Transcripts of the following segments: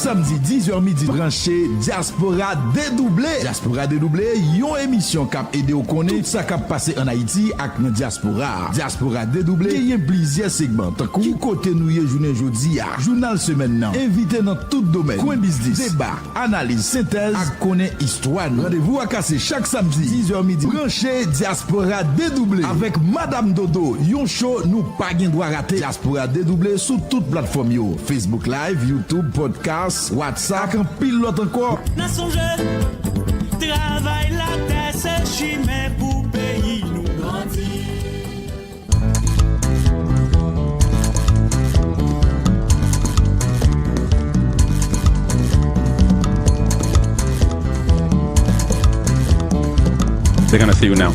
samedi 10h midi branché Dyaspora Dedouble. Dyaspora Dedouble, yon émission kap aide ou connaît tout ça kap passé en Haïti ak nan diaspora. Dyaspora Dedouble, gen plusieurs segments tankou qui côté nou ye journée jodi a. Journal semaine nan, invité dans tout domaine. Coin business, débat, analyse, synthèse ak connaît histoire. Rendez-vous à casser chaque samedi 10h midi branché Dyaspora Dedouble avec Madame Dodo. Yon show nous pas gen droit rater. Dyaspora Dedouble sous toute plateforme yo. Facebook Live, YouTube, podcast, WhatsApp, un pilote encore. Dans son jeu, travail la terre, c'est chimé pour pays nous grandir. They're gonna see you now.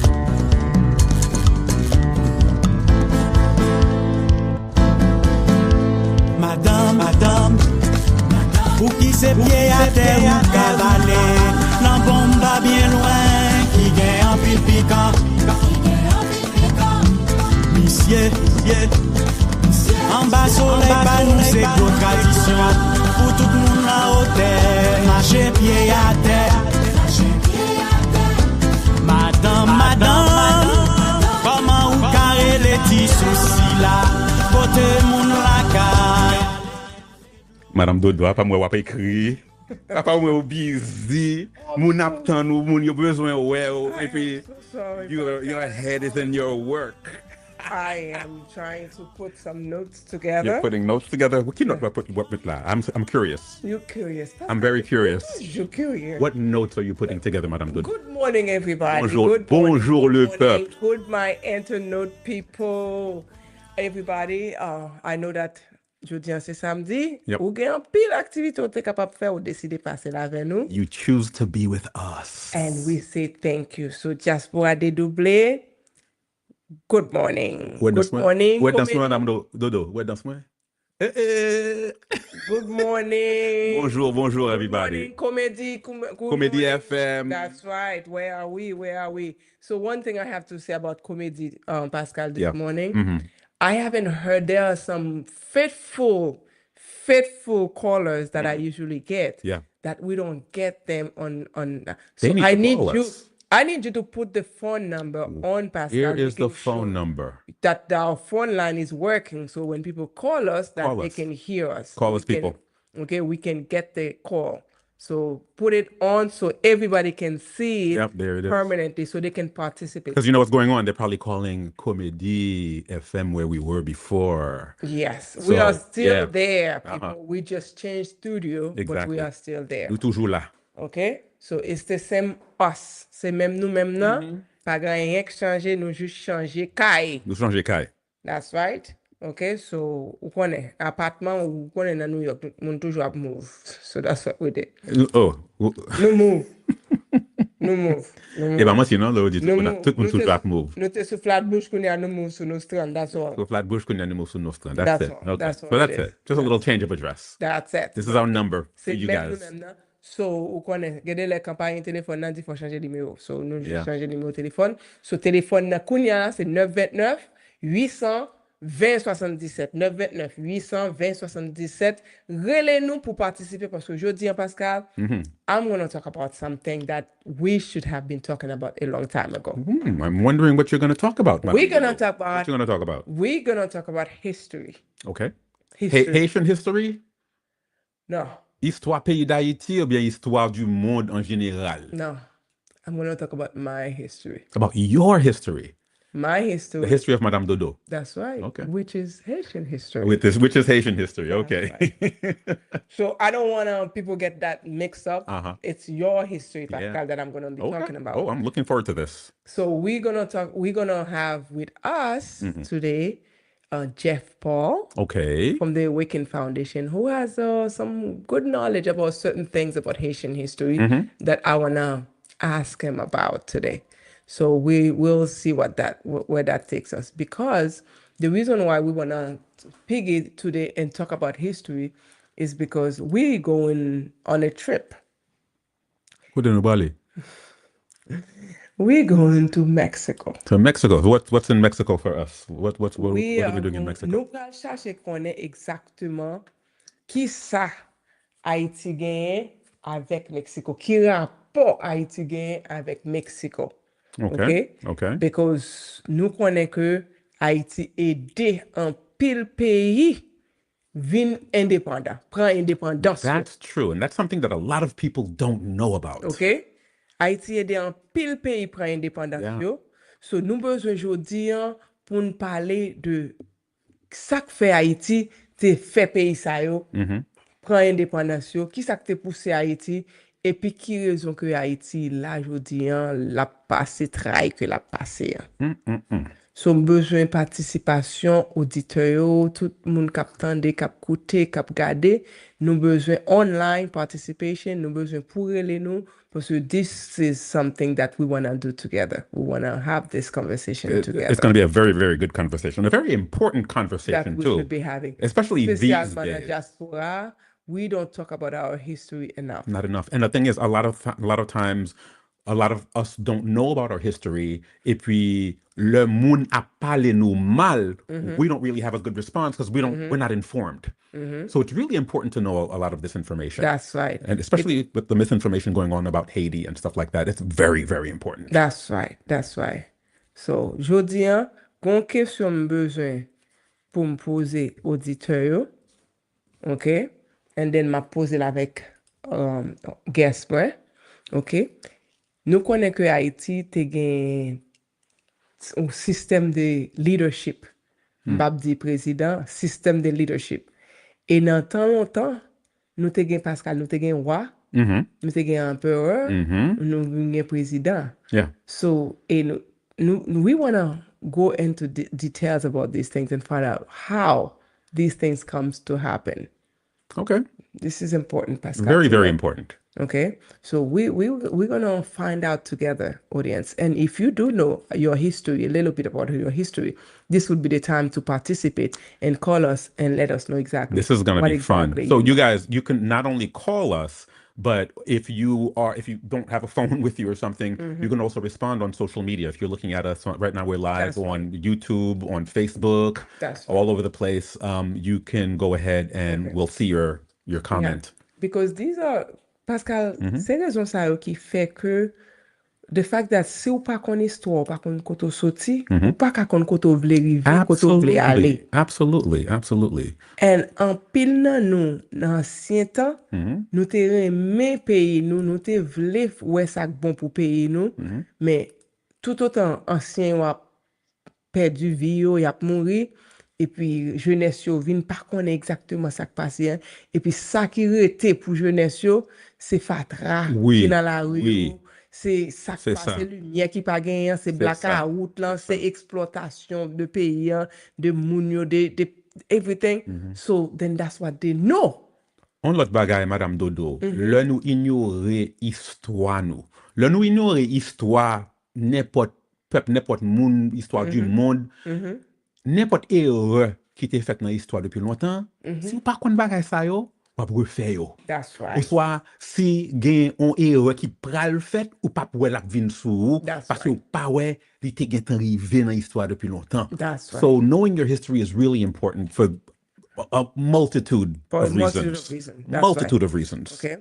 Madame, pour qui c'est pied à terre ou cavaler, nan bomba bien loin, qui gagne en pile piquant. Monsieur, en bas soleil, pas nous c'est notre tradition, pour tout le monde à hauteur, marcher pied à terre. Madame, comment ou carré les petits soucis là, côté moun la caille. Madame Dodo, pas moi wap écrit. Pas moi busy. Moun ap tan ou moun yo besoin well. Et puis your head is in your work. I am trying to put some notes together. You're putting notes together. What notes are putting what with that? I'm curious. You're curious. I'm very curious. You're curious. What notes are you putting together, Madame Dodo? Good morning, everybody. Bonjour, Good morning. bonjour le peuple. Good, my internaute people. Everybody, I know that jeudi c'est samedi. Yep. Ou gen pile activité ou te capable faire ou décider passer là avec nous. You choose to be with us. And we say thank you. So Dyaspora Dedouble, good morning. Good morning. Where does Madame Dodo? Where does my? Good morning. Bonjour everybody. Comedy FM. That's right. Where are we? So one thing I have to say about comedy, Pascal, this morning, I haven't heard. There are some faithful callers that I usually get. Yeah. That we don't get them on. They So need I to need call you. us. I need you to put the phone number on, Pascal. Here is the making sure phone number. that our phone line is working, so when people call us, that they can hear us. Call us, We can- people. Okay, we can get the call. So put it on so everybody can see it Yep, there it is. permanently, so they can participate. Because you know what's going on? They're probably calling Comedy FM where we were before. Yes, So, we are still yeah. there, people. We just changed studio, but Exactly. we are still there. Nous toujours là. Okay, so it's the same us. C'est même nous même nan. Pas grand rien qui changer, nous juste changer caille. Nous changer caille. That's right. Okay, so ou connaît appartement ou connaît dans New York, moun toujours ap move. So that's what we did. Oh. Nous move. Nous move. Eh ben moi sinon, là, on dit tout Nous le move. monde toujours Nous flat move. Nous te sous Flatbush qu'on a nous move sur nos strand. That's all. So Flatbush qu'on a nous sur nos strand. That's That's it. all. Okay. That's So all that's it it. Just a little change of address. That's it. This is our number for C'est you même nous guys. même nan. So ou connaît, gade les campagnes téléphone nan dit faut changer numéro. So nous juste Yeah. changer numéro téléphone. So téléphone nan kounya c'est 929 800 20 77 929 800 20 77. Relez-nous pour participer parce que jeudi, Pascal, I'm going to talk about something that we should have been talking about a long time ago. I'm wondering what you're going to talk about. Madame We're going to Dodo. talk What about you going to talk about? we're going to talk about history. Okay. History. Haitian history? No, Histoire pays d'Haïti ou bien histoire du monde en général? no. I'm going to talk about my history. About your history. My The history. history of Madame Dodo. That's right. Okay. Which is Haitian history. With this, which is Haitian history. Okay. So I don't want people get that mixed up. Uh-huh. It's your history, Pascal, Yeah. that I'm going to be Okay. talking about. Oh, I'm looking forward to this. So we're gonna have with us today Jeff Paul Okay. from the Awaken Foundation, who has some good knowledge about certain things about Haitian history that I wanna ask him about today. So we will see where that takes us, because the reason why we wanna piggy today and talk about history is because we're going on a trip. Who did Bali? We're going to Mexico. To Mexico. What's in Mexico for us? What are we doing in Mexico? Nous allons chercher connaître exactement qui ça Haïti gagne avec Mexico. Qui rapport Haïti gagne avec Mexico? Okay. Because nous connaissons que Haïti aide un pile pays vin indépendant, prend indépendance. That's true. And that's something that a lot of people don't know about. OK? Haïti aide un pile pays prend indépendance. Yeah. So nous besoin aujourd'hui pour nous parler de ça que fait Haïti, te fait pays ça yo, prend indépendance yo, qui ça que te poussé Haïti et puis qui raison que Haïti là aujourd'hui la passé trail que la passé. So besoin participation auditeur, tout le monde cap tande, cap écouter, cap garder, nous besoin online participation, nous besoin pour les nous parce que this is something that we want to do together. We want to have this conversation together. It's going to be a very, very good conversation, a very important conversation that we too. should be having. Especially these Spécialement days. Diaspora, we don't talk about our history enough. Not enough. And the thing is, a lot of times, a lot of us don't know about our history. Et puis, le moun a parlé nous mal. We don't really have a good response because we're not informed. So it's really important to know a lot of this information. That's right. And especially with the misinformation going on about Haiti and stuff like that, it's very, very important. That's right. That's right. So, jodi an, gon question besoin pour me poser auditeur, OK? And then m'a poser avec guest, OK? Nous connaissons que Haïti te gen un système de leadership. M'bab di président, système de leadership. Et dans tant longtemps, nous te gen Pascal, nous te gen roi, nous te gen empereur, nous gen président. Yeah. So, we want to go into details about these things and find out how these things comes to happen. Okay. This is important, Pascal. Very, very important. Okay, so we're gonna find out together, audience. And if you do know your history, a little bit about your history, this would be the time to participate and call us and let us know exactly. This is gonna be exactly fun. So you guys, you can not only call us, but if you don't have a phone with you or something, you can also respond on social media. If you're looking at us right now, we're live on YouTube, on Facebook, all over the place. You can go ahead and we'll see your comment. Yeah. Because these are Pascal, c'est raison ça qui fait que the fact that si ou pas kon histoire, pas kon koto soti, ou pas ka kon koto vle rive, koto vle ale. Absolutely. And en pile nan nou, nan ancien temps, nous te reme pays nous te vle wè sak bon pour pays nous, mais tout autant ancien wap perdu vie yo, y ap mouri, et puis jeunesse yo vin pas connaît exactement ça qui passe, et puis ça qui rete pour jeunesse yo, c'est fatra qui dans la rue. C'est ça qui passe, c'est lumière qui pas gagné, c'est blackout là, c'est exploitation de pays, de moun yo, de everything. So then that's what they know. On l'autre bagaille, Madame Dodo, le nous ignorer histoire nous. Le nous ignorer histoire n'importe peuple, n'importe monde, histoire du monde. N'importe erreur qui t'est faite dans l'histoire depuis longtemps, si vous pas connaître bagaille ça yo, pas refaire yo. That's right. Ou soit si gen on erreur qui pral fait ou pas pour la vinn sou parce que pas ouais, li te gen tan rivé dans l'histoire depuis longtemps. That's right. So knowing your history is really important for a multitude of reasons. Multitude of reasons. Okay.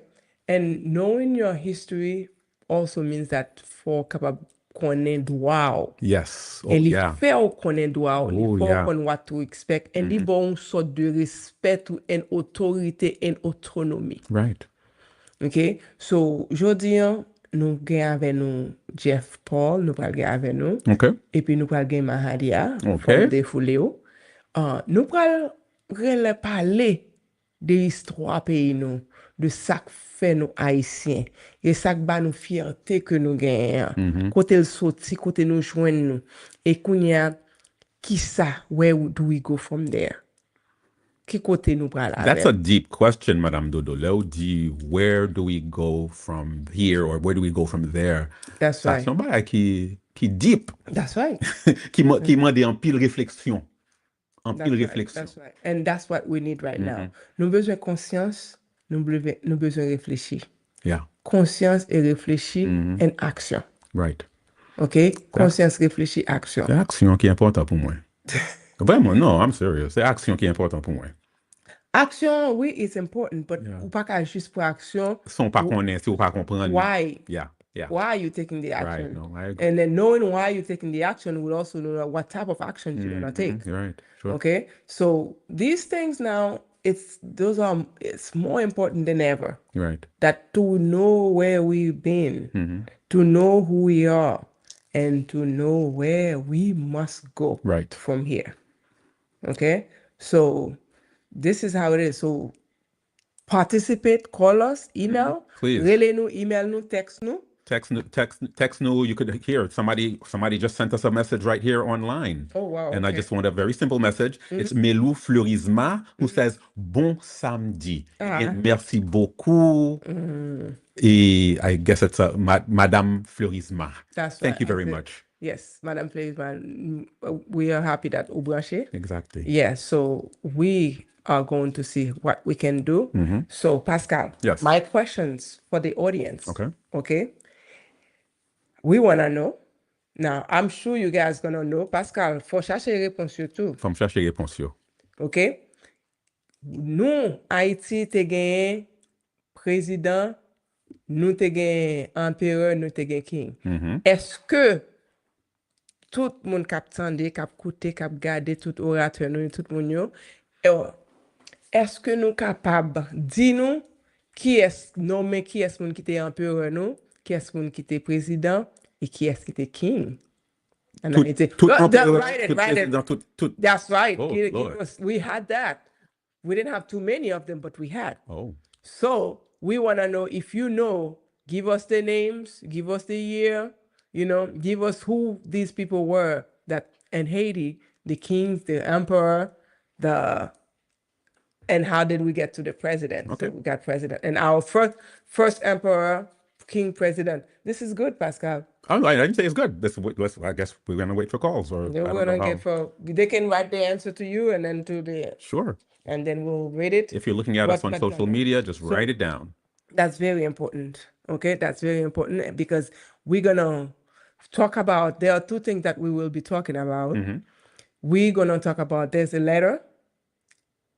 And knowing your history also means that for capable konnen droit. Yes. Et il fait konnen droit, il faut konnen what to expect, and il bon sorte de respect and autorité and autonomie. Right. Okay? So, jodi nous gagne avec nous Jeff Paul, nous pral gagne avec nous. Okay. Et puis nous pral gagne Mahadia, okay. de Fuleo. Nous pral parler de l'histoire pays nous, de ça que fait nous haïtiens et ça que ba nous fierté que nous gagnons. Côté le sorti, côté nous joindre nous et kounya qui ça, where do we go from there? Qui côté nous pral avec? That's a deep question, Madame Dodo. Là dit where do we go from here or where do we go from there? That's right. C'est un bail qui deep. That's right. qui demande en pile réflexion. Réflexion. That's right. And that's what we need right now. Nous besoin conscience, nous besoin réfléchir. Yeah. Conscience et réfléchir and action. Right. OK? Conscience, réfléchir, action. C'est action qui est important pour moi. Vraiment, non, I'm serious. C'est action qui est important pour moi. Action, oui, it's important, but ou pas qu'à juste pour action. Son pas connaître, si ou pas comprendre. Why? Yeah. Why are you taking the action? Right. No, I agree. And then knowing why you're taking the action will also know what type of action you're gonna take. Right. Sure. Okay, so these things now, it's more important than ever. Right. That to know where we've been, to know who we are, and to know where we must go from here. Okay, so this is how it is. So participate, call us, email, please. Relay nous, email nous, text nous. Text no, you could hear somebody just sent us a message right here online. Oh wow. And I just want a very simple message. It's Melou Fleurisma who says bon samedi. And merci beaucoup. Et I guess it's Madame Fleurisma. That's Thank right. you very much. Yes, Madame Fleurisma. We are happy that Ubranche. Exactly. Yeah, so we are going to see what we can do. So Pascal, yes. My questions for the audience. Okay. We want to know. Now, I'm sure you guys going to know. Pascal, faut chercher réponse tout. Faut chercher réponse yo. OK? Nous, Haïti, te gagné président, nous te gagné empereur, nous te gagné king. Est-ce que tout le monde cap tande, cap coûter, cap garder tout orateur, nous, tout le monde, est-ce que nous capables dire nous qui est nommé, qui est monde qui était empereur nous, qui est monde qui était président et qui est qui était king? Write it. That's right. Oh, We had that. We didn't have too many of them, but we had. Oh. So we want to know, if you know, give us the names, give us the year, give us who these people were that in Haiti, the kings, the emperor, and how did we get to the president? Okay. So we got president. And our first emperor, king, president. This is good, Pascal. Oh, I didn't say it's good. I guess we're going to wait for calls. They can write the answer to you and then to the... Sure. And then we'll read it. If you're looking at us on social media, just write it down. That's very important. Okay, that's very important because we're going to talk about, there are two things that we will be talking about. We're going to talk about, there's a letter,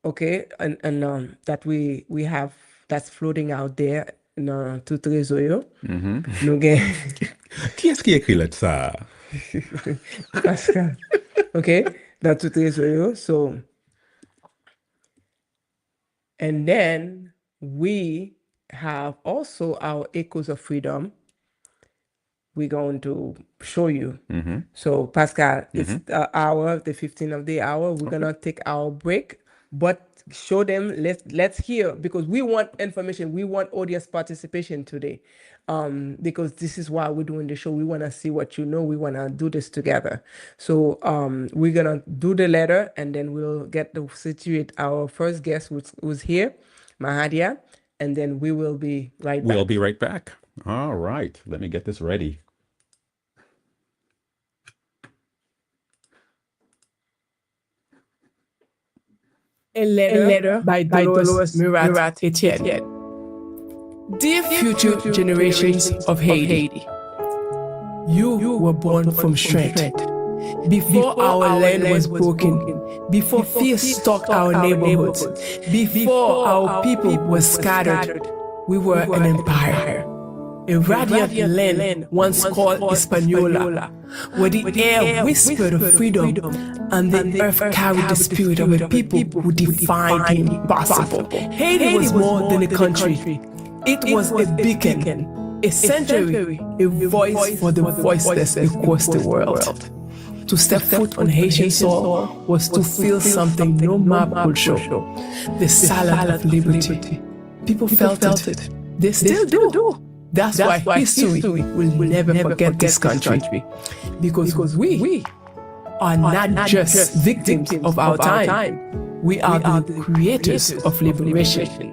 okay, and that we have, that's floating out there to Trésor. Qui est-ce qui écrit là ça? Pascal. Okay, that's to Trésor. So, and then we have also our Echoes of Freedom. We're going to show you. So Pascal, it's the hour, the 15th of the hour. We're going to take our break, but show them, let's hear, because we want information. We want audience participation today, because this is why we're doing the show. We want to see what you know. We want to do this together. So we're going to do the letter, and then we'll get to situate our first guest who's here, Mahadia, and then we will be right back. We'll be right back. All right. Let me get this ready. A letter by Dolores Murat Etienne. Dear future generations of Haiti, you were born from strength. Before our land was broken, before fear stalked our neighborhoods, before our people were scattered, we were an empire. A radiant land once called Hispaniola, where the air whispered of freedom and the earth carried the spirit of a people who defied the impossible. Haiti was more than a country. It was a beacon, a sanctuary, a voice for the voiceless across the world. To step foot on Haitian soil was to feel something no map could show, the silence of liberty. People felt it. They still do. That's why history will never forget this country. Because we are not just victims of our time. We are the creators of liberation.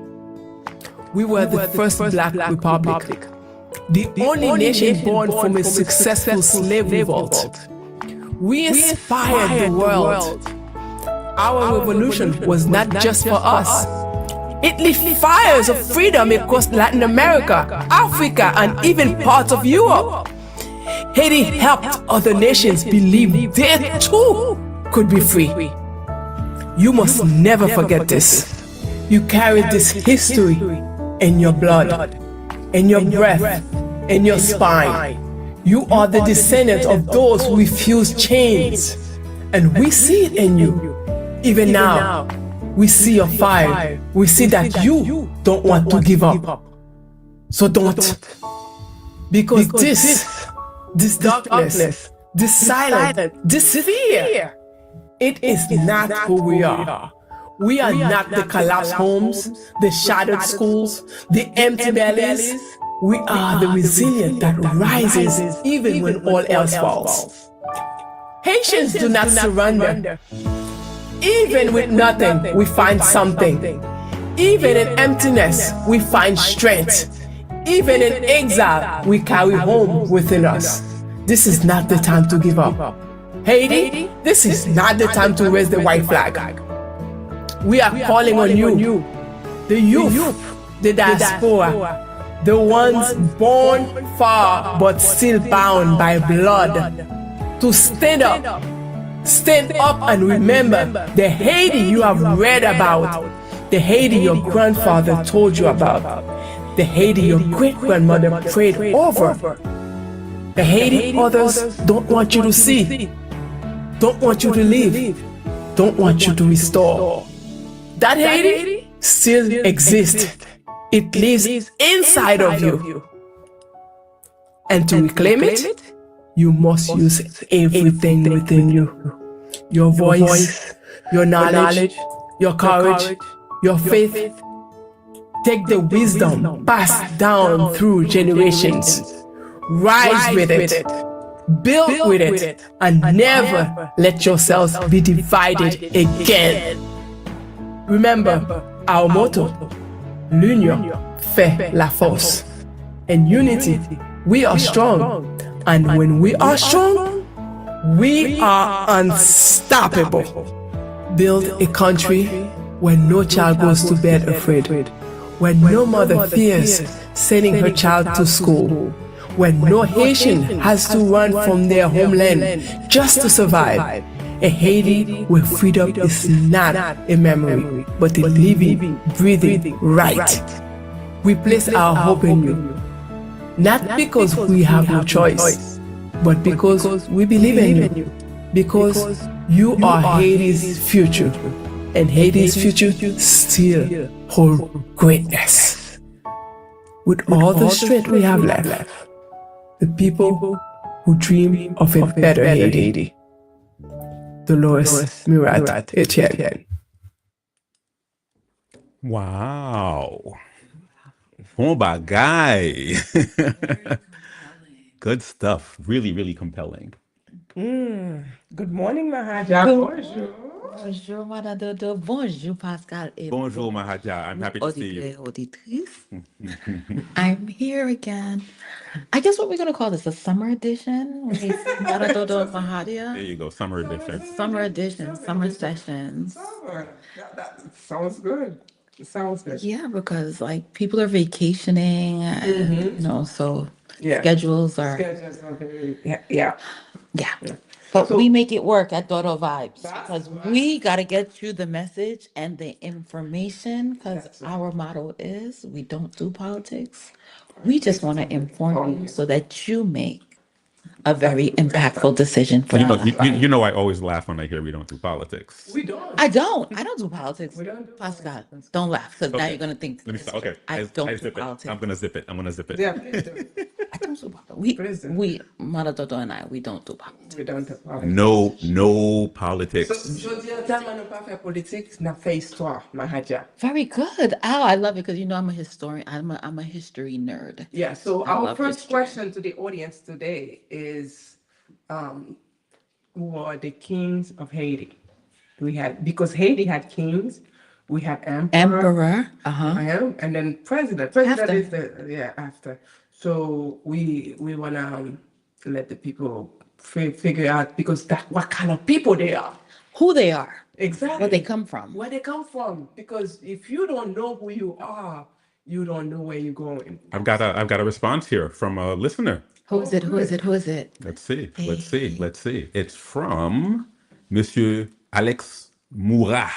We were the first Black Republic, the only nation born from a successful slave revolt. We inspired the world. Our revolution was not just for us. It lit fires of freedom across Latin America, Africa, and even parts of Europe. Haiti helped other nations believe they too could be free. You must never forget this. You carry this history in your blood, in your breath, in your spine. You are the descendant of those who refuse chains. And we see it in you. Even now, we see your fire. We see that you don't want to give up. So don't. Because this darkness, this silence, this fear, it is not who we are. We are not the collapsed homes, the shattered schools, the empty bellies. We are the resilient that rises even when all else falls. Haitians do not surrender. Even with nothing, we find something. Even in emptiness, we find strength. Even in exile, we carry home within us. This is not the time to give up. Haiti, this is not the time to raise the white flag. We are calling on you, the youth, the diaspora, the ones born far but still bound by blood, to stand up and remember the Haiti you have read about, the Haiti your grandfather told you about, the Haiti your great-grandmother prayed over, the Haiti others don't want you to see, don't want you to live, don't want you to restore. That Haiti still exists. It lives inside of you. And to reclaim it, you must use everything within you. Your voice, your knowledge, your courage, your faith. Take the wisdom passed down through generations. Rise with it. Build with it. And never let yourselves be divided again. Remember our motto, l'union fait la force. In unity, we are strong. And when we are strong, we are unstoppable. Build a country where no child goes to bed afraid, where no mother fears sending her child to school, where no Haitian has to run from their homeland just to survive. A Haiti where freedom is not a memory, but a living, breathing right. We place our hope in you, not because we have no choice, but because we believe in you, because you are Haiti's future, and Haiti's future still holds greatness. With all the strength we have left, the people who dream of a better Haiti. Dolores Murat Etienne. Wow. Bon bagay. Good stuff. Really, really compelling. Good morning, Mahaja. Bonjour. Bonjour, Madame Dodo. Bonjour, Pascal. Et Bonjour, Mahaja. I'm happy to see you. auditrice. I'm here again. I guess what we're going to call this a summer edition. When we see Madame Dodo There you go. Summer edition. Summer edition, summer sessions. That sounds good. It sounds good. Yeah, because like people are vacationing, so schedules are. Yeah. But we make it work at Dodo Vibes because we got to get you the message and the information because our motto is we don't do politics. We just want to inform you so that you make a very impactful decision for You know, your life. you know, I always laugh when I hear we don't do politics. We don't. I don't do politics. We don't do Pascal, don't laugh because now you're going to think. Let me stop. Okay. I don't do zip it. politics. I'm going to zip it. Yeah, please do. I don't do politics. We, Maradodo and I, we don't do politics. We don't do politics. No politics. Je dis à ta ne pas faire politique, n'a fait histoire, Mahaja. Very good. Oh, I love it because I'm a historian. I'm a history nerd. Yeah, so I our love first history. question to the audience today is who are the kings of Haiti? Because Haiti had kings, we had emperor. And then president. President After. is after. So we wanna let the people figure out because what kind of people they are. Who they are. Exactly. Where they come from. Where they come from. Because if you don't know who you are, you don't know where you're going. I've got a response here from a listener. Who is it? Let's see. It's from Monsieur Alex Moura.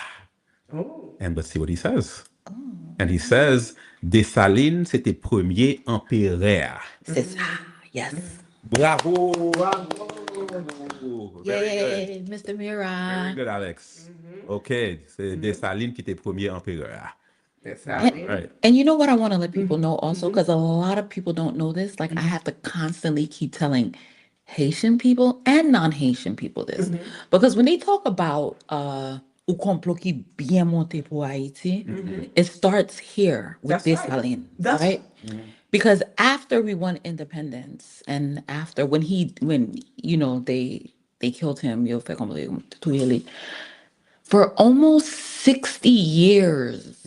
Oh. And let's see what he says. And he says, Dessalines, c'était premier empereur. C'est ça. Yes. Bravo! Very Yay, good. Mr. Very Mira. good, Alex. OK, c'est Dessalines qui était premier empereur. Right. And you know what I want to let people know also, because a lot of people don't know this. Like I have to constantly keep telling Haitian people and non-Haitian people this, because when they talk about ou complot qui bien monté pour Haiti, it starts here with this Dessalines, right? Because after we won independence, and after when you know they killed him, yo fait comme for almost 60 years.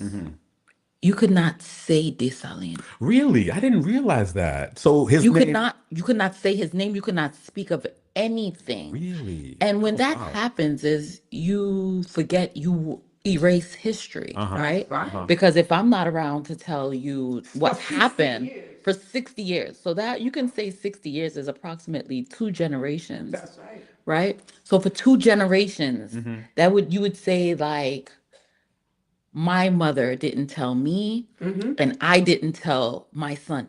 You could not say Dessalines. Really? I didn't realize that. So his You name... could not say his name. You could not speak of anything. Really? And when that happens is you forget, you erase history, right? Because if I'm not around to tell you what happened for 60 years, so that you can say 60 years is approximately 2 generations. That's right. Right? So for 2 generations, you would say like, my mother didn't tell me, and I didn't tell my son,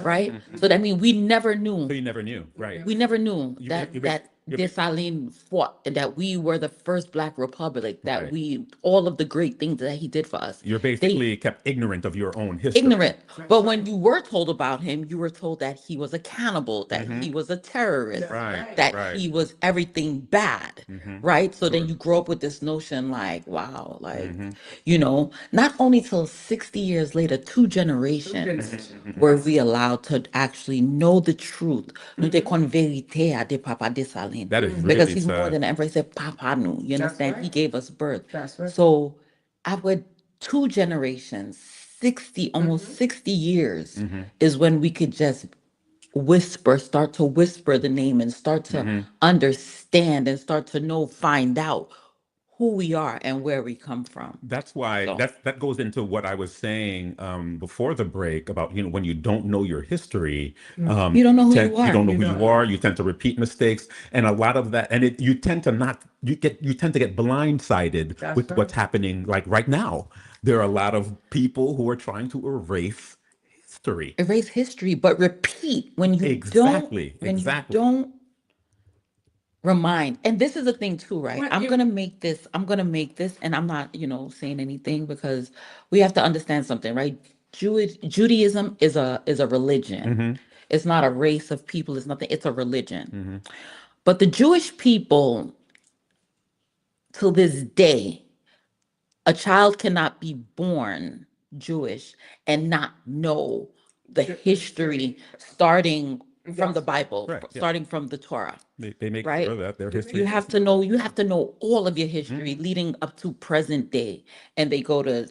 right? So that means we never knew. So you never knew, right? We never knew You- that you- that you- Dessalines fought, and that we were the first Black Republic, that Right. we all of the great things that he did for us. You're basically kept ignorant of your own history. Ignorant. But when you were told about him, you were told that he was a cannibal, that he was a terrorist, Right, that right. he was everything bad, right? So then you grow up with this notion like, wow, like, you know, not only till 60 years later, 2 generations were we allowed to actually know the truth. Nous te kon vérité à de Papa Dessalines. That is Because really he's more sad. than ever. He said, Papa nous. You understand? right. He gave us birth. That's right. So our 2 generations, 60, almost 60 years is when we could just start to whisper the name, and start to understand, and start to know, find out who we are and where we come from. That's why So- that goes into what I was saying before the break about, you know, when you don't know your history, You don't know who you are. You don't know who you are. You tend to repeat mistakes, and a lot of that, and you tend to get blindsided That's with right. what's happening. Like right now, there are a lot of people who are trying to erase history. Erase history, but repeat when you Exactly, don't, when exactly. you don't remind. And this is the thing too, right? Well, I'm you- gonna make this, and I'm not, saying anything, because we have to understand something, right? Judaism is a religion. It's not a race of people, it's nothing, it's a religion. But the Jewish people, till this day, a child cannot be born Jewish and not know the history, starting from the Bible, Right, yeah. starting from the Torah. They make Right? sure that their history. You have to know all of your history leading up to present day. And they go to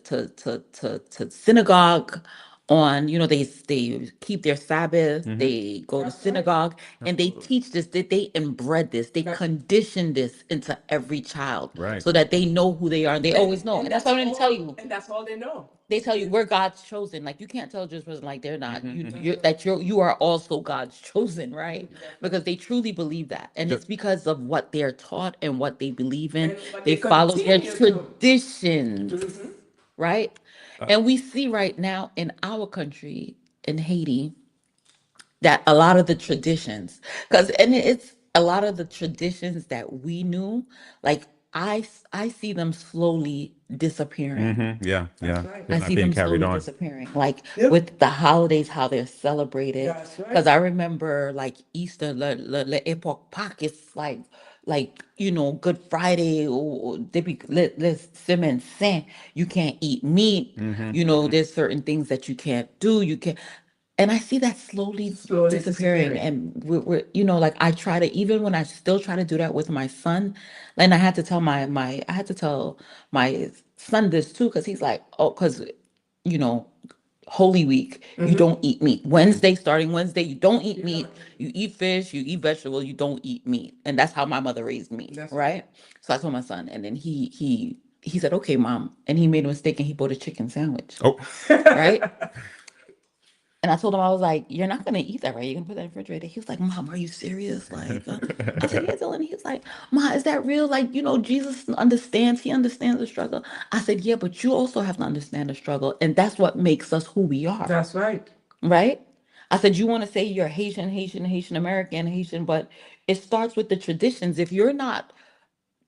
synagogue on, they keep their Sabbath, they go to synagogue, and they teach this, that they inbred this, they condition this into every child, Right. so that they know who they are, and they always know. And that's what I'm going to tell you. And that's all they know. They tell you we're God's chosen. Like, you can't tell a Jewish person like they're not. You are also God's chosen, right? Because they truly believe that, and it's because of what they're taught and what they believe in. And what They they follow their continue to. traditions, right? And we see right now in our country, in Haiti, that a lot of the traditions, it's a lot of the traditions that we knew, like I see them slowly disappearing. Yeah. They're I not see being them carried slowly on. disappearing, like Yep. with the holidays, how they're celebrated. That's right. Because I remember, like Easter, le époque Pâques, it's like Good Friday, or depuis le Semaine Saint, you can't eat meat. There's certain things that you can't do. You can't. And I see that slowly disappearing. disappearing. And we're like, I try to, even when I still try to do that with my son, and I had to tell I had to tell my son this too, because he's like, oh, because, Holy Week, you don't eat meat. Starting Wednesday, you don't eat meat. You eat fish, you eat vegetables, you don't eat meat. And that's how my mother raised me, That's right? So I told my son, and then he said, okay, mom. And he made a mistake, and he bought a chicken sandwich, Oh, right? And I told him, I was like, you're not going to eat that, right? You're going to put that in the refrigerator. He was like, Mom, are you serious? Like, I said, yeah, Dylan. He was like, Ma, is that real? Like, Jesus understands. He understands the struggle. I said, yeah, but you also have to understand the struggle. And that's what makes us who we are. That's right. Right? I said, you want to say you're Haitian American, Haitian, but it starts with the traditions. If you're not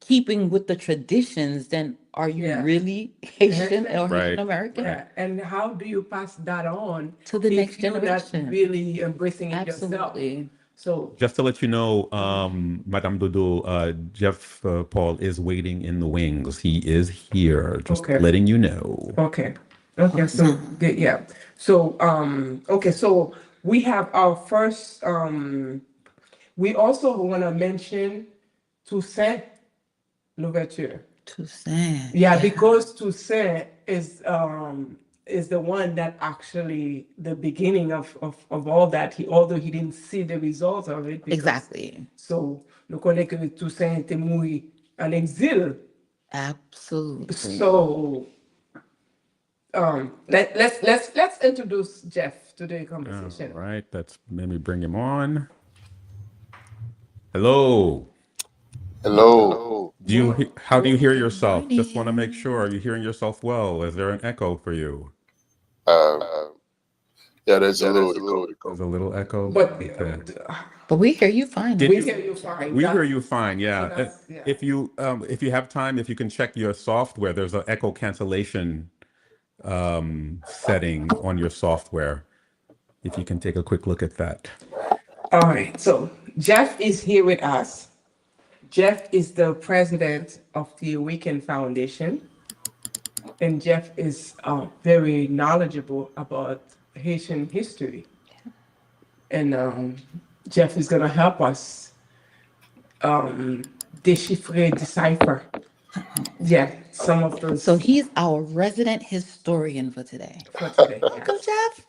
keeping with the traditions, then are you really Haitian or Right. Haitian American? Yeah. And how do you pass that on To the next if you're not generation. really embracing it yourself? Absolutely. So Just to let you know, Madame Dodo, Jeff Paul is waiting in the wings. He is here. Just Okay. letting you know. okay. So yeah. So okay, so we have our first we also want to mention Toussaint Louverture. Toussaint. Yeah, because Toussaint is the one that actually the beginning of all that. Although he didn't see the results of it. Exactly. So nous connaissons que Toussaint était mort en exil. Absolutely. So let's introduce Jeff to the conversation. All right, let me bring him on. Hello. Hello. How do you hear yourself? Just want to make sure. Are you hearing yourself well? Is there an echo for you? Yeah, there's a little echo. There's a little echo. But Okay. But we hear you fine. we hear you fine. We hear you fine. Yeah. that's- yeah. If you have time, if you can check your software, there's an echo cancellation setting on your software. If you can take a quick look at that. All right. So Jeff is here with us. Jeff is the president of the Awaken Foundation, and Jeff is very knowledgeable about Haitian history. And Jeff is going to help us decipher, some of those So he's our resident historian for today. for today. Yeah. Welcome, Jeff.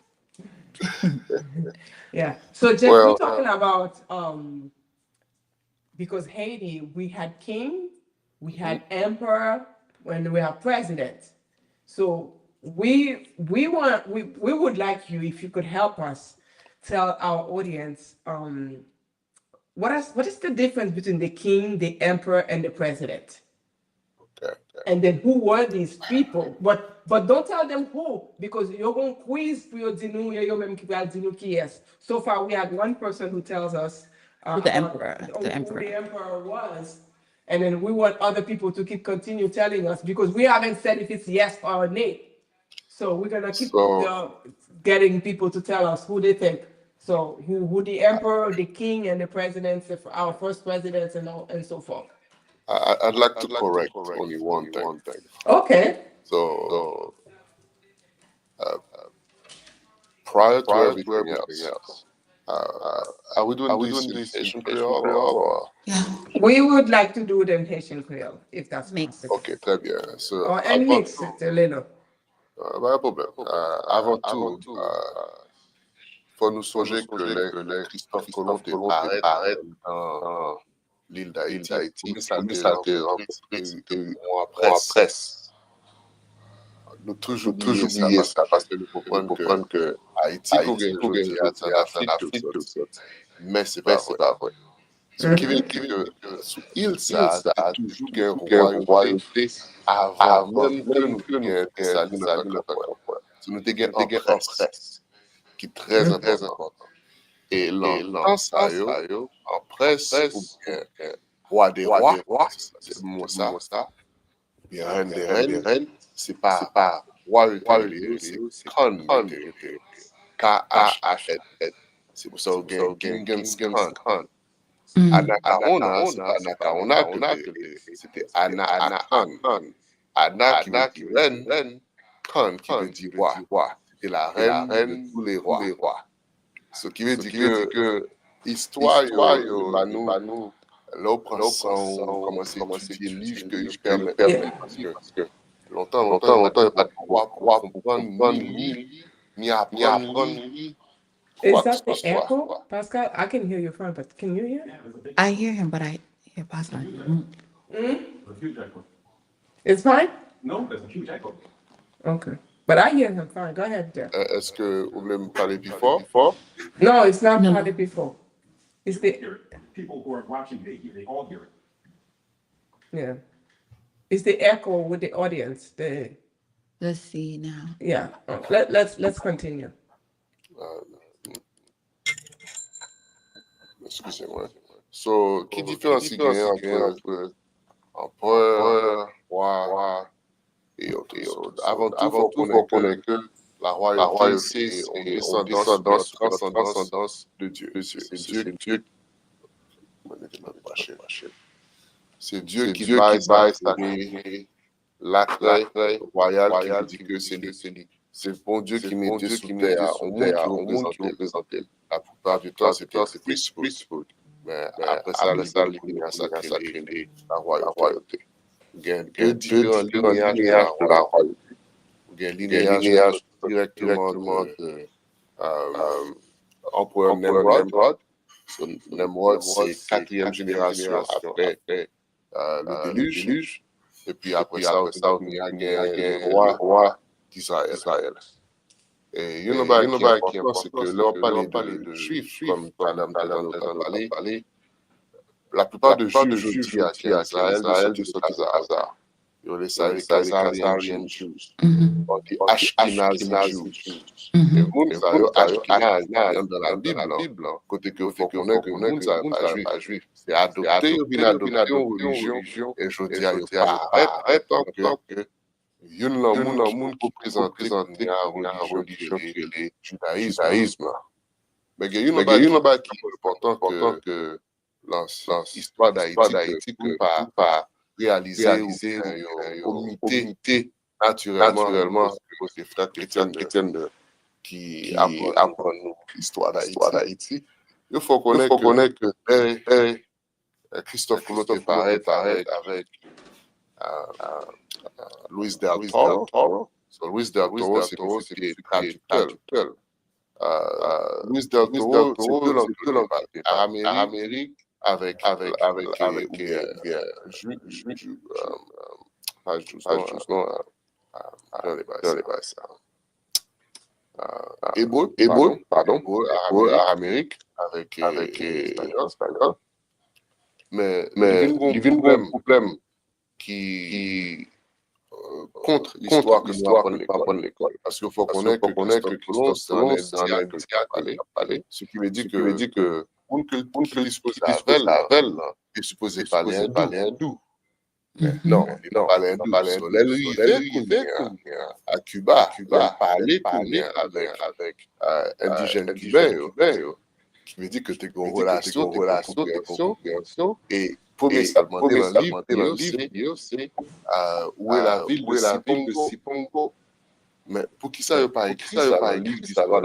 Yeah. So Jeff, Well, we're talking about because Haiti, we had king, we had emperor, and we have president. So we would like you, if you could help us tell our audience what is the difference between the king, the emperor, and the president? Okay. And then who were these people? But don't tell them who, because you're going to quiz for your dinu, you're même qui va dinu qui est. So far, we had one person who tells us Who the emperor, who the emperor. the emperor was. And then we want other people to continue telling us, because we haven't said if it's yes or nay. So we're going to keep getting people to tell us who they think. So who the emperor, the king, and the presidents, our first presidents, and so forth. I'd like to correct only one thing. Okay. So, prior to everything else, are we doing this Haitian Creole or? Yeah. We would like to do them Haitian Creole, if that's possible. Ok, très bien. So, Or and mix it a little. pas de problème. Avant tout, faut nous songer que les Christophe Colomb paraît dans l'île d'Haïti, comme ça a été rencontré en presse. Nous toujours oublier ça parce que nous comprenons que Haïti, pour gagner c'est en Afrique tout ça. Mais c'est pas vrai. Ce qui veut dire que sous l'île, ça a toujours une royauté avant même que nous ayons installé notre coin. Nous avons en presse, qui est très important. Et l'an ça, en presse, roi des rois, c'est le mot ça, bien reine des reines, c'est pas roi c'est Khan, K-H-N. C'est pour ça que Genghis Khan. Anacaona, c'est pas Anacaona que c'était Ana-Khan. Ana qui veut dire reine, Khan qui veut dire roi. C'était la reine de tous les rois. Ce qui veut dire que l'histoire, nous, là, on commence à étudier le livre que je permets parce que longtemps, il n'y a pas de roi pour comprendre ni apprendre. Is that the echo, Pascal? I can hear you fine, but can you hear? I hear him, but I hear Pascal. It's fine? No, there's a huge echo. Okay. But I hear him fine. Go ahead, Jeff. Est-ce que vous voulez me parler plus fort? No, it's not party before. It's the People who are watching Haiti, they all hear it. yeah. It's the echo with the audience. Let's see now. Yeah. Let's continue. Excusez-moi. So, qui différencie entre empereur, roi et autres? Avant tout, il faut connaître que la royauté, c'est une descendance de Dieu. C'est Dieu qui baille l'attrait royal qui dit que c'est lui. C'est bon Dieu qui met Dieu sous terre, au monde qui représente. La plupart du temps, c'est priesthood. Mais après ça, l'Église a sacré la royauté. Il y a deux différents linéages de la royauté. Il y a un linéage directement de empereur Nimrod. Nimrod, c'est 4e génération après le déluge. Et puis après ça, il y a un roi d'Israël. Et il y a une qui est important, c'est que là, on parle de juifs, comme Madame a parlé. La plupart de juifs qui à Israël ne sont des hasards. Il y a les Khazarian Jews. On dit Ashkenazi Jews. Et nous, Ashkenaz dans la Bible, côté que faut connaître que nous, ça pas juif. C'est adopté une religion. Et je dis à eux, tant que il y a un monde qui présente une religion qui est le judaïsme. Mais il y a une qui est important que l'histoire d'Haïti peut pas réaliser une communauté naturellement des frères chrétiens qui apprennent nous l'histoire d'Haïti. Il faut connaître que Christophe Colomb est pareil avec Luis del Toro. Luis del Toro, c'est traducteur. Luis del Toro, c'est deux langues Amérique avec hébreu, Amérique avec espagnol. Mais il y a un problème qui contre l'histoire que nous apprenons à l'école. Parce qu'il faut connaître que Colomb, c'est un dialogue parler, ce qui veut dire que pour que dispose Ravel est supposé parler hindou. Non, il ne parle hindou. L'arrivée à Cuba, il parlait avec indigènes cubains, qui veut dire que tu as une relation de compréhension. Et premier segment dans le livre, c'est où est la ville de Sipongo. Mais pour qui ça n'a pas écrit ça dans le livre d'histoire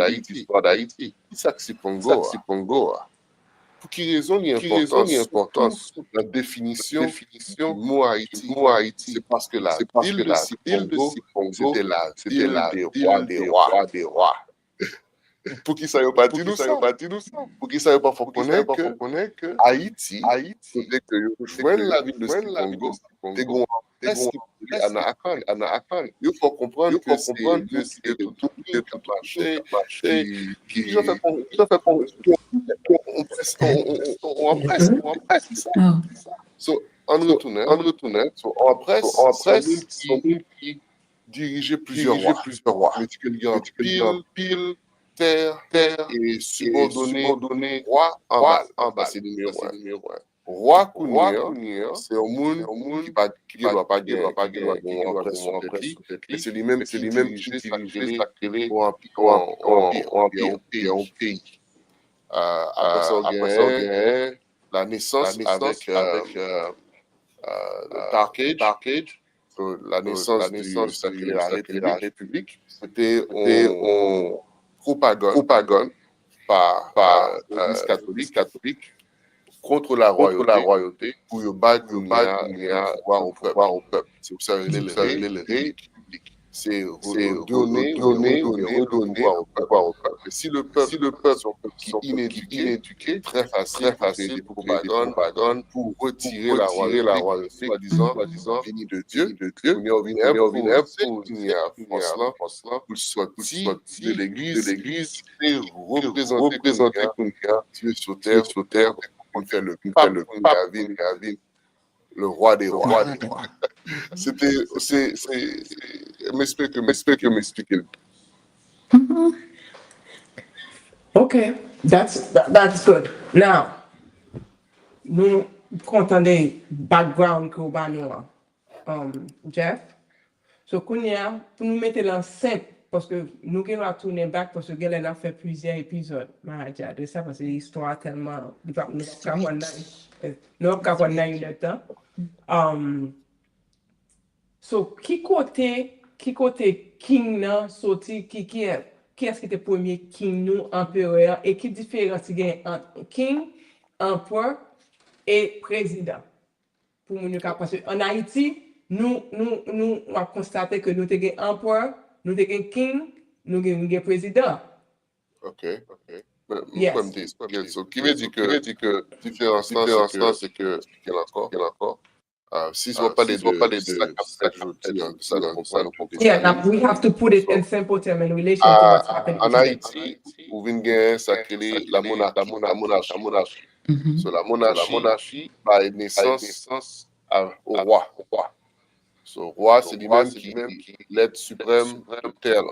d'Haïti? Qui ça que Sipongo? Pour qui raison il y a importance la définition du mot Haïti? C'est parce que la ville de Sipongo, c'était la ville des rois. Pour qui ça n'a pas dit nous ça? Pour qui ça n'a pas faut connaître que Haïti, dès que joindre la ville de Sipongo, t'es gon Anakan. Il faut comprendre que c'est tout marché qui on presse ça. So en retournant, on presse qui dirigeait plusieurs rois. Mais qu'il y a pile terre et subordonné roi en bas. C'est numéro 1. Roi Kounia, c'est un monde qui ne doit pas gagner son pays, et c'est lui-même qui dirige sacré en pays. Après ça, on a la naissance avec Dark Age. La naissance de la République, c'était en propagande par l'Église catholique contre la royauté pour pouvoir au peuple. C'est pour ça que les républiques. c'est redonner le pouvoir au peuple. Mais si le peuple sont inéduqués, très facile pour créer des propagandes, pour retirer la royauté, soi-disant, béni de Dieu, on vient imposer une force là pour sortir de l'église et représenter Dieu sur terre, pour faire le pape, le roi des rois. M'expliquer. Okay, that's good. Now, nous comptons des background que vous avez, Jeff. So, pour nous mettre dans simple, parce que nous allons tourner back parce que nous avons fait plusieurs épisodes. De ça, parce que l'histoire tellement. Nous avons le temps. So, qui côté king nan sorti, qui est-ce qui était premier king nous, empereur, et qui différence il y a entre king, empereur et président? Pour nous, parce qu'en Haïti, nous avons constaté que nous avons un empereur, nous avons un king, nous avons un président. Ok. Yes. So, qui veut dire que différence c'est que quel encore? Si on parle de ça, yeah, now we have to put it in simple terms in relation to what's happening. En Haïti, vous venez gagner ça la monarchie. So, la monarchie a naissance au roi. So, roi, c'est lui-même qui l'aide suprême de terre.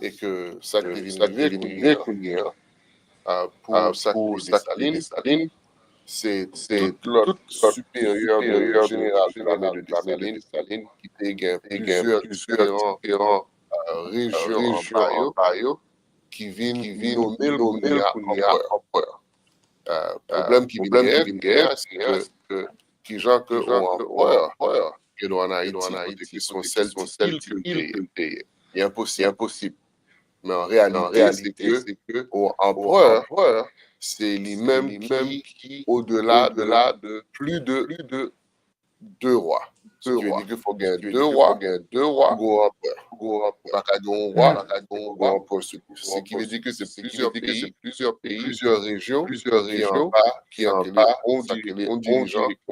Et que ça qui pour Saline, c'est toute l'autre supérieur de général de l'armée de Saline qui a plusieurs différentes régions en qui viennent nommer le empereur. Problème qui vient, c'est que qui gens que empereur que nous en Haïti, qui sont celles qui payent. C'est impossible. Mais en réalité, c'est que empereur, c'est lui-même qui au-delà de plus de deux rois. Ce qui veut dire qu'il faut gagner deux rois pour empereur. Pas qu'à un roi, pour empereur. Ce qui veut dire que c'est plusieurs pays, plusieurs régions qui en bas, on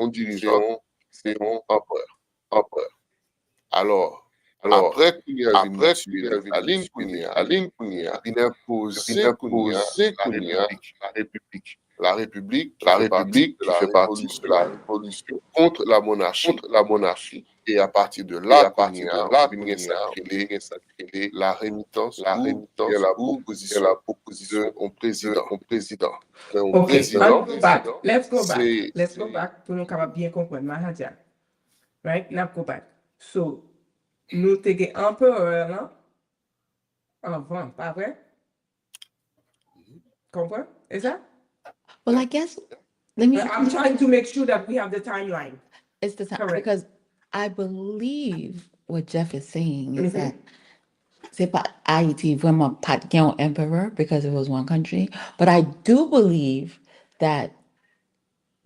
dirigeant, c'est un empereur. Alors, après qu'il y a la République qui fait partie de la révolution contre la monarchie. Et à partir de là, la rémittance ou la proposition au président. Okay, let's go back pour nous capables bien comprendre Mahadia. Right? Now go back. So, nous t'es empereur là avant, pas vrai? Comprends? Is that? Well, I guess, let me. I'm trying to make sure that we have the timeline. It's the time, Correct. because I believe what Jeff is saying is that c'est pas Haïti vraiment pas un emperor because it was one country, but I do believe that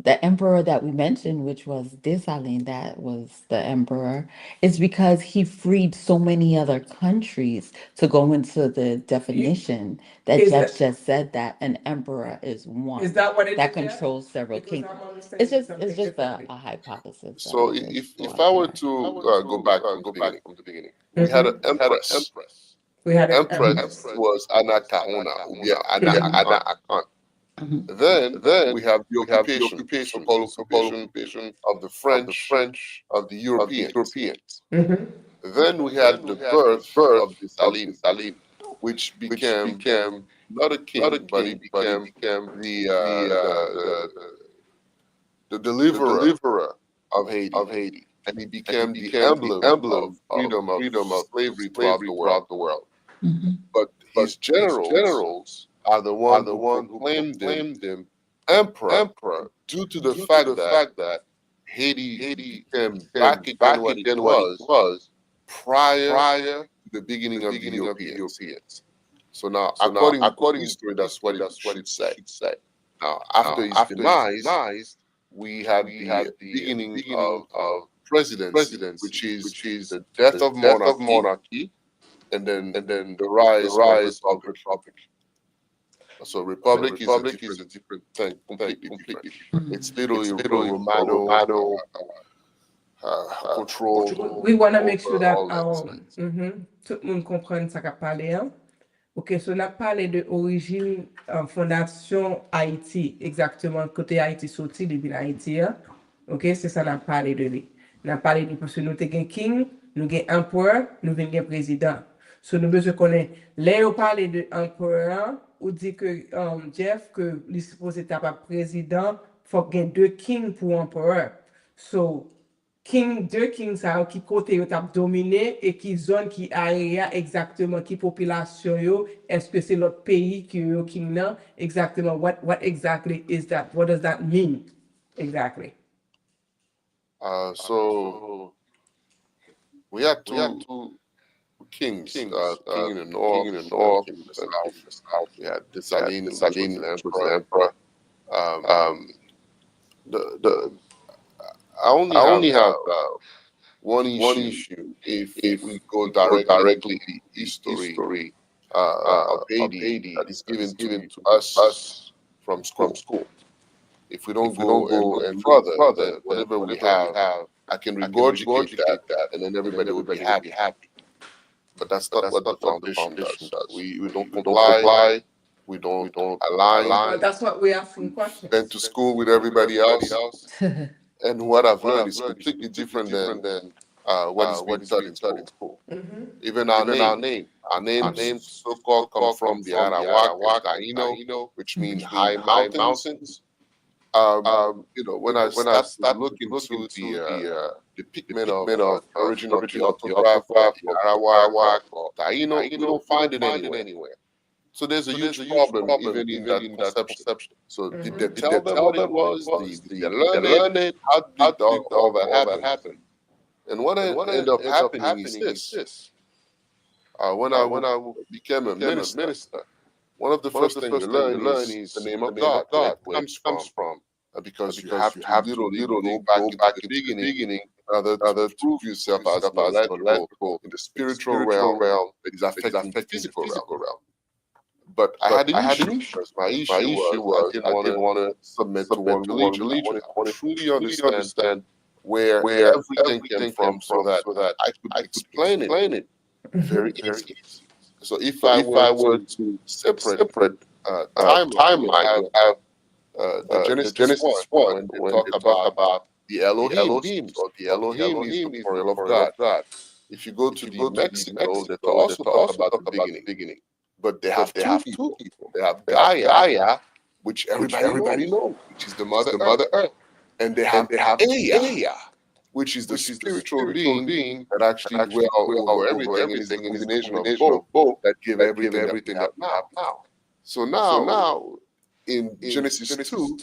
the emperor that we mentioned, which was Dessalines, that was the emperor, is because he freed so many other countries to go into the definition that Jeff just said that an emperor is one. Is that what it that is, controls several Because kingdoms. I'm understanding It's just something a hypothesis. So if I were to go back from the beginning, we had an empress. We had an Empress was Anacaona, or Ana Akan. Then we have the occupation, so-called occupation of the French, of the Europeans. Then we had the birth of the Saline, which became not a king, but it became the deliverer of Haiti. And he became the emblem of freedom of slavery throughout the world. But his generals are the one who claimed him emperor due to the fact that Haiti became back again what it was prior to the beginning of the Europeans. So now, according to history, that's what it said. Now, after his demise, we have the beginning of presidency, which is the death of monarchy, and then the rise of republic. So republic is a different thing, completely different. It's literally Romano control. We want to make sure that all that tout le monde comprenne ça qu'a parlé. Ok, so on a parlé de origine fondation Haïti, exactement côté Haïti sorti depuis Haïti. Ok, c'est ça qu'on a parlé de lui. On a parlé de parce que nous avons king, nous avons empereur, nous avons président. So nous besoin connaître. Là, on parle de empereur, ou dit que Jeff, que il supposé être pas président, faut qu'il y ait 2 kings pour empereur. So, deux kings ça qui côté yo t'a dominé et qui zone qui area exactement qui population yo est-ce que c'est l'autre pays qui yo king là exactement what exactly is that, what does that mean exactly? So we had two kings, king in the north, king in the south. We had Dessalines, the emperor. I only have one issue if we go directly to the history of Haiti that is given to us from school. If we don't go any further, then whatever we have, I can regurgitate that, and then everybody will be happy. But that's not what the foundation does. We don't comply. We don't align. Well, that's what we ask in questions. Went to school with everybody else. And what I've learned is completely different than what is being taught in school. Even our names so-called come from the Arawak, Taino, which means high mountains. When I start looking into the pigment of origin of the orthograph of the Arawak or Taino, you don't find it anywhere. So there's a huge problem even in that perception. So did they tell them what it was? Did they learn it? How did all that happen? And what ended up happening is this. When I became a minister, one of the first things you learn is the name of God, where it comes from. Because you have to literally go back to the beginning in order to prove yourself as a in the spiritual realm that is affecting the physical realm. But I had an issue. My issue was I didn't want to submit to one religion. I want to truly understand where everything came from so that I could explain it very easily. So if I were to separate timeline, I have the Genesis 1 when they talk about the Elohim. So the Elohim is the plural of God. If you go to the Mexico, they also talk about the beginning. But they have two people. They have Gaia, which everybody knows, which is the Mother Earth. And they have Aya, which is the spiritual being that actually dwells over everything. It is a combination of both that give everything that we have now. So now in Genesis 2,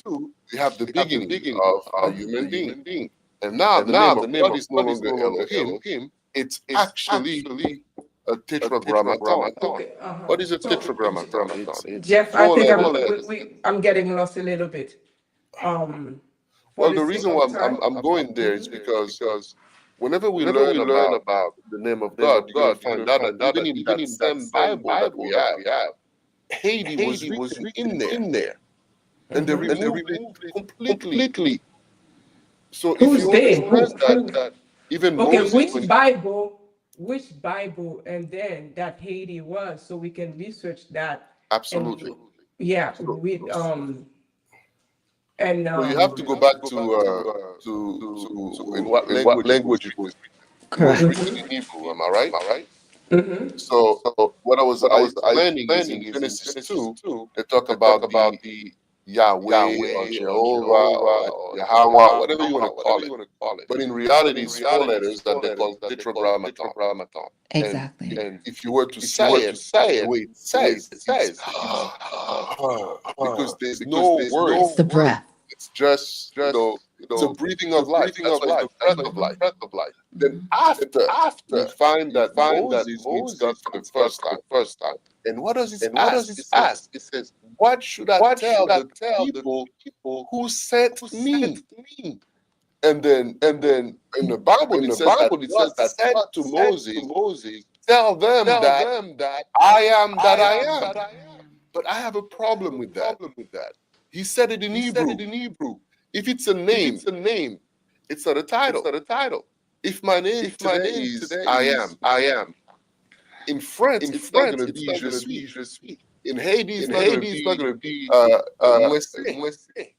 we have the beginning of a human being. And now the name of God is no longer Elohim. It's actually a tetragrammaton. Okay, What is a tetragrammaton? Jeff, I think I'm getting lost a little bit. Well, the reason why I'm going there is because whenever we learn about the name of God, you find out that even in that same Bible that we have, Haiti was written in there. And they removed it completely. So if you understand that even Moses... Which Bible and then that Haiti was, so we can research that. Absolutely. Yeah, so you have to go back to in what language it was written in Hebrew. Am I right? Mm-hmm. So what I was explaining is in Genesis 2, they talk about the Yahweh or Jehovah or Yahweh, whatever you want to call it. But in reality, it's 4 letters that they call tetragrammaton. Exactly. And if you were to say it the way it says, because there's no word. It's the breath. It's just it's a breathing of life. That's why it's the breath of life. Then after we find that Moses meets God for the first time. And what does it ask? It says, what should I tell the people who sent me? And then in the Bible it says that God said to Moses, tell them that I am that I am. But I have a problem with that. He said it in Hebrew. If it's a name, it's not a title. If my name today is I am. In French, it's not going to be je suis. In Haiti, it's not going to be moi c'est.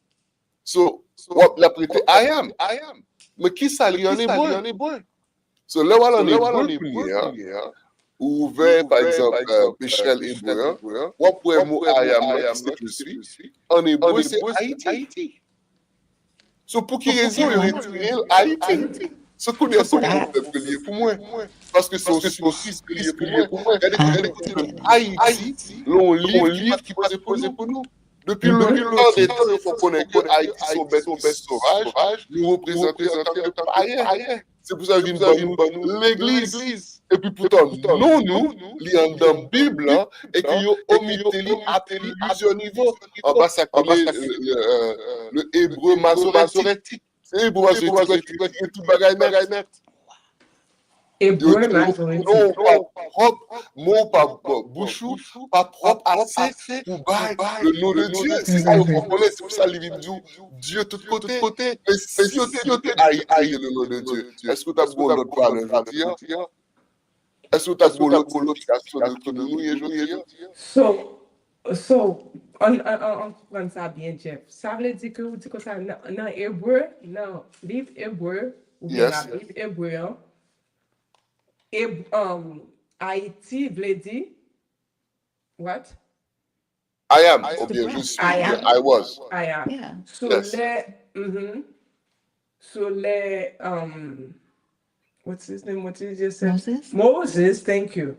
So, what la prêté I am. Mais qui ça li en hébreu? So, là, on est hébreu, ouvert, par exemple, Michel hébreu, ou pour mot I am, c'est je suis. En hébreu, c'est Haiti. So, pour qui raison, il retire Haiti? Ce qu'on est lié pour moi. Parce que c'est aussi lié pour moi. Haïti, l'on livre qui va se poser pour nous. Depuis le temps des temps, il faut connaître que Haïti sont bêtes sauvages, nous représenter en tant que païens. C'est pour ça qu'il nous l'église. Et puis pourtant, nous, li en dans la Bible, et qu'il y a omité à plusieurs niveaux. En bas, ça connaît le hébreu masorétique. C'est hébreu masorétique, qui est tout bagaille net. Hébreu masorétique. Non, pas propre, mot pas bouchou, pas propre assez pour bailler le nom de Dieu. C'est ça qu'on connaît, c'est pour ça qu'il dit Dieu tout côté. Mais si on était Haïti le nom de Dieu, est-ce que tu as besoin de parler aujourd'hui? Est-ce que tu as besoin de l'application de nous aujourd'hui? So, on comprend ça bien, Jeff. Ça veut dire que vous dites que ça, dans hébreu, dans livre hébreu, ou bien dans livre hébreu, Haïti veut dire, what? I am, ou bien je suis, I was. I am. Yeah. So, what's his name? What did you just say? Moses, thank you.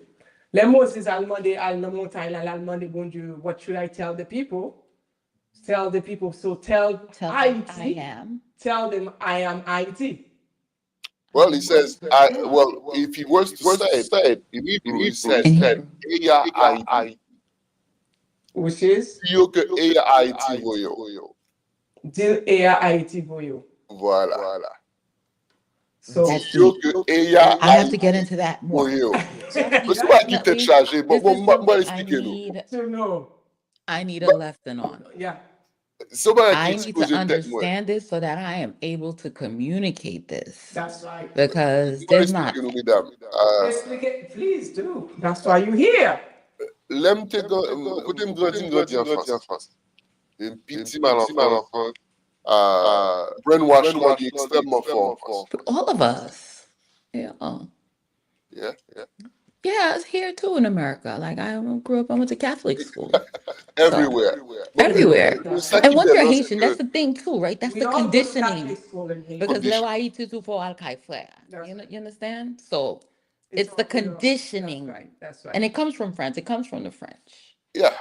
Les Moses a demandé à la montagne, a demandé, bon Dieu, what should I tell the people? Tell the people, so tell Ayiti, I am. Tell them I am Ayiti. Well, he says, if he was to say it in Hebrew, he says, Eya Ayiti. Which is? Diyo ke Eya Ayiti voyo. Dil Eya Ayiti voyo. Voilà. So, I have to get into that more. C'est pas qui t'est chargé. I need a lesson on. Yeah. I need to understand this so that I am able to communicate this. That's right. Because there's not. Please do. That's why you're here. Écoutez, grandi en France. Un petit mal enfant. Brainwashing est extrêmement fort. All of us. Yeah. Yeah, it's here too in America. Like I grew up, I went to Catholic school. Everywhere. And when you're Haitian, that's the thing too, right? That's the conditioning. Because you understand? So it's the conditioning. That's right. And it comes from France. It comes from the French. Yeah,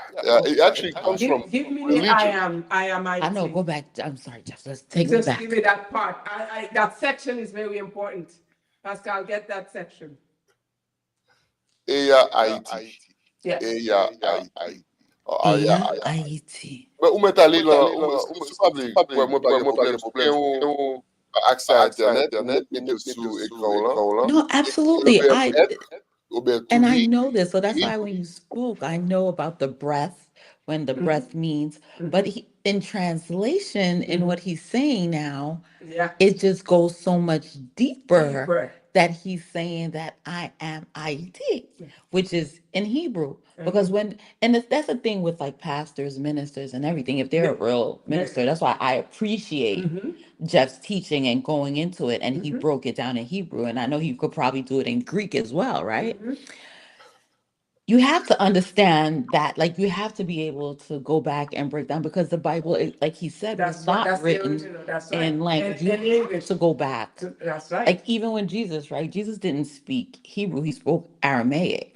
it actually comes from. Give me the I am I know. Go back. I'm sorry, Jeff. Let's take Just it back. give me that part. That section is very important. Pascal, get that section. Eya Ayiti. Yes. Eya Ayiti. Ayiti. Mais où m'est allé là? C'est pas pour accès à Internet, mettez sous écran là. No, absolutely. And I know this, so that's why when you spoke, I know about the breath, when the breath means, but in translation, in what he's saying now, it just goes so much deeper that he's saying that I am Ayiti, which is in Hebrew. Because that's the thing with like pastors, ministers, and everything. If they're a real minister, that's why I appreciate Jeff's teaching and going into it. And he broke it down in Hebrew. And I know he could probably do it in Greek as well, right? You have to understand that, like, you have to be able to go back and break down, because the Bible, like he said, was not written in language. You have to go back. That's right. Like, even when Jesus, right? Jesus didn't speak Hebrew. He spoke Aramaic,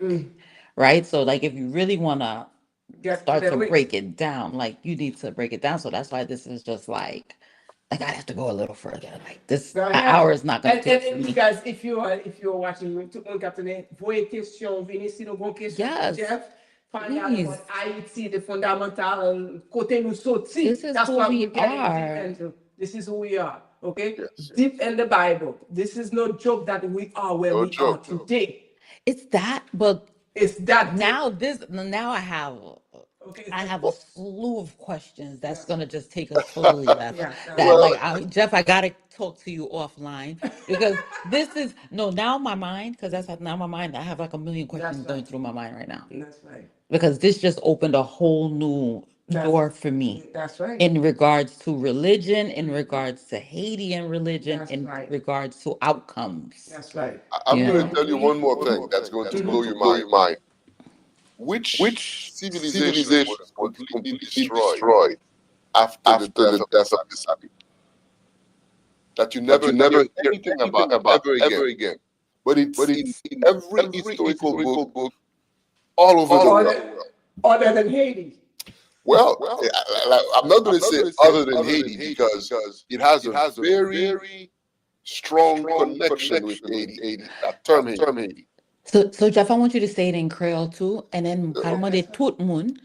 right? So, like, if you really want to start to break it down, like, you need to break it down. So that's why this is just like I have to go a little further. Like this hour is not going to take and me. You guys, if you're watching, tout le monde capte voyez question, venez si nous avons question. Yes. Jeff, find out Please. what Ayiti, the fundamental côté nous sorti. This is who we are. This is who we are. Okay? Yes. Deep in the Bible. This is no joke that we are where we are today. It's that, but It's that now I have Okay, I it's have a slew of questions that's Yes. gonna just take us totally left. Yeah, That Well, Jeff, I gotta talk to you offline because this is now my mind, because now my mind, I have like a million questions That's going right. through my mind right now. That's right. Because this just opened a whole new door for me That's right. in regards to religion, in regards to Haitian religion, That's in right. regards to outcomes. That's right. I'm Yeah. going to tell you one more thing that's going to blow your mind. Which civilization was completely destroyed after the death of the Sabi? That you never hear anything about ever again. But it's in every historical book all over the world. Other than Haiti. Well, I'm not going to say other than Haiti because it has a very strong connection with Haiti. That term Haiti. So Jeff, I want you to say it in Creole too, and then I'll demander tout le monde.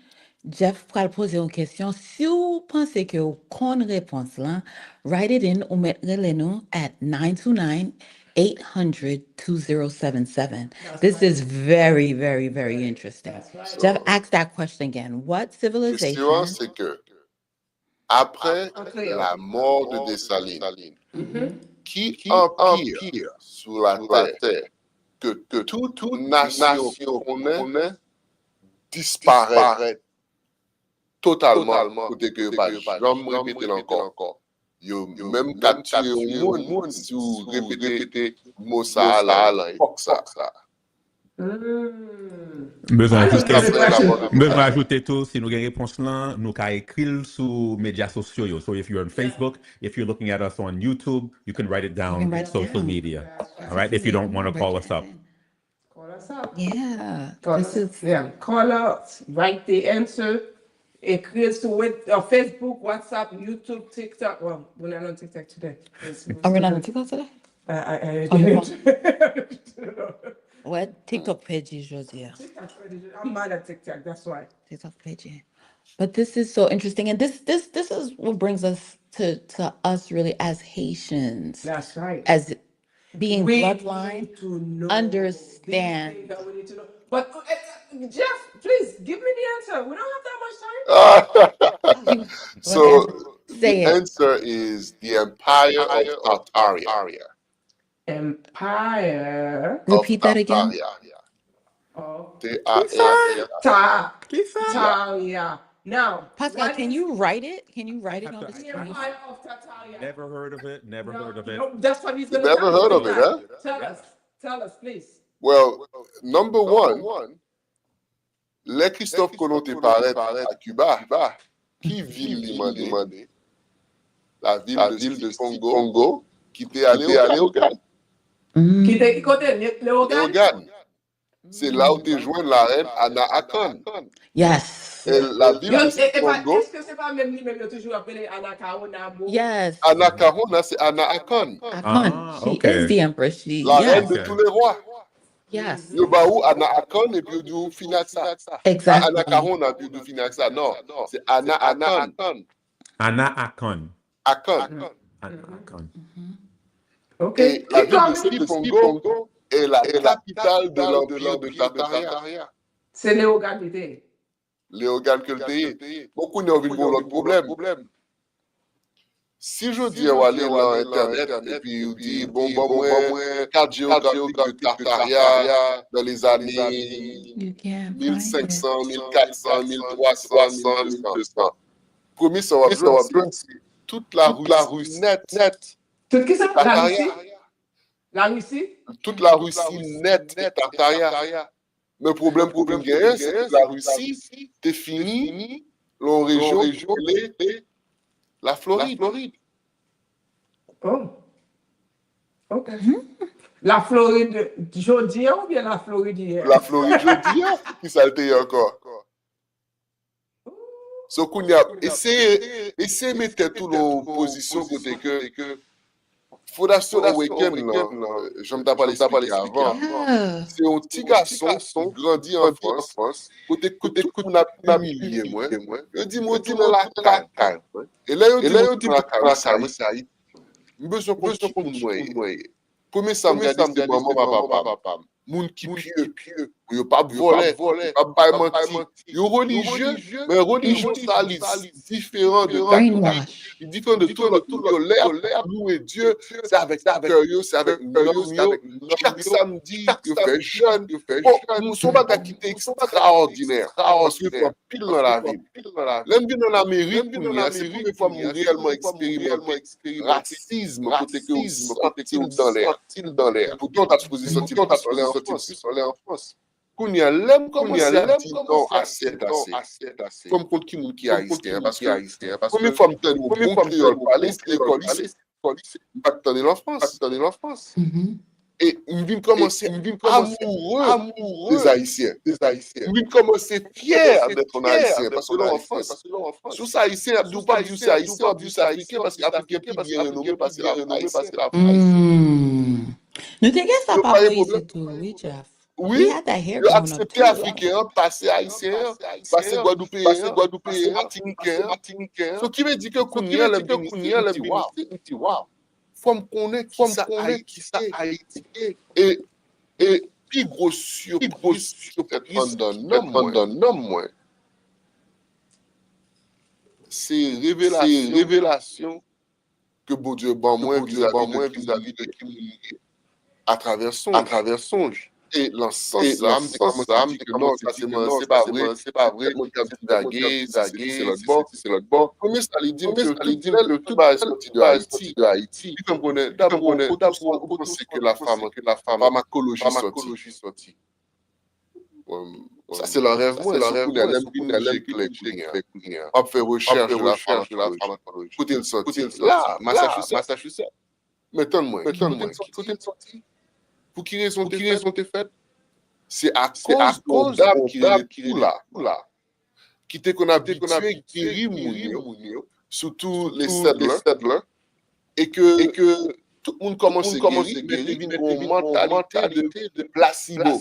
Jeff va poser une question. Si vous pensez que vous connaissez réponse là, write it in ou mettez-le nous at 929-800-2077. This is very, very, very interesting. Jeff, ask that question again. What Question, civilization? c'est que après la mort de Dessalines, qui empire sur la terre que toute nation connaît disparaît totalement côté que pas jamais répéter encore. Yo même quand tu es au monde si vous répétez mot ça là ça. Besoin Besoin ajouter tout, si nous avons une réponse là, nous pouvons écrire sur les médias sociaux. Yo. So if you're on Facebook, if you're looking at us on YouTube, you can write it down on social media. All right, if you don't want to call us up. Call us up. Yeah. Call us. Write the answer. Écrire sur Facebook, WhatsApp, YouTube, TikTok. Well, we're not on TikTok today. Are we not on TikTok today? I What? TikTok page is yours, yeah. I'm mad at TikTok, that's why. TikTok page, yeah. But this is so interesting, and this is what brings us to us really as Haitians, That's right. as being We bloodline, need to know understand. these things that we need to know. But Jeff, please give me the answer. We don't have that much time. So Say the it. answer is the Empire of Tartaria. Empire. Repeat that again. Tartaria. Now, Pascal, can you write it? Can you write it on the the screen? Empire of Tartaria? Never heard of it. Never heard of it. No, that's what he's You going to never heard of it, huh? Tell us, please. Well, number one, les Christophe Colomb te paraît à Cuba, qui ville lui demandé? La ville de Congo, qui t'est allé au Ghana. Qui était côté Léogane? C'est là où tu joins la reine Anna Akon. Yes. Et la ville de Congo. Est-ce que c'est pas même lui-même qui a toujours appelé Anna Kaona? Yes. Anna Kahona, c'est Anna Akon. She is the empress. La reine de tous les rois. Yes. Yo ba ou Anna Akon et puis du Finaxa. Exactly. Anna Kahona puis du Finaxa. Non, c'est Anna Akon. Anna Akon. Akon. Anna Akon. OK. Et la ville de Congo est la capitale de l'empire de Tartaria. C'est Léogane qui était. Léogane que le pays. Beaucoup n'ont vu l'autre problème. Si je dis on aller sur Internet et puis on dit bon, carte géographique de Tartaria dans les années 1500, 1400, 1300, 1200. Premier, ça va besoin toute la Russie nette. Toute qui ça? La Russie? Toute la Russie nette, Tartaria. Mais le problème, c'est que la Russie, t'es fini, la région, la Floride. Oh. OK. La Floride d'aujourd'hui ou bien la Floride d'hier? La Floride d'aujourd'hui, qui s'altère encore. So, Kounia, essayez de mettre toute l'opposition côté que Fondation Awaken, je ne t'ai pas expliqué avant. C'est un petit garçon grandi en France, côté qu'on a humilié, moi. Je dis, moi, tu la caille. Et là, on dit, la caille, c'est Haïti. besoin qu'on qui pour noyer. Premier ça me garder c'est maman papa. Moun qui pieux, yo pas voler, pas mentir. Yo religieux, mais religion ça différent de Brainwash. différent de tout l'air louer Dieu, c'est avec cœur, c'est avec chaque samedi, yo fait jeûne, nous sommes pas qui est extraordinaire parce que faut pile dans la vie. L'homme vient en Amérique, c'est la première fois qu'on réellement expérimenté racisme côté que senti dans l'air. Pourtant t'as supposé sentir en France. Qu'on y a l'homme commence à dire non, assez. Comme contre qui nous qui haïtien, parce que première fois que nous bon créole parler, c'est l'école, pas attendre l'enfance. Et on vient commencer amoureux des Haïtiens. On vient commencer fier d'être un Haïtien, parce que l'enfance, sous ça Haïtien, nous pas dire c'est Haïtien, nous c'est Africain, parce qu'Africain est bien renommé, parce que la Nu te gen sa pa ici tout, oui, Jeff. Oui, We had that here le growing up accepté too. africain, passé haïtien, passé guadeloupéen, martiniquain. Ce qui veut dire que Kounia, le dit, waouh, faut me connaître qui ça Haïti. Et puis gros surprise, pendant homme, moi. C'est révélation que bon Dieu, moi, vis-à-vis de qui à travers songe. Et l'encens, l'âme, c'est non, ça c'est pas vrai, mon cap daguer, c'est l'autre bord. Premier, ça lui dit que tout va sortir de Haïti. Puis comme on est, d'abord, on pense que la pharmacologie sortie. Ça, c'est leur rêve, moi, on a fait recherche de la pharmacologie. Côté le sorti, là, Massachusetts. Mettons-moi, côté le sorti. Pour qui raison t'es faite? C'est à cause d'âme qui est là. Qui t'est qu'on a habitué, qui rit surtout les là. Et que tout le monde commence à guérir, mais il y a une mentalité de placebo.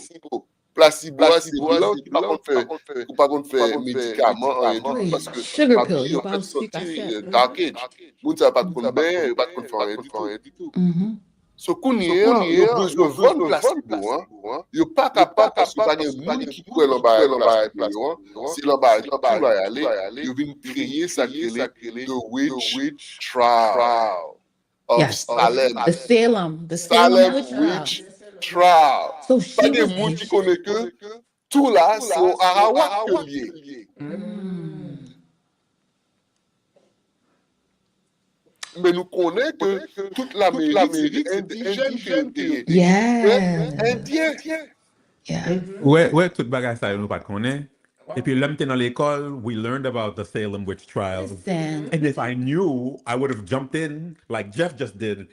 Placebo, c'est blanc qui pas contre faire médicaments et tout, parce que Sugar pill, en you fait bounce sortir dark age. Moun ça pas de contre bain, pas de contre faire rien du tout. So kounye, yo besoin vendre placebo, hein. Yo pas capable parce que pas de monde qui pourrait l'embarrer placebo, c'est l'embarrer tout va y aller, yo vinn créer ça the witch trial of Salem. The Salem witch trial. So Pas she de was monde qui connaît que tout là c'est au Arawak que lié. Mais nous connaissons que toute l'Amérique indigène qui est indien. Ouais, tout bagage ça, nous pas connaît. Et puis, l'homme était dans l'école, we learned about the Salem witch trials. Listen. And if I knew, I would have jumped in like Jeff just did.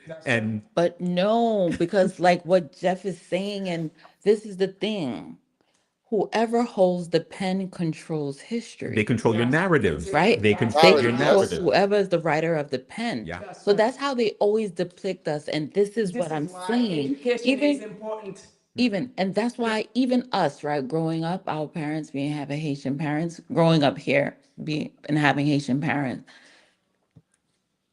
But no, because like what Jeff is saying, and this is the thing. Whoever holds the pen controls history. They control your narrative. Right? They control your narrative. Whoever is the writer of the pen. Yeah. So that's how they always depict us. And this is what I'm saying. Even, and that's why even us, right, growing up, our parents having Haitian parents, growing up here, and having Haitian parents,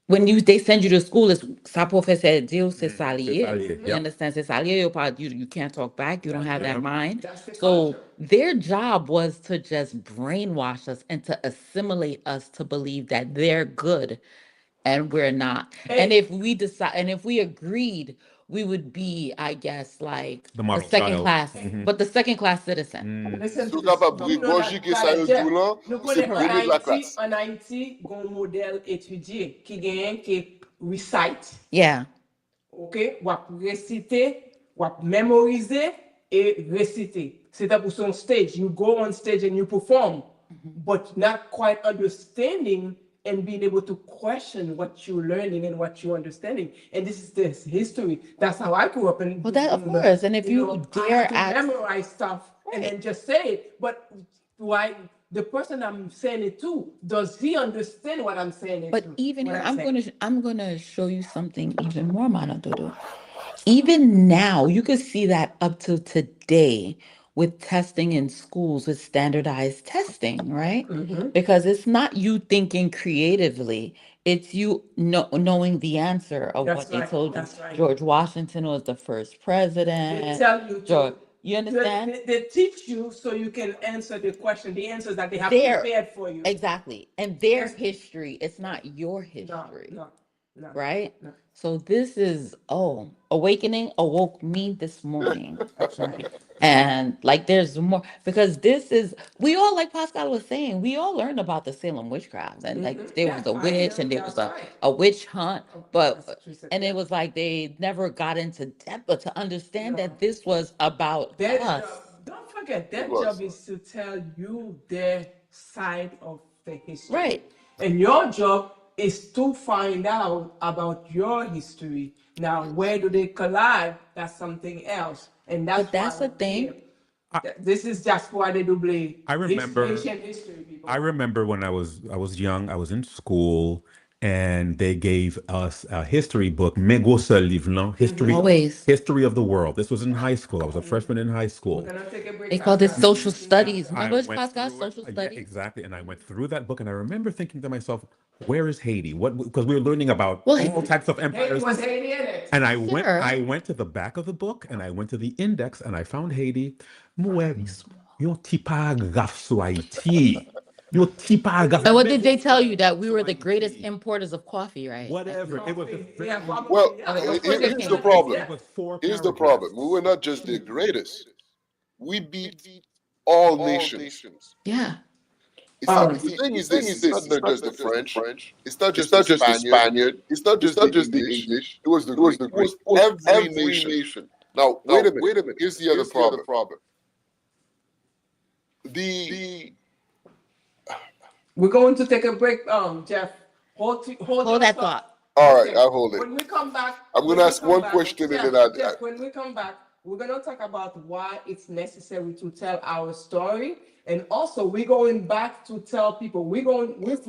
when they send you to school, it's sa professeur dit c'est salier. You understand? C'est salier. You can't talk back. You don't have that mind. So their job was to just brainwash us and to assimilate us to believe that they're good and we're not. And if we agreed, we would be, I guess, like the second class, but the second class citizen. En Haïti, gon modèle étudié qui gagne qui recite. Yeah. OK, wap réciter, wap mémoriser et réciter. C'est pour son stage. You go on stage and you perform, but not quite understanding and being able to question what you're learning and what you're understanding. And this is this history. That's how I grew up. Well, that of course. And if you dare memorize stuff and then just say it, but why the person I'm saying it to, does he understand what I'm saying? But even I'm gonna show you something even more, Mana Dodo. Even now, you can see that up to today, with testing in schools, with standardized testing, right? Because it's not you thinking creatively, it's you knowing the answer of That's what they right, told you. that's right. George Washington was the first president. They tell you George, to. you understand? They teach you so you can answer the question, the answers that they have Their prepared for you. exactly, and their Yes. history. It's not your No, history, no, no. right? No. So this is awakening awoke me this morning. That's right. And like there's more because this is we all like Pascal was saying, we all learned about the Salem witchcraft and like there was a witch and there was a witch hunt, but and it was like they never got into depth but to understand that this was about us. Don't forget, their It was. job is to tell you their side of the history. Right. And your job is to find out about your history. Now, where do they collide? That's something else. And that's But that's why the thing. This is Dyaspora Dedouble. I remember- Haitian history, people. I remember when I was young, I was in school, and they gave us a history book, Always. History of the World. This was in high school. I was a freshman in high school. We're gonna take a break They called it after. social studies. I Remember went Pascal through it. social Yeah, studies? exactly. And I went through that book, and I remember thinking to myself, "Where is Haiti? What?" Because we were learning about Well, all types of Haiti empires. was Haiti in it. And I Sure. went to the back of the book, and I went to the index, and I found Haiti. Yon ti paragraphe sur Haiti. Yon ti paragraphe. And what did they tell you? That we were the greatest importers of coffee, right? Whatever. It was Yeah, probably, Well, yeah. here's the problem. It was 4 Here's the paragraphs. problem. We were not just the greatest. We beat all nations. Yeah. The thing is this, it's not just the French. It's not just the Spaniard. It's not just the English. It was the Greek. Every nation. Now, wait a minute. Here's the other problem. We're going to take a break, Jeff. Hold Hold that thought. All right, I'll hold it. When we come back, I'm going to ask one question and then Jeff, when we come back, we're going to talk about why it's necessary to tell our story. And also, we're going back to tell people, we're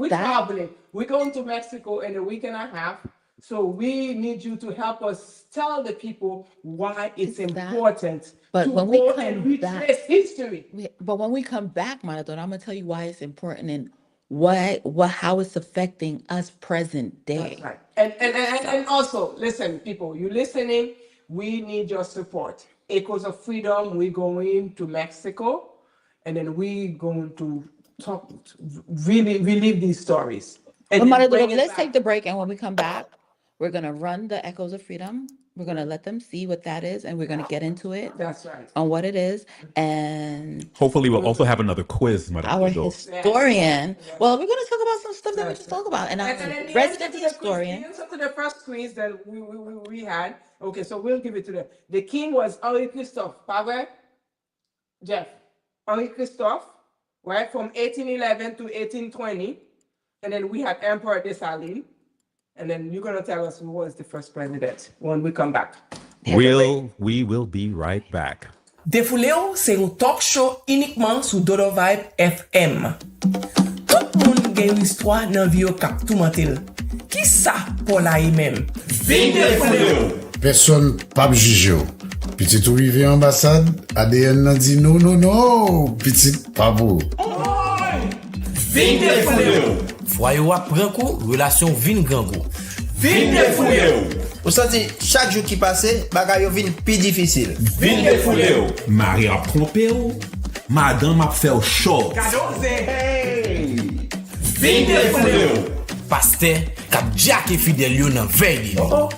traveling. We're going to Mexico in a week and a half. So we need you to help us tell the people why it's important But to when we go come and reach back- this history. But when we come back, Maradona, I'm gonna tell you why it's important and how it's affecting us present day. Right. And also, listen, people, you listening, we need your support. Echoes of Freedom, we're going to Mexico, and then we're going to talk, really relive these stories. And But then Maradona, bring it let's back. take the break, and when we come back, we're gonna run the Echoes of Freedom. We're gonna let them see what that is, and we're gonna get into it That's right. on what it is. And Hopefully, we'll also have another quiz, Madame our Dodo. historian, well, we're gonna talk about some stuff that we just talked about. And our And then the resident answer to the historian. quiz, the answer to the first quiz that we had. Okay, so we'll give it to them. The king was Henri Christophe, pas vrai? Jeff, Henri Christophe, right, from 1811 to 1820. And then we had Emperor Dessalines. And then you're going to tell us who was the first president when we come back. We will be right back. Défoulé, c'est un talk show uniquement sous Dodo Vibe FM. Tout le monde gagne une histoire dans vie au cap tout mentil. Qui ça pour la même? Vin défoulé. Personne pas juge ou. Petit ou rive ambassade, ADN nan di non, petit pas vous. Vin défoulé. Foyo a pran kou, relasyon vin gran kou. Vin défoulé. Ou santi, chak jou ki pase, bagay yo vin pi difisil. Vin défoulé. Mari ap trompe ou, madame ap fè ou chok. Kadoze. Vin défoulé. Paste, kap jake fidel yo nan vey di nou.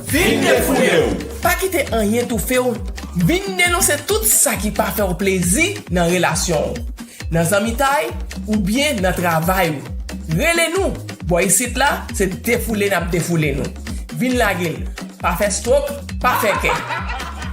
Vin défoulé. Pa kite anyen tou fè ou. Vin denonse tout sa ki pa fè ou plezi nan relasyon ou. Nan zamitay ou bien nan travay ou. Rele nou. Boy sit la, se defoule nap defoule nou. Vin la gen. Pa fè stroke, pa fè ke.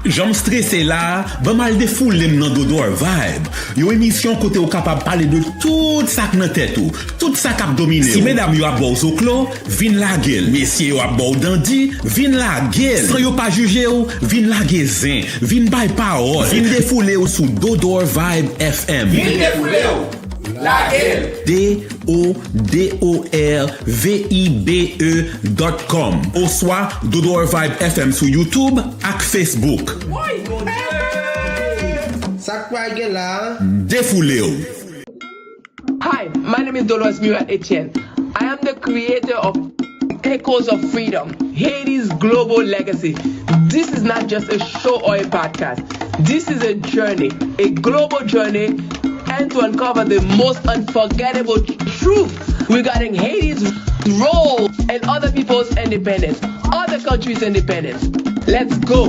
Jom stresse la, ba mal defoulem nan Dodo Vibe. Yo emisyon kote ou kapab pale de tout sak nan tèt ou, tout sak ap domine. Si mesdames yo ap bo zoklo, vin la gel. Mesye yo ap bo dandi, vin la gel. San yo pa juje ou, vin la gezen, vin bay parol. Vin defoule ou sou Dodo Vibe FM. Vin defoule ou. La gel. DODORVIBE.com ou soit Dodo Vibe FM sur YouTube et Facebook. Woy, mon Dieu. Défoulé. Hi, my name is Dolores Murat Etienne. I am the creator of Echoes of Freedom, Haiti's global legacy. This is not just a show or a podcast. This is a journey, a global journey, and to uncover the most unforgettable truth regarding Haiti's role and other people's independence, other countries' independence. Let's go.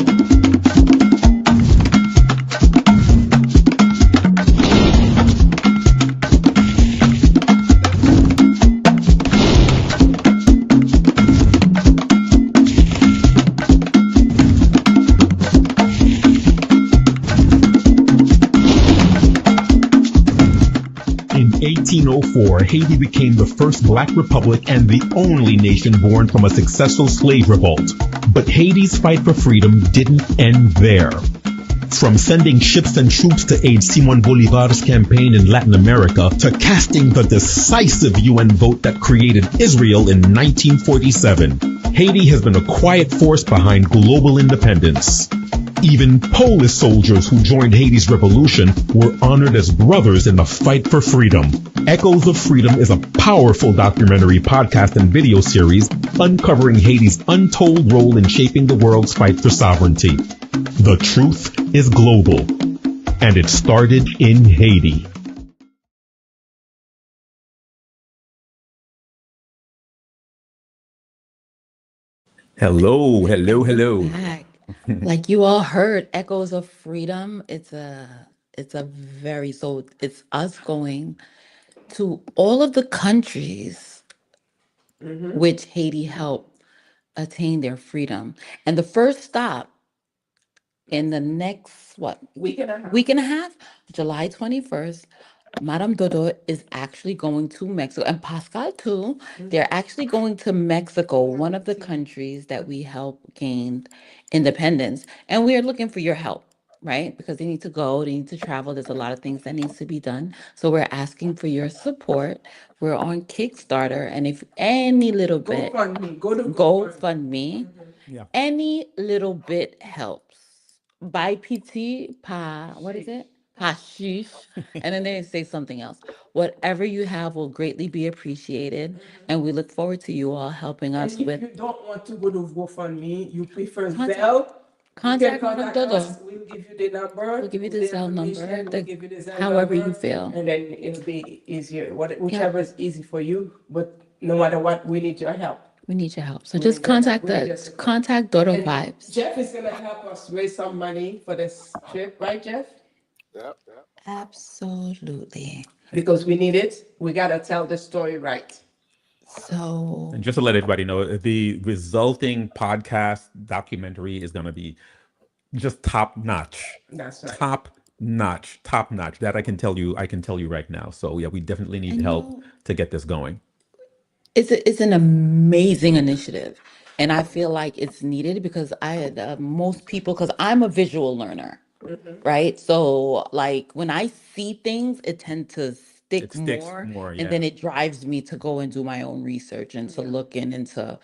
In 1804, Haiti became the first black republic and the only nation born from a successful slave revolt. But Haiti's fight for freedom didn't end there. From sending ships and troops to aid Simon Bolivar's campaign in Latin America to casting the decisive UN vote that created Israel in 1947, Haiti has been a quiet force behind global independence. Even Polish soldiers who joined Haiti's revolution were honored as brothers in the fight for freedom. Echoes of Freedom is a powerful documentary podcast and video series uncovering Haiti's untold role in shaping the world's fight for sovereignty. The truth is global, and it started in Haiti. Hello. Back. Like you all heard, Echoes of Freedom. It's us going to all of the countries which Haiti helped attain their freedom. And the first stop in the next week and a half, July 21st, Madame Dodo is actually going to Mexico, and Pascal too. They're actually going to Mexico, one of the countries that we helped gain independence. And we are looking for your help, right? Because they need to go, they need to travel. There's a lot of things that needs to be done. So we're asking for your support. We're on Kickstarter, and if any little bit, GoFundMe, any little bit helps. Buy PT, what is it? Hashish, and then they say something else. Whatever you have will greatly be appreciated, and we look forward to you all helping us And if with. you don't want to go to GoFundMe, you prefer Zelle, Contact us. us. We'll give you the number. We'll give you the Zelle number, We'll give you the Zelle however number, you feel. and then it'll be easier. Whichever is easy for you. But no matter what, we need your help. We need your help. So just contact us. Contact Dodo And Vibes. Jeff is gonna help us raise some money for this trip, right, Jeff? Yeah. Absolutely. Because we need it. We gotta tell the story right. So, And just to let everybody know, the resulting podcast documentary is going to be just top notch. That's right. Top notch. That I can tell you right now. So yeah, we definitely need help to get this going. it's an amazing initiative, and I feel like it's needed because most people, because I'm a visual learner, right? So like when I see things, it tends to stick more, and then it drives me to go and do my own research and to look in and to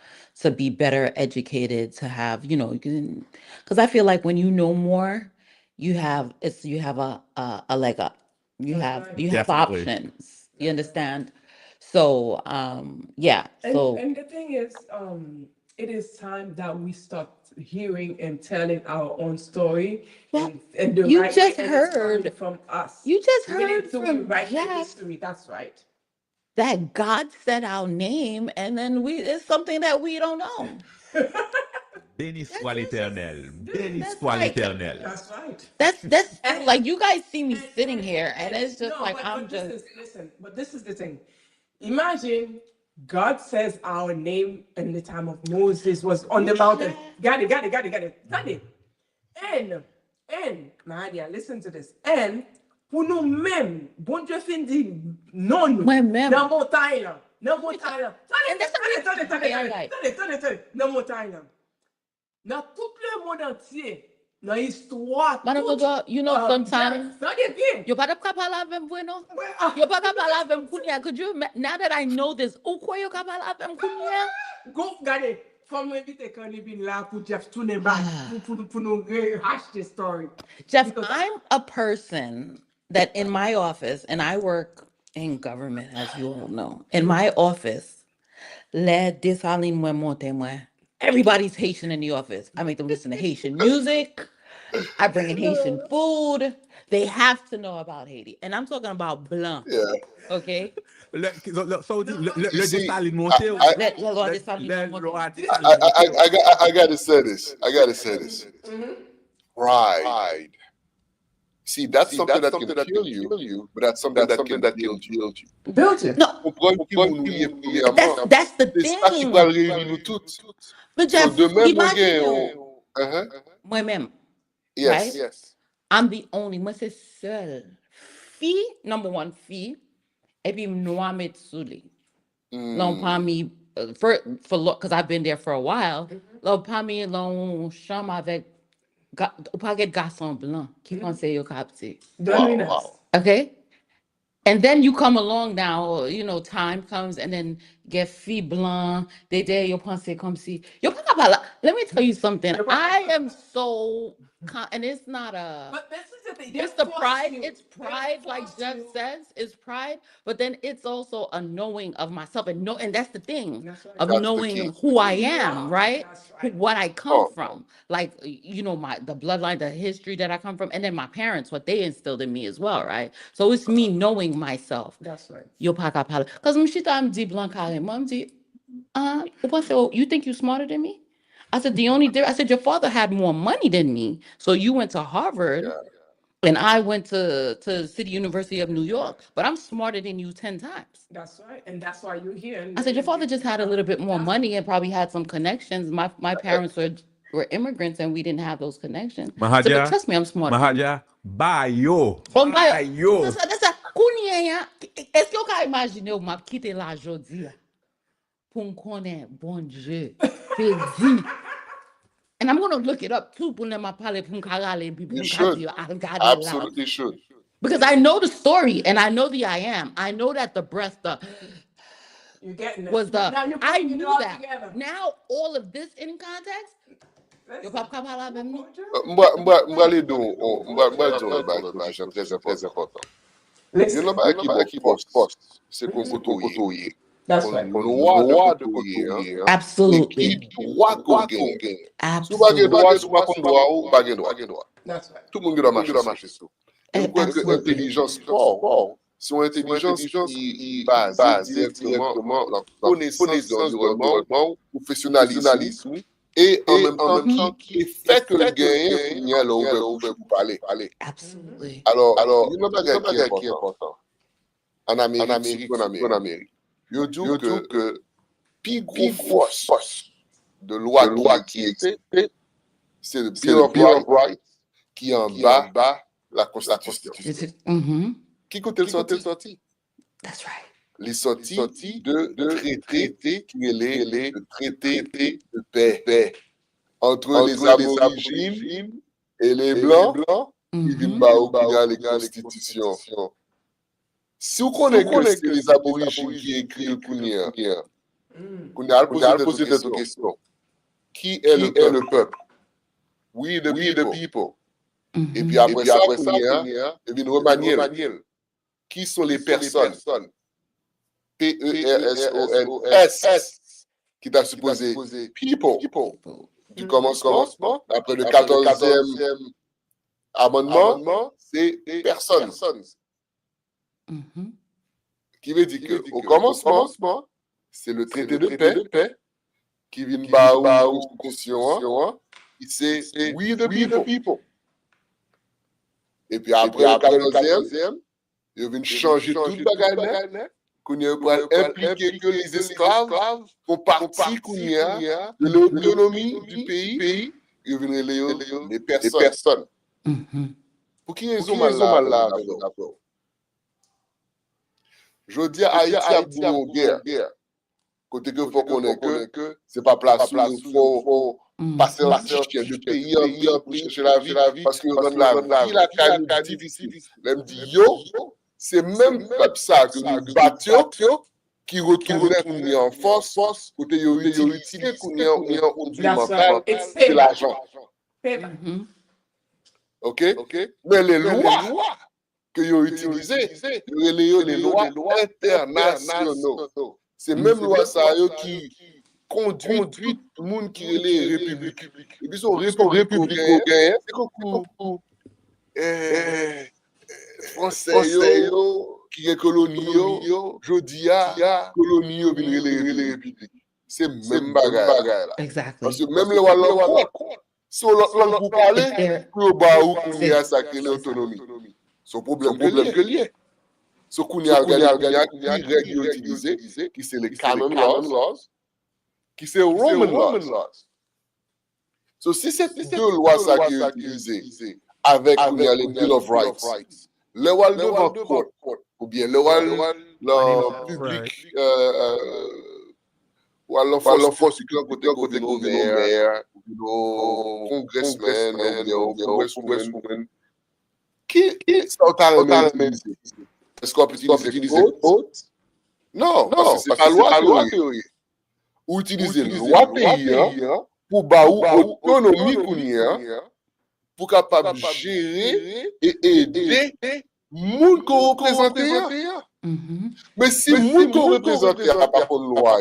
be better educated, to have, because I feel like when you know more, you have a leg up. You have Definitely. options. You understand? So yeah. So And the thing is, it is time that we start hearing and telling our own story. Well, and the you right just way, and it's heard- coming from us. you just We need heard to from rewrite the Jeff history. That's right. that God said our name, and then it's something that we don't know. Béni soit l'Éternel. Béni That's soit like- l'Éternel. That's right. That's like you guys see me sitting here, and it's just No, like but I'm this just. listen. But this is the thing. Imagine God says our name in the time of Moses was on the mountain. Got it. And Maria, listen to this. And pour nous-mêmes, bon Dieu fin dit non nous. Moi-même. Dans montagne là. Dans montagne là. And that's what Attendez. Dans montagne là. Dans tout le monde entier, dans l'histoire. Madame Dodo, sometimes Attendez bien. you better parler avec moi, no? Ouais, You better parler avec moi. Could you now that I know this, pourquoi you parler avec moi? Go, regardez. Faut m'inviter quand il vient là pour Jeff tourner back pour nous rehash the story. Jeff, I'm a person that in my office, and I work in government, as you all know. In my office, everybody's Haitian in the office. I make them listen to Haitian music. I bring in Haitian food. They have to know about Haiti. And I'm talking about blanc. Yeah. Okay? Le desaline I gotta say this. Pride. See, that's something that can kill you, but that's something that can build you. Build you. No. That's the thing. But Jeff, imagine moi-même. Yes. Right? I'm the only, moi c'est seule fille, number one fille, et puis noir metsuli. L'on parmi, for because I've been there for a while, l'on parmi l'on chambre avec, ou pas get garçon blanc, qui pense yo capté. Okay? And then you come along now, you know, time comes and then get fille blanc, they yo pense comme si. Yo pas parler. Let me tell you something. I am so, and it's not a, But this is the thing. it's the pride. It's pride, like Jeff says, it's pride. But then it's also a knowing of myself, and that's the thing of knowing who I am, right? What I come from, like you know, the bloodline, the history that I come from, and then my parents, what they instilled in me as well, right? So it's me knowing myself. That's right. Yo pa ka pale. Cause I'm di blanc carré. Mom di, you think you smarter than me? I said, I said, your father had more money than me. So you went to Harvard and I went to City University of New York, but I'm smarter than you 10 times. That's right. And that's why you're here. I said, your father just had a little bit more money and probably had some connections. My parents were immigrants and we didn't have those connections. So, but trust me, I'm smarter. Mahaja, bayo. Est-ce que vous pouvez imaginer ou m'a quitté la jodi pour me connaître, bon Dieu, fait dit. And I'm going to look it up too. You should. Absolutely should. Because I know the story and I know the I am. I know that the breath, you're getting it. Was the, now I knew that. Together. Now all of this in context. Yo pas capable avec nous. Moi les deux, très important. You know pas qui poste, c'est qu'on côtoyer. That's right. Droit de côtoyer. Absolutely. Droit qu'on gagne. Absolutely. That's right. Tout le monde doit marcher sur. Intelligence sport. Son intelligence qui base directement la connaissance de l'environnement, professionnalisme et en même temps qui fait que le gagnant il y a l'ouvert pour parler. Absolutely. Alors, il y a un bagage qui est important. En Amérique. Je dis que plus gros force de loi qui existe, c'est le Bill of Rights qui en bas la Constitution. Qui côté le sorti? That's right. Les sorties de traité qui est le traité de paix entre les aborigines et les blancs qui viennent dans les constitutions. Si vous connaissez que c'est les aborigines qui écrivent le Kounia, Kounia a posé cette question. Qui est le peuple? We the people. Et puis après ça, Kounia, il vient remanier. Qui sont les personnes? P-E-R-S-O-N-S qui t'a supposé people. Du commencement, après le 14e amendement, c'est personnes. Qui veut dire qu'au commencement, c'est le traité de paix qui vient de la Constitution, c'est we the people. Et puis après le 14e, il vient changer tout le bagage. Qu'on y a impliqué que les esclaves font partie de l'autonomie du pays, ils viennent les personnes. Pour qui ils ont mal là? Je dis à Haïti a une guerre. Côté que faut connaître que c'est pas place où faut passer un chien de pays en pays pour chercher la vie parce que la vie la carrière difficile. Même dit yo. C'est même comme ça que nous battions qui retournait qu'on y en force, côté yo utilisé qu'on y en produit mental, c'est l'argent. OK? Mais les lois que yo utilisées, les lois internationaux. C'est même loi ça qui conduit tout le monde qui est les républiques. Et puis son république c'est comme français qui est colonie jodi a colonie yo vinn les républiques. C'est même bagaille là. Exactly. Parce que même le wallon si on l'autre pour parler pour ba ou qu'on y a sacré l'autonomie. Son problème que lié. Ce qu'on y a regardé qui règle utilisée qui c'est les canon laws qui c'est Roman laws. So si c'est deux lois ça qui est utilisées avec les Bill of Rights. Le wall devant court ou bien le wall public ou alors force côté gouverneur congressman ou congresswoman qui sont utilisés. Est-ce qu'on peut utiliser vote? Non, parce que c'est pas loi théorie. Ou utiliser loi pays pour autonomie qu'on y a pour capable gérer et aider moun qu'on représente. Mais si moun qu'on représente a pas de loi,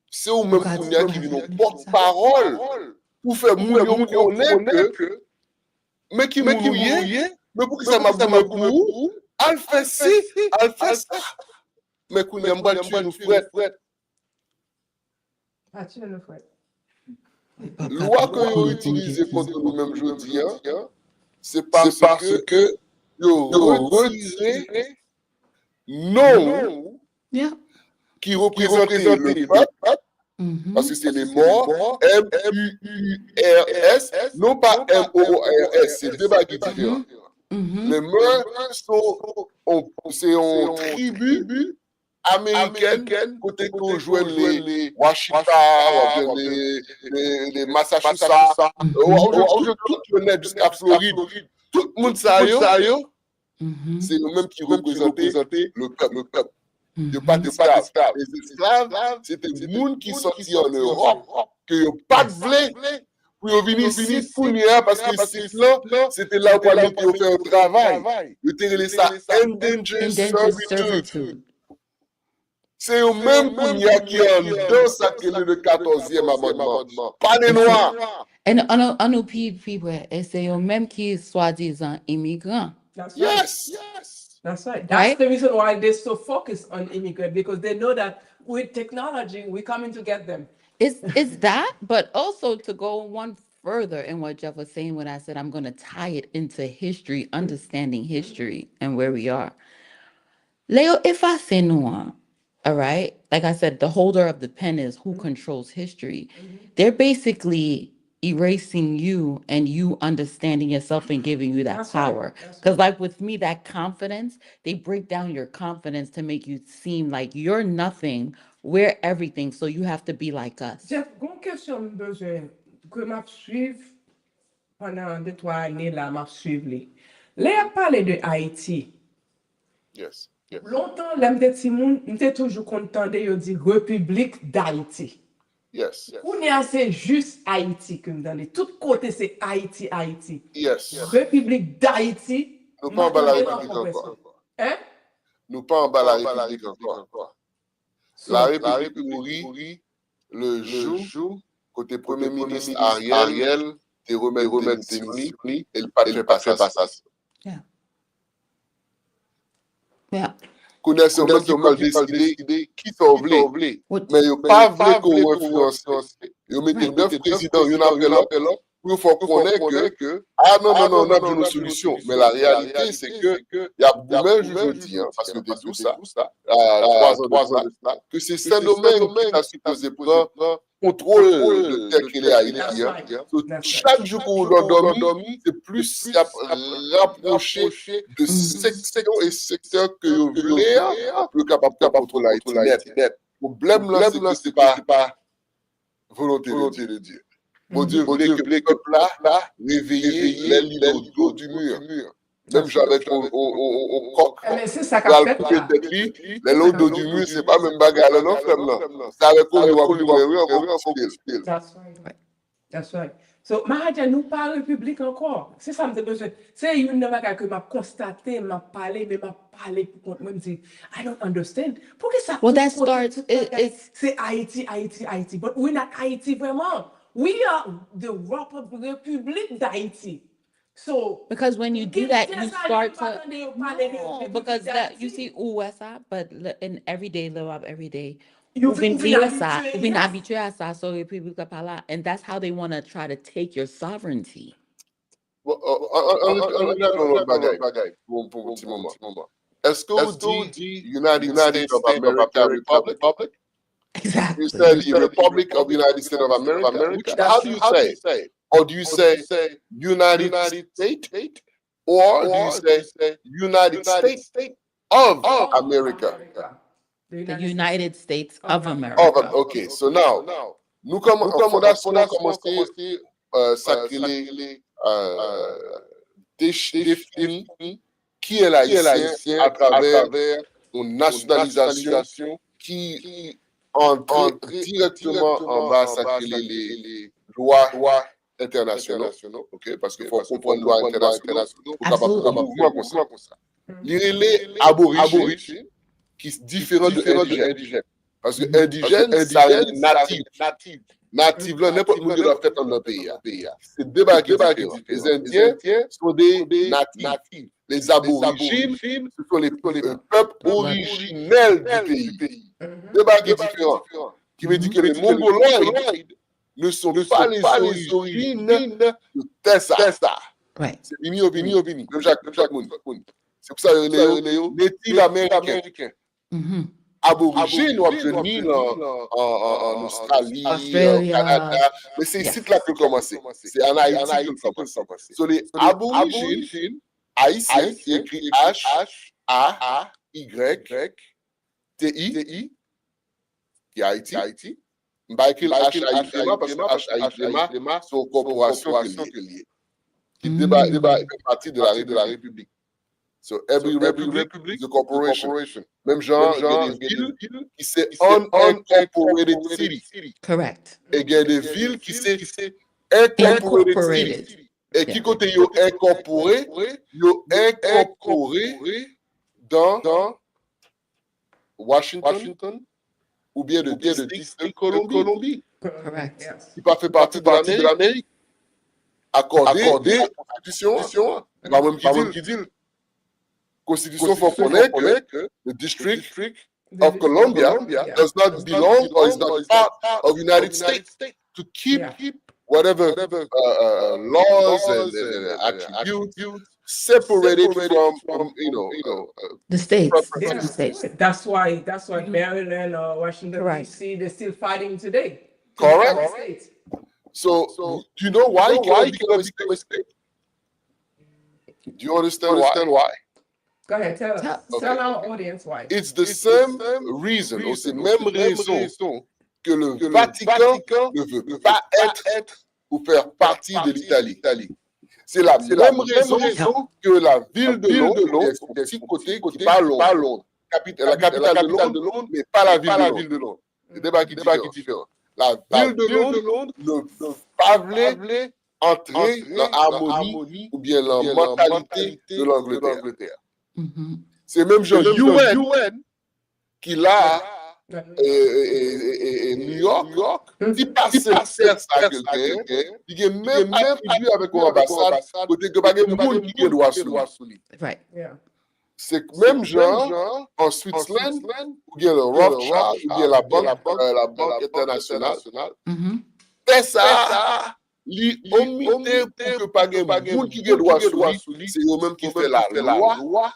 c'est ou même qu'on y a qui vient porte-parole pour faire moun connaître que mais qui mouillé, mais pour que ça m'a pour al fait ci, al fait ça. Mais qu'on y a pas tuer nous frère. Pas tuer nous frère. Loi que vous utilisez contre nous-mêmes aujourd'hui, c'est parce que vous retirez non qui représente le peuple, parce que c'est les morts, M-U-R-S, non pas M-O-R-S, c'est deux baguettes différentes. Les morts c'est en tribu américaine, côté qu'on joue les Washington, les Massachusetts, tout le net jusqu'à Floride, tout le monde ça c'est eux-mêmes qui représentaient le peuple. De pas d'esclaves. Les esclaves, c'était des gens qui sortaient en Europe, que pas de blé, pour venir ici pour parce que c'était là où ils faire un travail. Ils étaient laissés ça endangered servitude. C'est eux-mêmes qui ont dans ça que le 14e amendement. Pas les Noirs. Et on nous people, et c'est eux-mêmes qui soi-disant immigrants. Yes. That's right. That's the reason why they're so focused on immigrants, because they know that with technology, we're coming to get them. It's that, but also to go one further in what Jeff was saying when I said I'm going to tie it into history, understanding history and where we are. Leo, if I say no, all right, like I said, the holder of the pen is who controls history. They're basically erasing you and you understanding yourself and giving you that power. Because like with me, that confidence, they break down your confidence to make you seem like you're nothing, we're everything, so you have to be like us. Jeff, une question besoin que m'a suivre pendant 2-3 années là, m'a suivre. Là, parler de Haïti. Yes. Longtemps, l'homme Timoun, j'étais toujours content de dire République d'Haïti. Yes. C'est juste Haïti que dans les tous côtés c'est Haïti. Yes. République d'Haïti. Nous pas en bas la République encore. Nous pas en bas la République encore. La République mourit le jour côté Premier ministre Ariel te remettre technique et le pas fait passation. Yeah. Connaissez au même qui parle décider qui sauve mais il pas vrai qu'on influence. Ils mettent 9 présidents, il y en a pour faire connaître que non, on a une solution. Mais la réalité, c'est que il y a beaucoup de dis, parce que de tout ça, 3 ans de ça, que c'est Saint-Domingue qui a supposé prendre contrôle de tel qu'il est Haïti. Chaque jour qu'on dormi, c'est plus rapproché de secteurs et secteurs que vous voulez pour capable de contrôler Haïti. Le problème là, c'est que c'est pas volonté de Dieu. Bon Dieu voulait que le peuple là réveiller les lignes du mur. Même j'avais au coq. Mais c'est ça Dans qu'a le fait couper là. tête li, les lots d'eau du mur, c'est pas même bagarre là, non, frère, non. C'est avec on lui va tourner, oui, on va couper. That's right. That's right. So, Mahaja, nous pas République encore. C'est ça, me besoin. C'est une bagaille que m'a constaté, m'a parlé, mais m'a parlé pour moi, me dit, I don't understand. Pourquoi ça? Well, that starts, it's C'est Haiti, Haiti, Haiti. But we're not Haiti vraiment. We are the Republic d'Haïti. So, because when you do that, you start to No, because that you see USA, but in everyday live up every day. Ou Vin vin USA, habitué, ou vin yes. habitué à ça, so Republika Pala, and that's how they want to try to take your sovereignty. On regarde l'autre bagaille pour un petit moment. Est-ce que vous dites United States of America Republic? Exactly. You said the Republic of the United States of America. How do you say? Or do you say United States? Or do you say United States of America? The United States of America. Okay, so now, nous comme fondation commencé sacré définir qui est l'haïtien à travers une nationalisation qui entre directement en bas sacré les lois internationaux, ok, parce qu'il faut comprendre les lois internationaux pour capable de mouvement comme ça. Les aborigènes qui sont différents de indigènes. Parce que indigène, ça veut dire natif. Natif, là, n'importe qui doit faire dans le pays. C'est des débat qui différent. Les Indiens sont des natifs. Les aborigènes, ce sont les peuples originels du pays. Débat qui est différent. Qui veut dire que les Mongoloïdes ne sont pas les origines de Tessa. C'est Bini Obini. Même Jacques Moun. C'est pour ça que les natifs américains. Aborigènes ou obtenus en Australie, au Canada, mais c'est ici que ça commencé. C'est en Haïti que ça commence. So, les aborigènes haïtiens, c'est écrit H-A-Y-T-I, qui est Haïti. Pas écrit H-A-Y-T-I, parce que H-A-Y-T-I, c'est une corporation qui fait partie de la République. So every republic is a corporation. Même genre, il y a des villes qui c'est unincorporated city. Correct. Et il y a des villes qui c'est incorporated city. Et qui côté yo incorporé dans Washington ou bien le district de Colombie. Correct. Qui pas fait partie de l'Amérique. Accordé à la Constitution, pas même qui dit. Constitution faut connaître que the District of Columbia does not belong or is not part of the United States to keep whatever laws and attributes separated from the states. Yeah. The states. That's why Maryland or Washington D.C. they're still fighting today. Correct. So do you know why you cannot become a state? Do you understand why? Go ahead, tell our audience why. It's the same reason, ou c'est même raison que le Vatican ne veut pas être ou faire partie de l'Italie. C'est la même raison que la ville de Londres est un petit côté qui n'est pas Londres. La capitale de Londres n'est pas la ville de Londres. C'est débat qui est différent. La ville de Londres ne veut pas entrer dans l'harmonie ou bien la mentalité de l'Angleterre. C'est même genre UN qui là et New York qui passe faire ça quelqu'un qui est même attribué avec une ambassade côté que pas de monde qui doit sous lui. C'est même genre en Switzerland ou bien le Rothschild ou bien la banque internationale. C'est ça. Li omité pour que pas de monde qui doit sous lui, c'est eux-mêmes qui fait la loi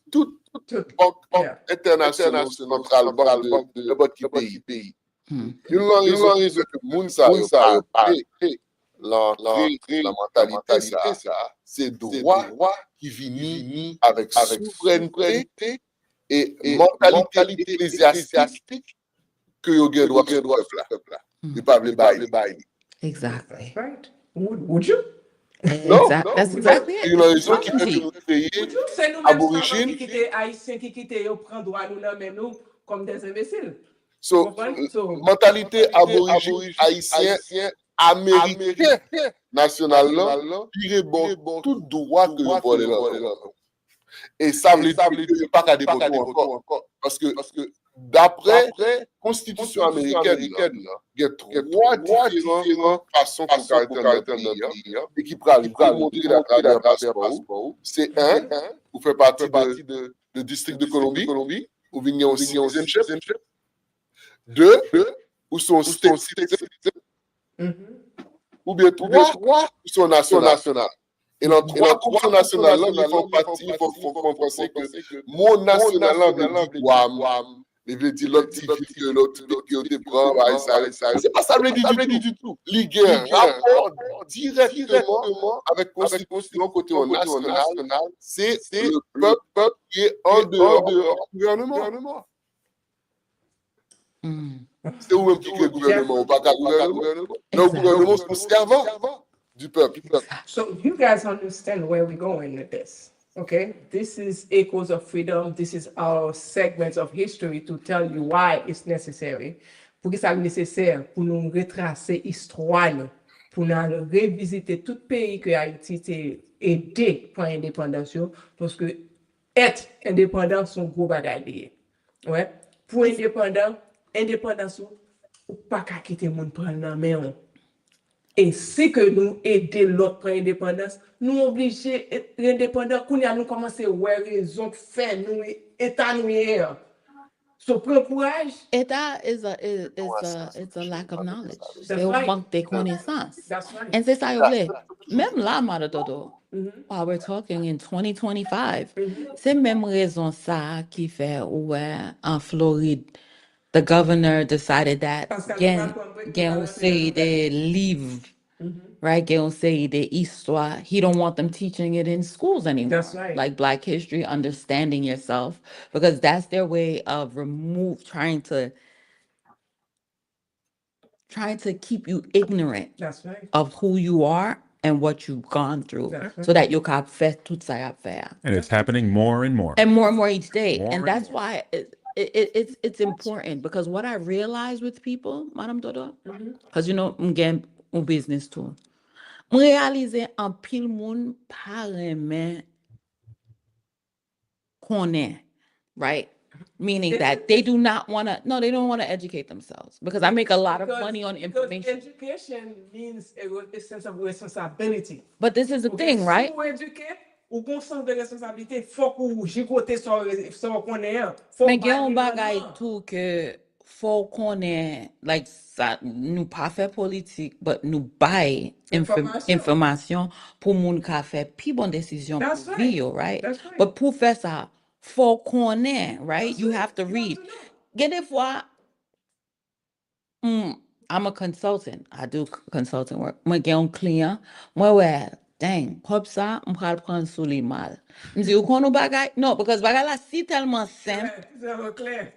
toute banque internationale centrale banque de votre pays. Une raison que monde ça l'entrée la mentalité ça c'est droit qui vient avec souveraineté et mentalité ecclésiastique que yo gen droit peuple là. Il pas le bail. Exactly. Right. Would you? That's exactly C'est it. une raison qui fait que Sovereignty. nous créons C'est nous-mêmes aborigènes. qui étaient haïtiens qui quittaient prendre droit nous mais nous comme des imbéciles. So, mentalité aborigène haïtien américain national là, qui bon tout droit que vous volez là. Et ça veut dire que vous pas qu'à dépoter encore. Parce que d'après la Constitution américaine, il y a trois différentes façons pour caractériser dans le pays et qui peuvent montrer à travers le passeport. C'est un, vous faites partie du district de Colombie, ou venez au citizenship. Deux, ou sont state citizen. Ou bien trois, ou sont national. Et dans trois groupes nationaux, il faut penser que mon national veut dire il veut dire l'autre que l'autre qui prend, c'est pas ça veut dire du tout. Ligue un rapport directement avec la Constitution côté national, c'est le peuple qui est en dehors du gouvernement. C'est vous-même qui crée le gouvernement, ou pas le gouvernement. Le gouvernement, c'est un servant du peuple. So you guys understand where we're going with this. Okay, this is Echoes of Freedom. This is our segment of history to tell you why it's necessary. Pour que ça nécessaire pour nous retracer l'histoire, pour nous revisiter tout pays que Haïti s'est aidé pour l'indépendance, parce que être indépendant, c'est un gros bagage. Ouais, pour indépendance, ou pas qu'à quitter le monde prendre la main. Et si que nous aidons l'autre pour l'indépendance, nous obligés d'être indépendants, nous commençons à voir raison de faire, nous étanouir. So, prends courage. État it's a lack of knowledge. C'est un manque de connaissances. That's right. And c'est ça, même là, Maradodo, while we're talking in 2025, c'est même raison ça qui fait, ouais, en Floride, the governor decided that Gen say they leave, right? Gen say the istwa. He don't want them teaching it in schools anymore. That's right. Like Black history, understanding yourself, because that's their way of trying to keep you ignorant. That's right. Of who you are and what you've gone through, so that you can faire tout ça à faire. And it's happening more and more. And more each day. More and and that's why it's important, because what I realize with people, Madame Dodo, because I'm getting a business too. I realize en pile moun pa remen konnen, right? Meaning that they don't want to educate themselves, because I make a lot of money on information. Because education means a sense of responsibility. But this is the thing, right? Si vous éduquez, ou bon sens de responsabilité, faut que vous jigote sans connaître. Mais gen yon bagay tout que faut konnen, like ça, nous pas faire politique, but nous bay information pour moun ka faire pi bon décision pour vie, right? But pour faire ça, faut konnen, right? You have to read. Gen des fois, I'm a consultant. I do consulting work. Moi gen yon client, moi ouais, dang, comme ça, on va le prendre sous les mal. Je dis, ou qu'on nous bagaille? Non, parce que bagaille là, c'est tellement simple.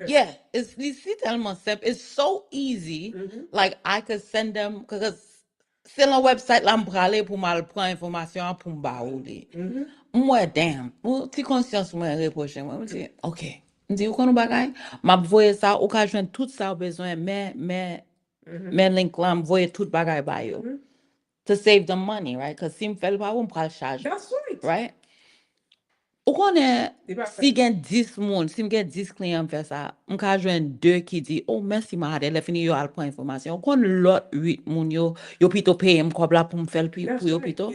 Yeah, it's tellement simple. It's so easy. Like, I could send them, because c'est le website là, je vais aller pour mal prendre information pour me baouler. Moi, damn, si conscience moi reprocher, moi, je dis, OK. Je dis, ou qu'on nous bagaille? Je voyais ça, ou quand je viens tout ça au besoin, mais link là, je voyais tout bagaille ba yo. To save them money, right? Because si m'fèl pa ou m'pral charge. That's right. Right? Ou konen, si gen 10 moun, si m'gen 10 kliyen m'fè sa, m'ka jwen 2 ki di, oh, merci madè, le fini yo al pran informasyon. Ou kon lot 8 moun yo pito paye m'kob la pou m'fèl pou yo pito.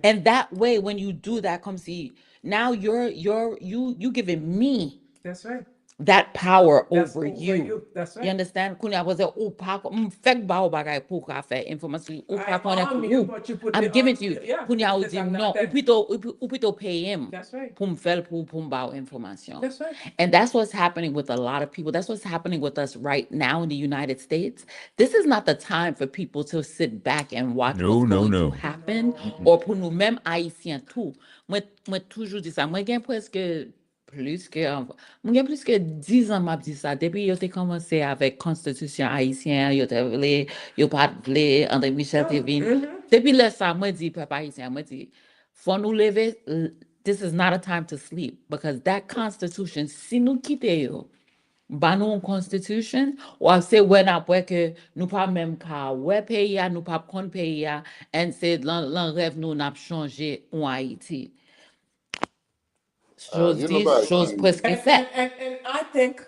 And that way, when you do that, come see, now you giving me. That's right. That power over you. That's right. You understand? Kounya was a fek ba ou bagay pou ka fe information ou pa konen pou. I'm giving to you. Kounya ou di non, ou pito pay him. That's right. Pou m'fel pou m'ba ou information. That's right. And that's what's happening with a lot of people. That's what's happening with us right now in the United States. This is not the time for people to sit back and watch what's going to happen. Or pou nou, même Haïtien tout. Moi toujours dis ça. Moi gen presque plus que, mwen plus que 10 ans m'a dit ça. Depuis yo te commencé avec constitution haïtienne, yo te vle, yo pas vle, André Michel te vin. Depuis là ça, moi dit peuple haïtien, moi dit, faut nous lever, this is not a time to sleep, because that constitution, si nous quitter yo, ba nou une constitution, ou c'est when après que nous pas même ka ouais pays, nous pas kon pays, and c'est l'en rêve nous n'a changé en Haïti. Chose presque faite. And I think,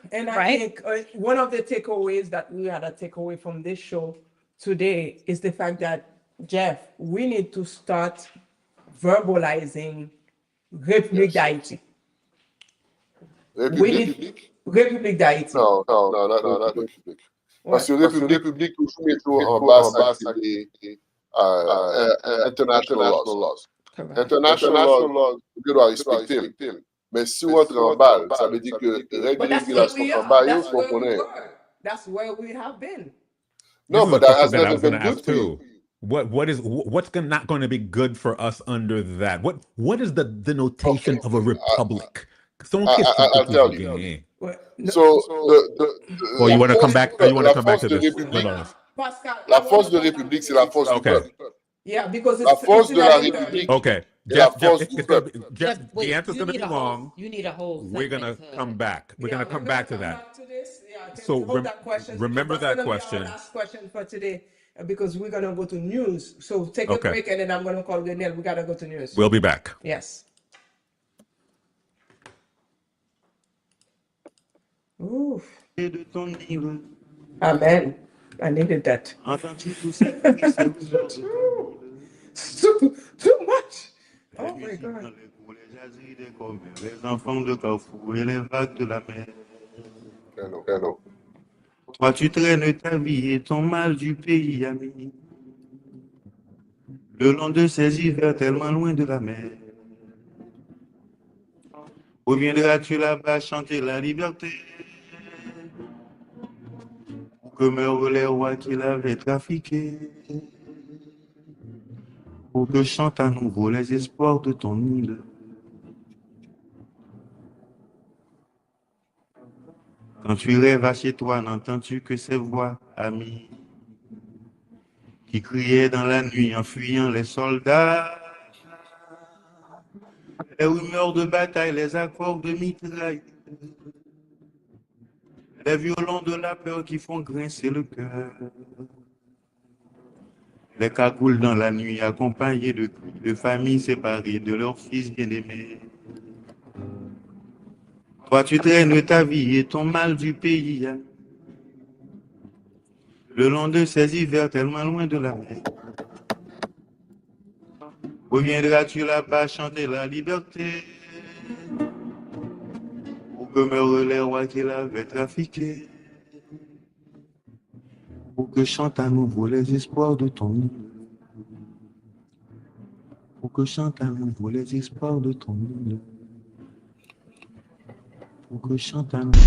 one of the takeaways that we had to take away from this show today is the fact that, Jeff, we need to start verbalizing République d'Haïti. République d'Haïti. Non, not République. Parce que République, toujours mettre en bas, ça international laws. International laws, vous devez respecter. Mais si on rentre en bas, ça veut dire que les régulations en bas, il faut qu'on ait. That's where we have been. No, but that has never been good for you. What's not going to be good for us under that? What is the denotation of a republic? I'll tell you. So, you want to come back? You want to come back to this? La force de République, c'est la force du peuple. Yeah, because la force de la République. Okay. Jeff, the answer's going to be long. You need a whole. We're going to come back. We're going to come back to that. So remember that question. Last question for today, because we're going to go to news. So take a break, and then I'm going to call Daniel. We got to go to news. We'll be back. Yes. Ooh. Amen. I needed that. Too much. Oh my God. Les enfants de Carrefour et les vagues de la mer. Hello. Toi, tu traînes ta vie et ton mal du pays, ami. Le long de ces hivers tellement loin de la mer. Reviendras-tu là-bas chanter la liberté? Pour que meurent les rois qui l'avaient trafiqué? Pour que chantent à nouveau les espoirs de ton île? Quand tu rêves chez toi, n'entends-tu que ces voix, amis, qui criaient dans la nuit en fuyant les soldats? Les rumeurs de bataille, les accords de mitraille, les violons de la peur qui font grincer le cœur, les cagoules dans la nuit accompagnés de familles séparées de leurs fils bien-aimés. Toi, tu traînes ta vie et ton mal du pays, le long de ces hivers tellement loin de la mer. Reviendras-tu là-bas chanter la liberté? Pour que meurent les rois qui l'avaient trafiqué? Pour que chantent à nouveau les espoirs de ton île? Pour que chantent à nouveau les espoirs de ton île? Pour que chantent à nouveau.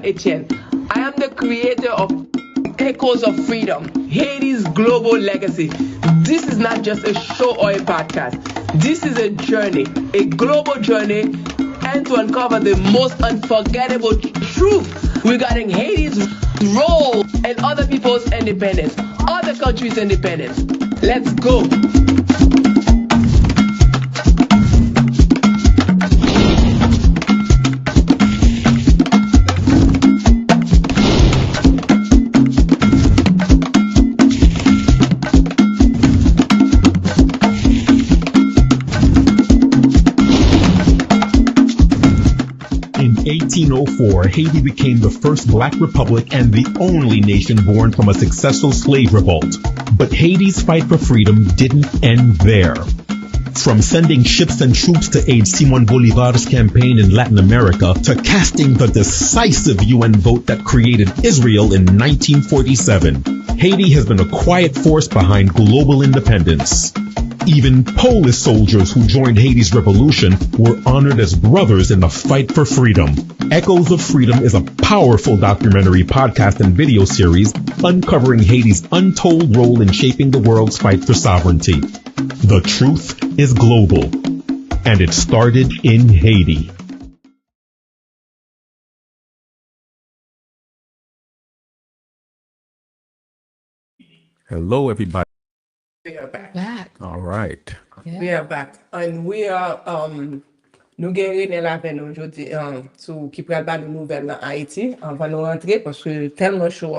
I am the creator of Echoes of Freedom, Haiti's global legacy. This is not just a show or a podcast. This is a journey, a global journey, and to uncover the most unforgettable truth regarding Haiti's role and other people's independence, other countries' independence. Let's go. 1804, Haiti became the first black republic and the only nation born from a successful slave revolt. But Haiti's fight for freedom didn't end there. From sending ships and troops to aid Simon Bolivar's campaign in Latin America to casting the decisive UN vote that created Israel in 1947, Haiti has been a quiet force behind global independence. Even Polish soldiers who joined Haiti's revolution were honored as brothers in the fight for freedom. Echoes of Freedom is a powerful documentary podcast and video series uncovering Haiti's untold role in shaping the world's fight for sovereignty. The truth is global, and it started in Haiti. Hello, everybody. We are back. All right. Yeah. We are back. And we are, nous guérir la peine aujourd'hui, qui pral ba nous nouvelles dans Haïti, avant nous rentrer, parce que tellement chaud,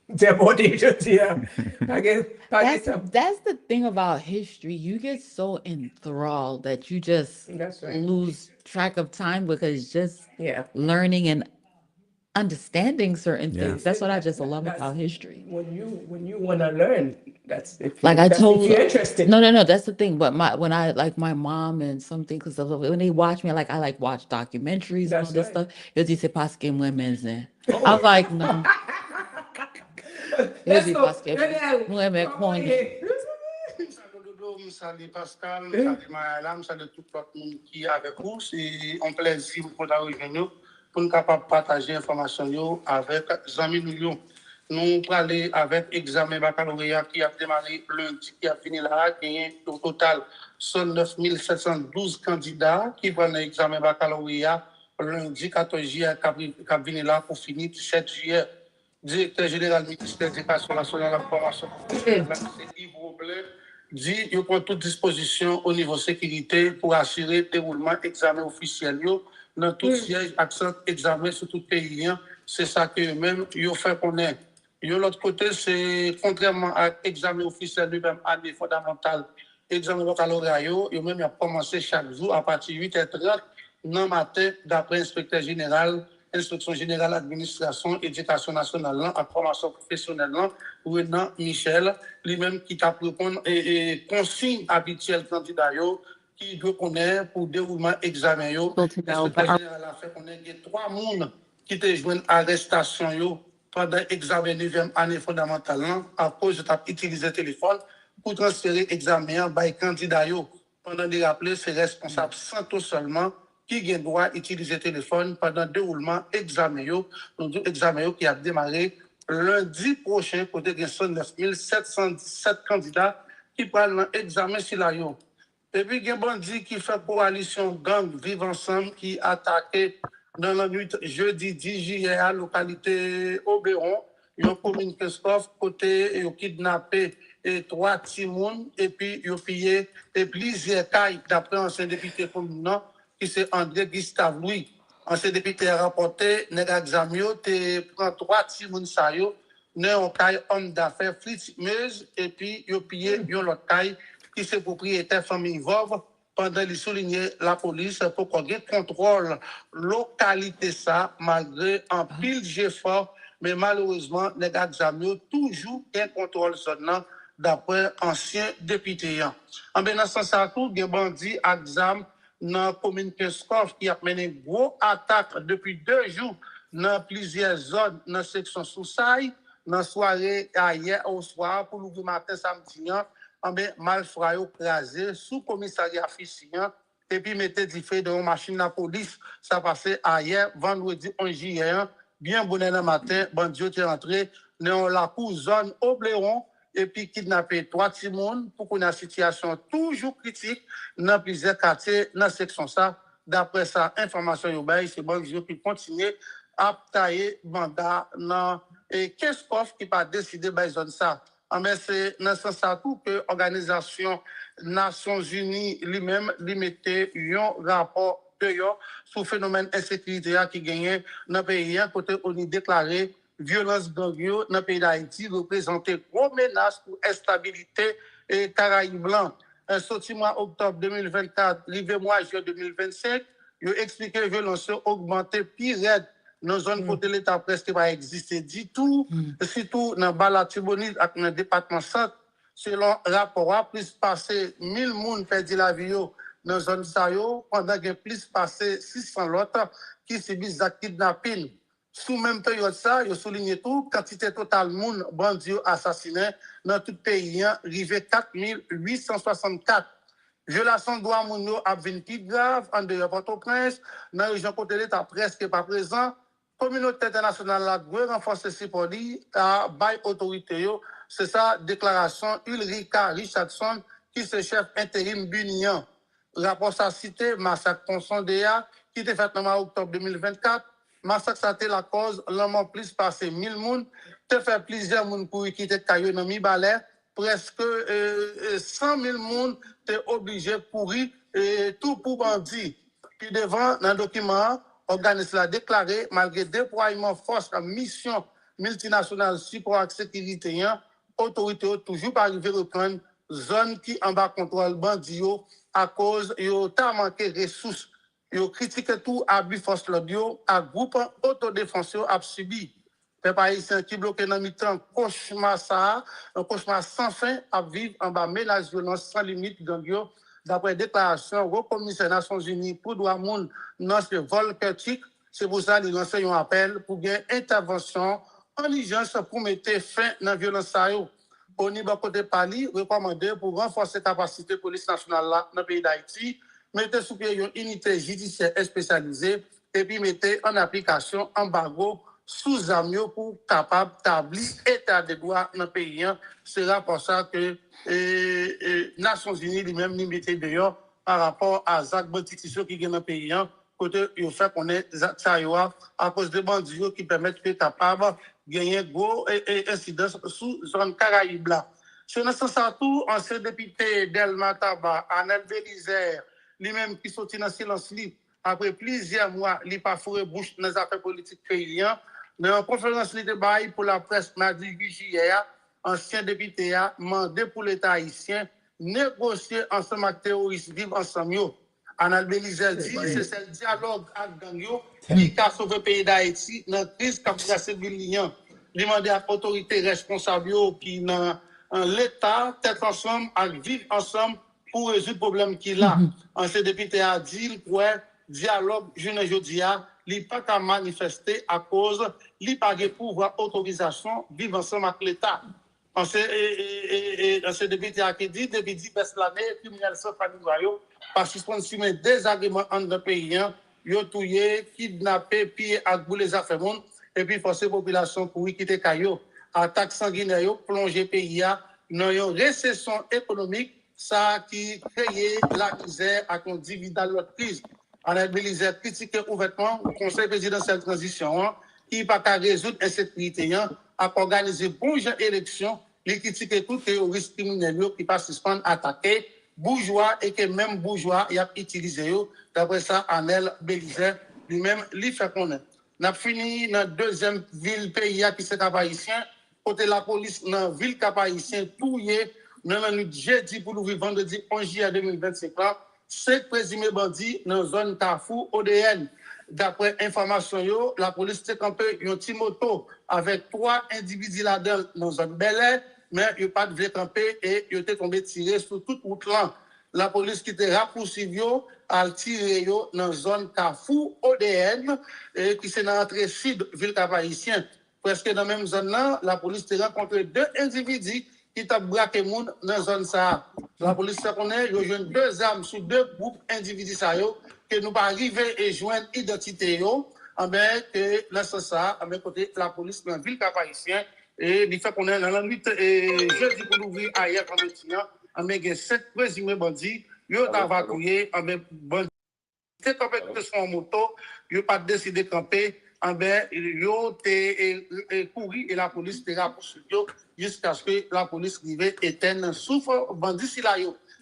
débordé, je dis, That's the thing about history. You get so enthralled that you just lose track of time because just learning and understanding certain things. That's what I just love about history. When you want to learn, that's if Like I told if you're interested. No, that's the thing. But when I like my mom and something, because when they watch me, I like watch documentaries and all this stuff. Ils disent c'est parce que moi même. I was like, no. Ils disent parce que moi même connais. Je salue Pascal, je salue Maëla, je salue tout le monde qui est avec vous. C'est un plaisir pour nous pour nous capables de partager l'information avec les amis nous. Nous allons avec l'examen baccalauréat qui a démarré lundi, qui a fini là, qui a au total 109 712 candidats qui vont l'examen baccalauréat lundi 14 juillet, qui a fini là pour finir 7 juillet. Directeur général du ministère de l'Éducation nationale et de la formation professionnelle, c'est Yves Robles, dit qu'il prend toute disposition au niveau sécurité pour assurer le déroulement de l'examen officiel. Dans tout siège, accent examen sur tout pays, c'est ça que eux-mêmes, ils ont fait connaître. De l'autre côté, c'est contrairement à l'examen officiel lui-même, année fondamentale, l'examen baccalauréat, eux-mêmes, ils ont commencé chaque jour à partir de 8h30 dans le matin, d'après l'inspecteur général, Inspection générale administration, éducation nationale, à formation professionnelle, Renan Michel, lui-même qui t'a répondu et consigne habituelle candidat qui doit connaître pour déroulement examen. L'inspecteur général a fait connaître qu'il y a 3 personnes qui te joignent arrestation pendant l'examen 9e année fondamentale à cause de utiliser le téléphone pour transférer l'examen par candidat. Pendant les rappeler, c'est responsable Santo seulement qui a droit d'utiliser le téléphone pendant le déroulement examen qui a démarré lundi prochain, côté de 109 717 candidats qui prennent l'examen sur la yo. Et puis, il y a un bandit qui fait coalition gang Vivre Ensemble qui a attaqué dans la nuit jeudi 10 juillet à la localité Oberon. Ils ont communiqué Christophe, côté, ils ont kidnappé 3 timouns et puis ils ont pillé plusieurs cailles d'après ancien député communal qui c'est André Gustave Louis. Ancien député a rapporté, nègre examio, te prend 3 timouns sa yo, un caille homme d'affaires Fritz Meuse et puis ils ont pillé l'autre caille qui c'est propriétaire famille Vauve. Pendant les souligner la police pour qu'on ait contrôle localité ça malgré un pile d'efforts mais malheureusement les gars examinent toujours un contrôle zone d'après ancien député. En bien dans ce sens à tout des bandits exam dans commune Keskov qui a mené une grosse attaque depuis 2 jours dans plusieurs zones dans section Soussaï dans soirée hier au soir pour le matin samedi. Malfrats crasé sous commissariat Fission et puis mettez du feu dans une machine de police. Ça passait hier, vendredi 11 juillet. Bien bonne matin, bandit est rentré dans la cour zone Obléron et puis kidnappé 3 timons pour qu'on ait une situation toujours critique dans plusieurs quartiers dans la section ça. D'après ça, information urbaine, c'est bandit qui continue à tailler mandat dans et qu'est-ce qui va décider de zone ça. Mais c'est dans ce sens que l'Organisation Nations Unies lui-même lui mettait un rapport sur le phénomène d'insécurité qui gagne dans le pays, côté on y déclaré violence gangue dans le pays d'Haïti représentait une grosse menace pour la stabilité et Caraïbes blancs. Sorti mois octobre 2024, arrivé mois juin 2025, Ils expliquent que la violence a augmenté pire dans la zone côté l'État presque pas existé du tout, surtout dans Balatibonite et dans le département centre. Selon rapport, plus passé 1000 personnes perdu la vie dans la zone Sayo, pendant que plus passé 600 autres qui subissent des kidnappings. Sous même période ça, il souligne tout, quantité totale de monde bandits assassinés dans tout le pays, arrivé 4864. Violation de droits mounio a vint plus grave en dehors de Port-au-Prince, dans la région côté l'État presque pas présent. Communauté internationale a dû renforcer ses produits à bail autorité. C'est ça, déclaration Ulrika Richardson, qui est chef intérim Bunian. Rapport ça cité, massacre Consondéa, qui était fait en octobre 2024. Massacre ça été la cause, l'homme plus passé 1000 personnes, te fait plusieurs personnes pour quitter Caillou dans mi-balai, presque 100 000 personnes t'es obligé pour tout pour bandit. Puis devant, dans le document, l'organisme l'a déclaré, malgré déploiement force en mission multinationale support et sécurité, autorité toujours pas arrivé à reprendre zone qui en bas contrôle bandit à cause de ta manqué ressources. Yo critiqué tout abus force l'audio à groupe autodéfense a subi. Peuple haïtien qui bloqué dans mi-temps cauchemar ça, un cauchemar sans fin à vivre en bas mélange violence sans limite gangio d'après déclaration au commissaire des Nations Unies pour droit monde dans ce vol critique. C'est pour ça qu'il lance un appel pour bien intervention en urgence pour mettre fin à la violence ça. Au niveau côté Pali, recommandé pour renforcer la capacité de police nationale là dans le pays d'Haïti, mettez sous pied une unité judiciaire spécialisée et puis mettez en application embargo sous amio pour capable d'établir état de droit dans le pays. C'est pour ça que les Nations Unies lui-même nous mettent dehors par rapport à Zach Bantitisio qui est dans le pays. Côté, il fait qu'on est à cause de bandits qui permettent de capable gagner gros incidence sous zone Caraïbe là. Sur ce sens tout, ancien député Delma Taba, Anel Belizer, lui-même qui sortit dans silence après plusieurs mois, il n'a pas fourré bouche dans les affaires politiques pays. Dans une conférence de bail pour la presse mardi 8 juillet, ancien député a demandé pour l'État haïtien négocier ensemble avec terroristes vivre ensemble. Anel Belizer dit que c'est le dialogue avec Gangyo qui a sauvé le pays d'Haïti dans la crise qui a brassé le million. Demander à l'autorité responsable qui dans l'État, tête ensemble, à vivre ensemble pour résoudre le problème qu'il a. Ancien député a dit que dialogue, je ne dis pas, il n'a pas qu'à manifester à cause, il n'a pas de pouvoir autorisation vivre ensemble avec l'État. Ancien député a dit, depuis 10 l'année, criminel sans famille, parce qu'ils sont sur des agréments entre le pays, ils ont tué, kidnappé, pillé, agboulé les affaires, et puis forcer la population pour quitter Caillou. Attaque sanguinaire, plonger le pays dans une récession économique, ça qui crée la misère à un dividende de l'autre crise. Anel Belizer critique ouvertement le Conseil présidentiel de transition qui n'a pas résoudre l'insécurité, à organiser bon genre élection, il critique tout terroriste criminel qui passe suspendre, attaquer, bourgeois et que même bourgeois y a utilisé. D'après ça, Anel Belizer lui-même, lui fait connaître. Nous avons fini dans la deuxième ville pays qui c'est Cap-Haïtien. Côté la police dans la ville Cap-Haïtien, touillé, dans la nuit jeudi pour le vendredi 11 juillet 2025, 5 présumés bandits dans la zone Carrefour ODN. D'après information, la police s'est campé un petit moto avec 3 individus là-dedans dans la zone Bel-Air, mais il n'y a pas de vrai campé et il était tombé tiré sur toute route là. La police qui était poursuivie a tiré dans la zone Carrefour ODN et qui s'est dans l'entrée sud ville Cap-Haïtien. Presque dans la même zone là, la police a rencontré 2 individus qui ont braqué les gens dans la zone ça. La police a connaît, ils ont 2 armes sur 2 groupes individus que nous pas arriver et joindre identité que là ça côté la police dans la ville Cap-Haïtien et il fait qu'on est dans la nuit jeudi pour l'ouvrir hier vendredi. Il y a 7 présumés bandits, ils ont évacué, bandits qui campé sur moto, ils n'ont pas décidé de camper, ils ont couru et la police a poursuivi jusqu'à ce que la police arrive éteindre souffle bandits si là.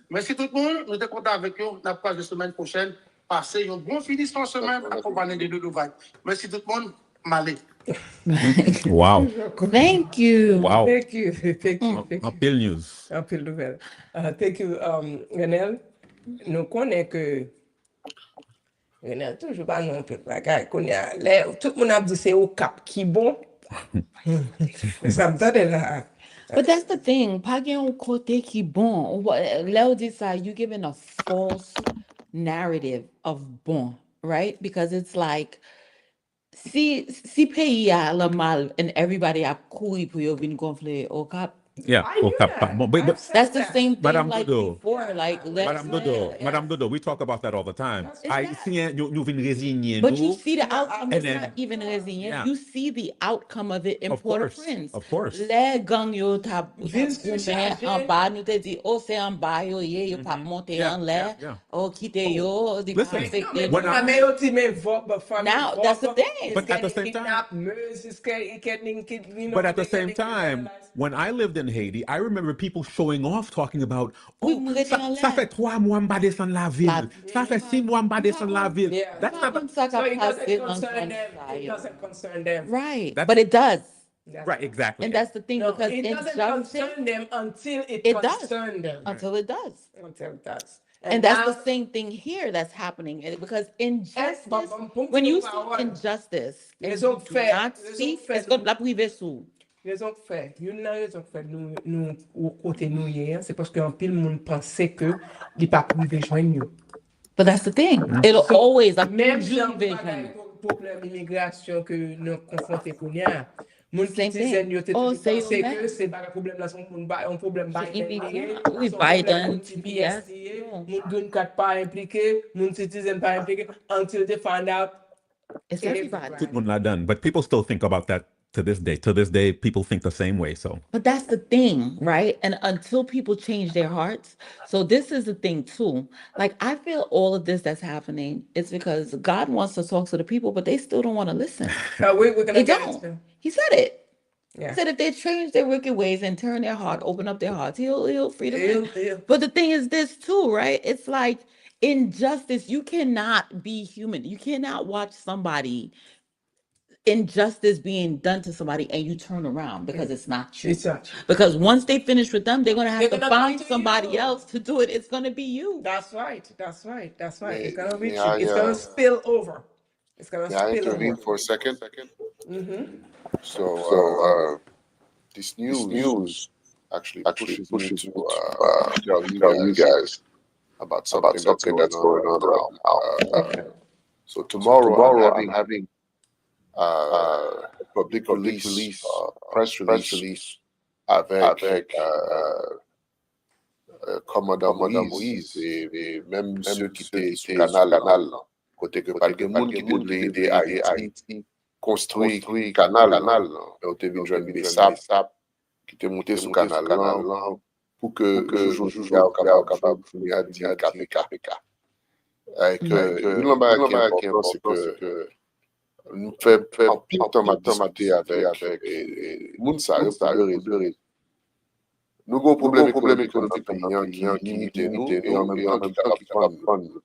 Merci tout le monde, nous sommes contents avec vous, nous avons la semaine prochaine, passer un bon finissement de semaine accompagné de Doudou Vibe. Merci tout le monde, Malé. Wow. Thank you. Wow. Thank you. Thank you. En pile news. En pile nouvelle. Thank you, Renel. Nous connaissons que Renel toujours pas non plus bagay qu'on y a l'air tout le monde a dit c'est au cap qui bon. Ça me donne là. But that's the thing. Pa gen yon kote ki bon. Leo di sa, you giving a false narrative of bon, right? Because it's like, si peyi a la mal and everybody a koui pou yo vin gonfle o kap. Yeah, I knew that. That's the same thing Madame like Dodo. before. Like, Madame Dodo, we talk about that all the time. Haïtien, nous vin résigner But you nous. see the outcome. And It's then- not even resilient. Yeah. You see the outcome of it in Of Port-au-Prince. course, of course. Les gang yo tab chargé. en bas, nous te dit, oh, c'est en bas, yo, yo pas monter en l'air, oh, quitte yo, di Listen, affected. when I- Now, that's the thing. But at the same time, but at the same time, when I lived in Haiti, I remember people showing off talking about, oh, ça fait 3 mois m'ba descendre la ville. Ça fait 6 mois m'ba descendre la ville. That's not So it doesn't concern them. Right, but it does. right, exactly. And that's the thing, because It doesn't concern them until it does. concerns them. Until it does. Until it does. And that's the same thing here that's happening. Because injustice, when you see injustice, and you do not speak, it's going to la priver sous. Raison fait, une raison fait nous côté nous hier, c'est parce qu'un pile monde pensait que il pas privé joindre nous. But that's the thing. It'll always like Même vision. problème immigration que nous confronté pour hier. Moun Same qui thing. disait nous Oh, pensé c'est que c'est pas un problème là, c'est un problème Biden. Oui, Biden. Yes. Moun green card pas impliqué, moun citizen pas impliqué, until they find out It's everybody. Tout le monde l'a done. But people still think about that to this day. To this day, people think the same way. So But that's the thing, right? And until people change their hearts. So this is the thing too. Like, I feel all of this that's happening is because God wants to talk to the people, but they still don't want to listen. we're gonna They get don't. it. He said it. Yeah. He said if they change their wicked ways and turn their heart, open up their hearts, he'll free them. He'll. But the thing is this too, right? It's like injustice. You cannot be human. You cannot watch somebody injustice being done to somebody and you turn around because it's not true. It's not true. Because once they finish with them, they're gonna have They're to gonna find come to somebody you. else to do it. It's gonna be you. That's right. It's gonna reach Yeah, you. It's yeah. gonna spill over. It's gonna May I spill intervene over. for a second? Mm-hmm. So, this news actually pushes me to tell you guys about something that's going on around now. So tomorrow I'm having public release, press release avec commandant Moïse et même ceux qui étaient sur canal côté que pas de monde qui était de Haïti construit canal et on t'a vu joindre des sables qui étaient montés sur canal pour que je sois capable de dire KPK. Et que une chose qui est importante, c'est que nous faisons pile temps à discuter avec Mounsa, nous avons un problème économique qui limite nous et en même temps qui va prendre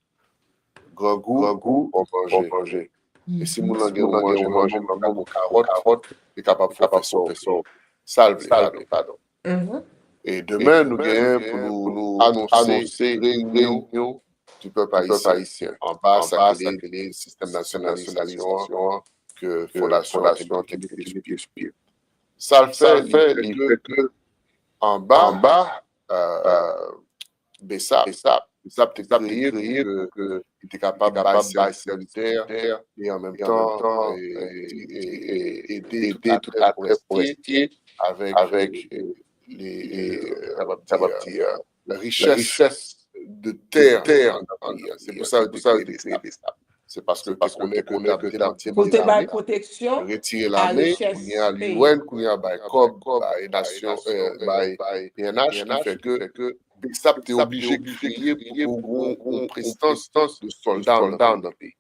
grand goût au manger. Et si nous avons mangé nos carottes, nous sommes capables de faire salve, pardon. Et demain, nous gagnons pour nous annoncer réunion du peuple haïtien en bas à le système nationalisation que Fondation qui expire. Ça le fait que en bas, BESAP était créé que il était capable de sanitaire et en même temps aider tout à forestier avec la richesse de terre. C'est pour ça que c'est parce que qu'on est que protection, retirer l'armée, qu'on y a l'UN, qu'on y a COB, Nation, PNH, qui fait que BESAP est obligé de créer pour une prestance de soldats dans le pays.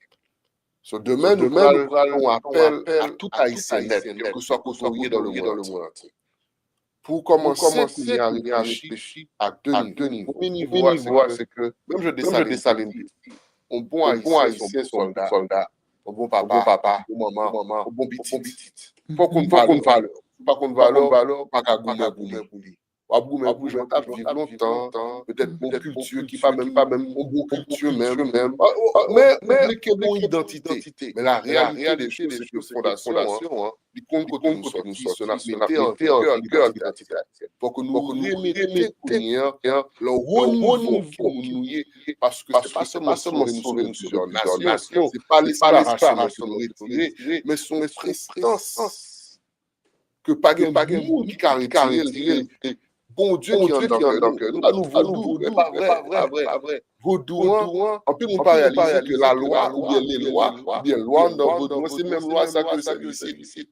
Demain, nous allons appel à tout Haïtien net, quel que soit côtoyé dans le monde entier. Pour commencer, il y a réfléchi à deux niveaux. Le premier niveau, c'est que, même je dessaline, un bon haïtien, soldat, un bon papa, un bon maman, un bon petit. Faut qu'on valeur, pas qu'à goûter pour lui. mais vous jouez à vivre longtemps, peut-être bon culture qui pas même bon culture même, mais oubliez bon identité. Mais la réalité des choses, c'est que fondation, du compte côté nous sommes ce nationalité en vigueur d'identité. Pour que nous remettions le haut niveau qui nous y est, parce que c'est pas seulement sauver nous sur plusieurs nations, c'est pas l'espace qui nous retirer, mais son prestance que pas de monde qui caractérise. Bon Dieu qui est dans le cœur. Nous, nous vaudou, mais pas vrai. Vaudou, on peut nous pas réaliser que la loi, ou bien les lois, ou bien loi dans vaudou, c'est même loi ça que c'est ici.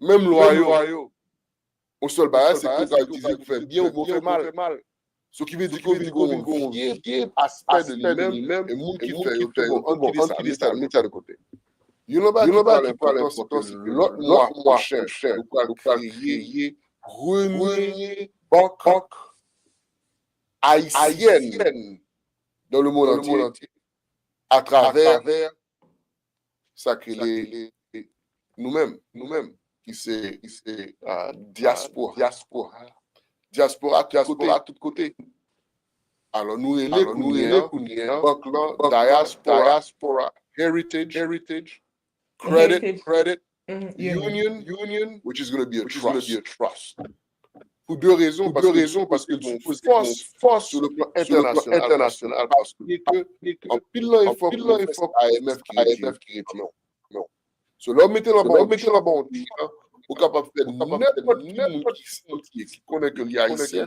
Même loi, au seul barrage, c'est que vous utilisez pour faire bien ou pour faire mal. Ce qui veut dire qu'on vient aspect de lui-même, et monde qui fait, on dit ça, mettez ça de côté. You know pas l'importance que l'autre mois prochain, nous allons créer, renouer, banque haïtienne dans le monde entier à travers ça que nous-mêmes qui c'est diaspora à tout côté. Alors nous Dyaspora heritage credit union which is going to be a trust. Pour deux raisons, parce que force sur le plan international, parce que en pilant il faut AMF qui répond. Non. So là, mettez la bande, vous êtes capable de faire n'importe qui connaît que les Haïtiens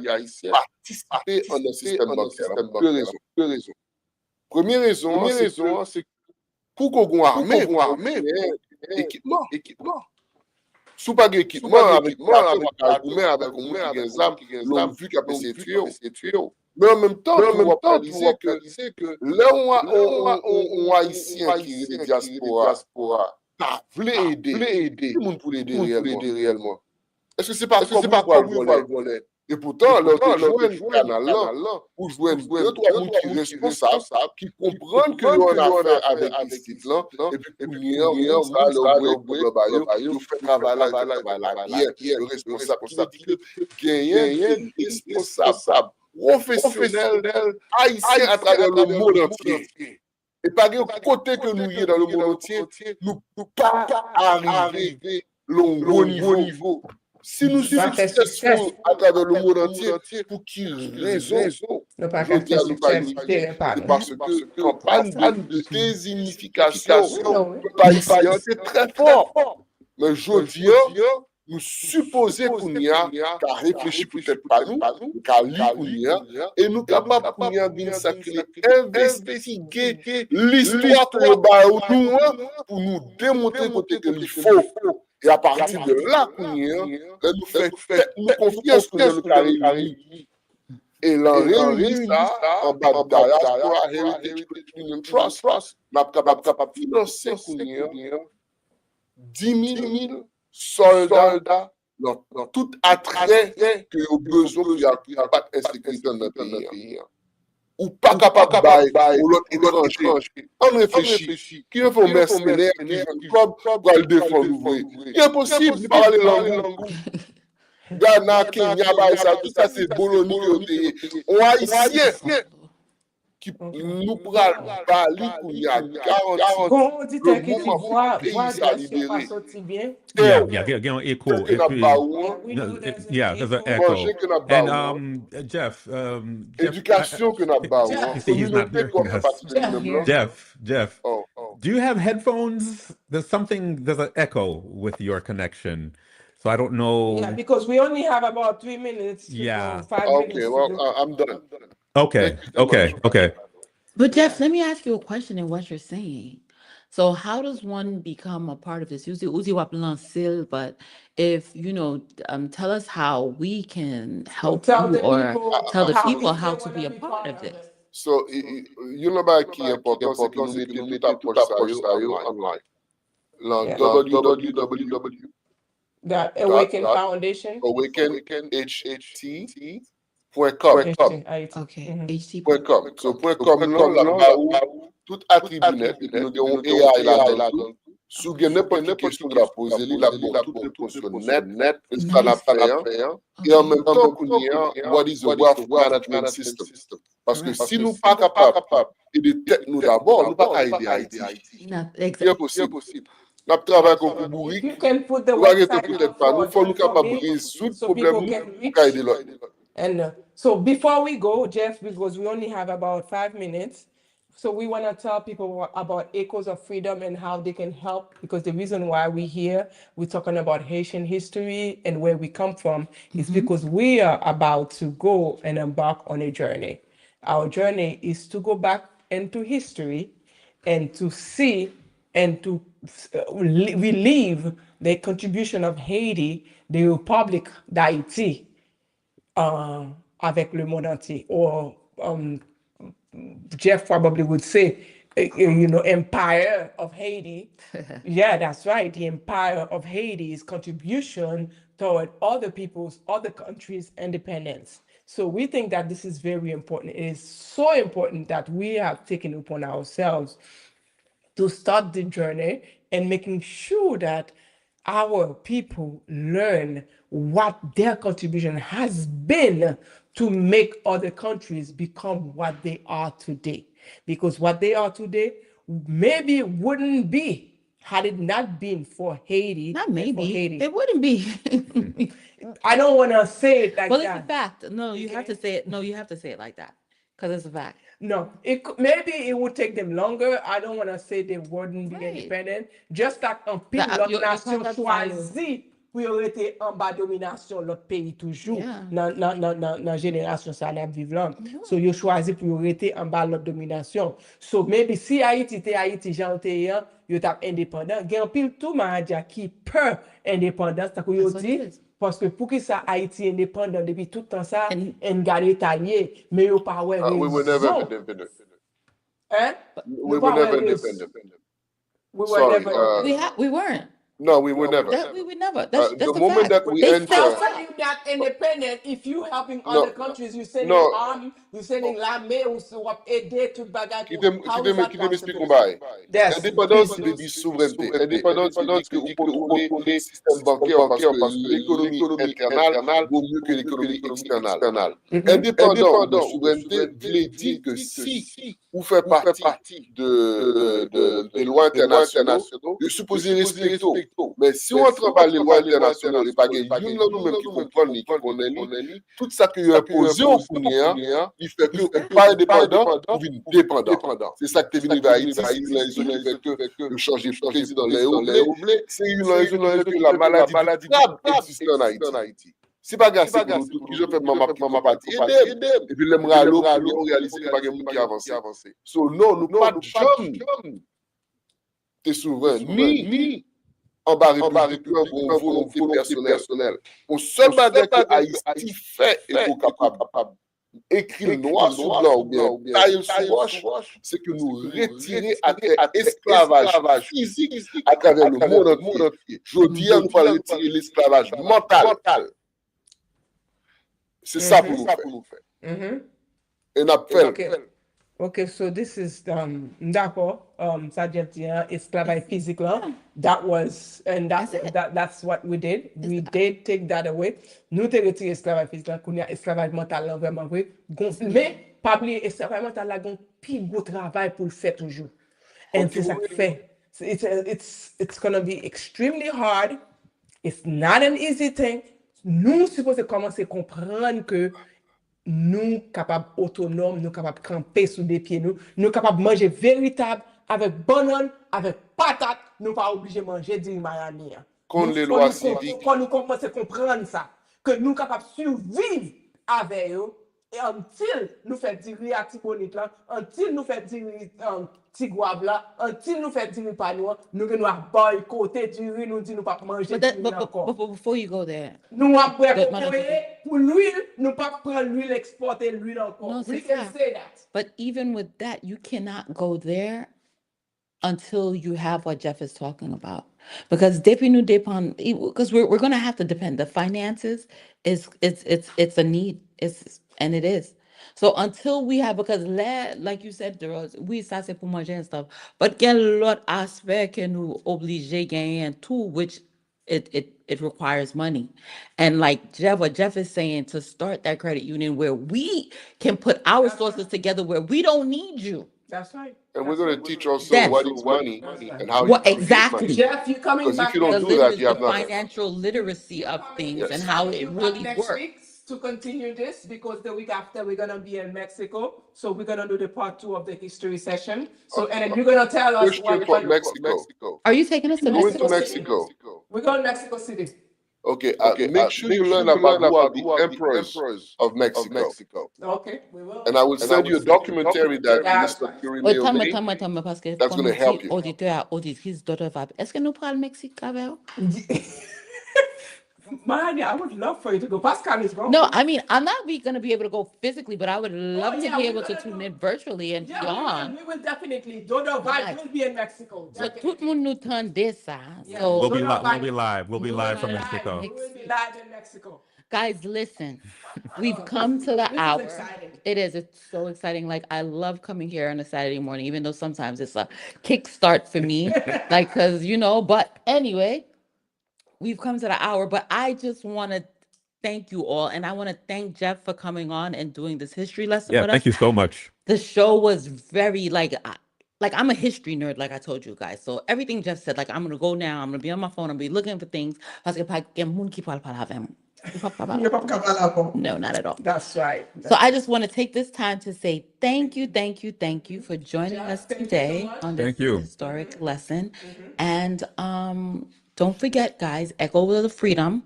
participer en un système bancaire. Deux raisons. Première raison, c'est pour qu'on ait armée, équipement. Sous pas d'équipement, avec des armes l'ont vu qu'à passer tuer. Mais en même temps, on va réaliser que là on haïtien qui est diaspora, voulait aider. Tout le monde pour l'aider réellement. Est-ce que c'est pas comme vous voulez? Et pourtant, l'autre joueur canal là, ou jouer deux, trois monde qui responsables, qui comprennent que l'on a affaire avec ce titre-là, et puis pour nous, ça, nous fait travailler le responsable qui dit que gagner responsable professionnel haïtien à travers le monde entier. Et par le côté que nous y est dans le monde entier, nous ne pouvons pas arriver au bon niveau. Si nous sommes successful à travers le monde entier, pour quelle raison? Parce que campagne de désignification, c'est très fort. Mais je dis, nous supposons qu'on y a qu'à réfléchir peut-être pas nous, qu'à lire qu'on y a, et nous capables qu'on y a d'investiguer l'histoire pour nous démontrer côté que il faut. Et à partir de là, nous faisons confiance que nous réunis. Et l'on réunit ça en bas de Dyaspora Heritage Union Trust. Nous sommes capables de financer 10 000 soldats dans tout attrait que nous avons besoin pour qu'il n'y ait pas d'insécurité dans notre pays. Ou pas capable de l'autre étranger. On réfléchit. Qui est un mercenaire qui vient pour le défendre? C'est impossible de parler langue. Ghana, Kenya, tout ça c'est Bologna. On haïtien qui nous parle Bali pour y a 40 on dit que voix de pas sorti bien. Yeah, un écho. Yeah, there's an echo. And Jeff, éducation que n'a pas. He's not here. Jeff, do you have headphones? There's an echo with your connection. So I don't know. Yeah, because we only have about 3 minutes. Yeah. 5 minutes. Okay, well, I'm done. Okay. But Jeff, let me ask you a question in what you're saying. So how does one become a part of this? But if, tell us how we can help tell you tell the people how to be a be part of this. So, you know about qui est important, c'est que nous mettons tout approche ça online. www. The Awaken Foundation. AwakenHT.com. Okay. So, .com, là, tout attribut net, nous avons AI là-dedans. Si vous avez n'importe quelle question de la poser, il a toute réponse nette, et ça n'a pas rien. Et en même temps, what is the wealth management system? Parce que si nous ne sommes pas capables d'aider nous d'abord, nous ne pouvons pas aider Haïti. C'est impossible. Nous travaillons comme bourrique. You can put the Nous arrêtons website peut-être pas. Nous sommes capables de résoudre le problème pour aider l'autre. And so before we go, Jeff, because we only have about 5 minutes, so we want to tell people about Echoes of Freedom and how they can help, because the reason why we're here, we're talking about Haitian history and where we come from, is because we are about to go and embark on a journey. Our journey is to go back into history and to see and to relieve the contribution of Haiti, the Republic d'Haïti, avec le monde entier. Or Jeff probably would say, Empire of Haiti. Yeah, that's right. The Empire of Haiti's contribution toward other people's, other countries' independence. So we think that this is very important. It is so important that we have taken upon ourselves to start the journey and making sure that our people learn what their contribution has been to make other countries become what they are today. Because what they are today maybe wouldn't be had it not been for Haiti. Not maybe. It wouldn't be. I don't want to say it like that. Well, it's a fact. No, you have to say it. No, you have to say it like that because it's a fact. No, maybe it would take them longer. I don't want to say they wouldn't be independent. Just like un pile l'autre nation choisi pour rester en bas domination l'autre pays toujours dans génération ça n'a vivre là. So yo choisi pour rester en bas l'autre domination. So maybe si Haïti était Haïti jantéan, yo t'a indépendant. Gen pile tout madia qui peur indépendance ça que yo dit. Parce que pour que ça Haïti indépendant depuis tout le temps ça, en garde italien, mais yo pas ouais raison. We were never independent. Hein? We were never independent. We weren't. No, we were never. We would never. That's the a moment fact. that we enter. You're not independent if you helping other countries. You're sending army, you're sending l'armée, ou aider tout bagage. Qui m'explique combat. Indépendance, c'est dire souveraineté. Indépendance, c'est dire que vous contrôlez le système bancaire parce que l'économie internationale vaut mieux que l'économie externe. Indépendant de souveraineté veut dire que si vous faites partie des lois internationales, vous supposez respecter. Mais si on entre par les lois internationales, les bagages, nous-mêmes qui comprenons, qui connaissons, tout ça qui est imposé au Kounia, il fait que nous ne sommes pas indépendants, nous sommes dépendants. C'est ça que tu es venu vers Haïti, c'est une raison qui fait que le changer de président c'est une raison qui fait que la maladie grave existe en Haïti. Si pas grâce à nous, tout je fais ma partie, et puis l'aimerais à l'eau, on réalise que pas qui avance. So non, nous pas de jeunes, t'es souverain, ni en bas républicain pour une volonté personnelle. Au seul bagage que Haïti fait et qu'on capable écrire noir sur blanc ou bien tailler sur roche, c'est que nous retirer à l'esclavage physique à travers le monde entier. Je dis à nous pas retirer l'esclavage mental. C'est ça pour nous faire. Et n'a fait. Okay, so this is d'accord, ça dit esclavage physique là. That was, and that's what we did. We did take that away. Nous te retiré esclavage physique là, qu'on y a esclavage mental là vraiment vrai. Mais pas oublier esclavage mental là, gon plus gros travail pour le faire toujours. Et c'est ça que fait. It's gonna be extremely hard. It's not an easy thing. Nous supposons commencer à comprendre que nous capables autonomes, nous capables camper sous des pieds, nous capables manger véritable avec banane, avec patate, nous pas obligés de manger du Miami. Quand les lois civiques. Quand nous commençons à comprendre ça, que nous capables de survivre avec eux, et until nous faisons dire à Tibonite là, until nous faisons dire Tigouave là, until nous faisons dire Panois, nous nous boycotter du riz, nous disons nous pas manger du riz encore. But before you go there, nous après pour l'huile, nous pas prendre l'huile, exporter l'huile encore. No, We can say that. But even with that, you cannot go there until you have what Jeff is talking about. Because because we're going to have to depend. The finances it's a need. And it is. So until we have, because like you said, oui, ça c'est pour manger and stuff, but il y a l'autre aspect que nous obligés gagner and tout, which it requires money. And like what Jeff is saying, to start that credit union where we can put our sources together where we don't need you. That's right. And we're going to teach also what is money and how What you create exactly? money. Jeff, you coming Because back? if you don't do that, you have The nothing. financial literacy of things Yes. and how it You really next works. week to continue this, because the week after we're gonna be in Mexico, so we're gonna do the part 2 of the history session. So and then you're gonna tell us Question for Mexico. Are you taking us to Going Mexico? to Mexico. We're going to Mexico City. Okay, make sure you learn about who are the emperors of Mexico. Okay, we will. And I will send you a documentary that Mr. Curie Oh, made. tell me, parce que That's comme going to help you. auditeur à auditrice d'autres va. Est-ce que nous parlons Mexique avec vous? Man, I would love for you to go. Pascal is wrong. No, I mean, I'm not going to be able to go physically, but I would love to be able to tune in virtually and beyond. We will definitely. Dodo Vibe will be in Mexico. So tout le monde nous tend ça. We'll So be live. We'll be live from Mexico. We will be live in Mexico. Guys, listen. We've come to the hour. Exciting. It is. It's so exciting. Like, I love coming here on a Saturday morning, even though sometimes it's a kickstart for me. Like, because, but anyway, we've come to the hour. But I just want to thank you all. And I want to thank Jeff for coming on and doing this history lesson with us. Thank you so much. The show was very, like I'm a history nerd, like I told you guys. So everything Jeff said, like, I'm going to go now. I'm going to be on my phone. I'm going to be looking for things. No, not at all. That's right. So I just want to take this time to say thank you for joining us today on this historic lesson. And don't forget, guys, Echo of the Freedom.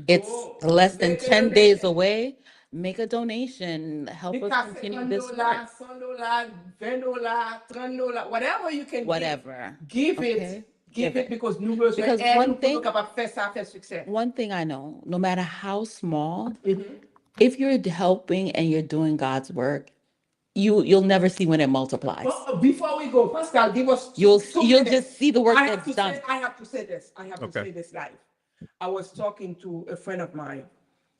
It's less than 10 days away. Make a donation. Help us continue this work. $20, whatever you can Give it. Give it because one thing I know, no matter how small, if you're helping and you're doing God's work, you'll never see when it multiplies. Well, before we go, Pascal, give us. You'll just see the work that's done. I have to say this. To say this live. I was talking to a friend of mine,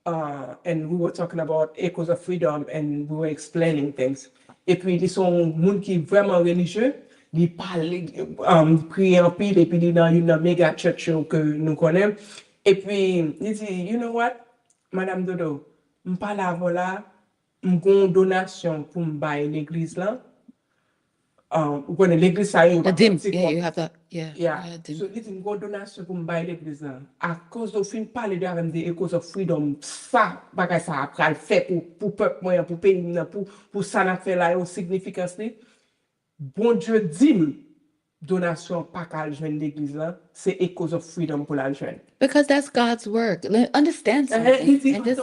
and we were talking about Echoes of Freedom, and we were explaining things. Et puis ils sont monde qui vraiment religieux. Ils parlent, prier en pile, et puis ils dans une méga church que nous connaissons. Et puis, il dit, you know what, Madame Dodo, je ne parle pas là, je une donation pour me bailler l'église là. When l'église ça the dim, you have to, so it's une donation pour me bailler l'église là. À cause de fin parler de avec des Echoes of Freedom, ça, bagay ça après le fait pour peuple moyen, pour pays, pour ça n'a fait là, significance ni. Bon Dieu dit, donation pas qu'à joindre l'église là, c'est Echoes of Freedom pour la joindre. Because that's God's work. Understand something. And this,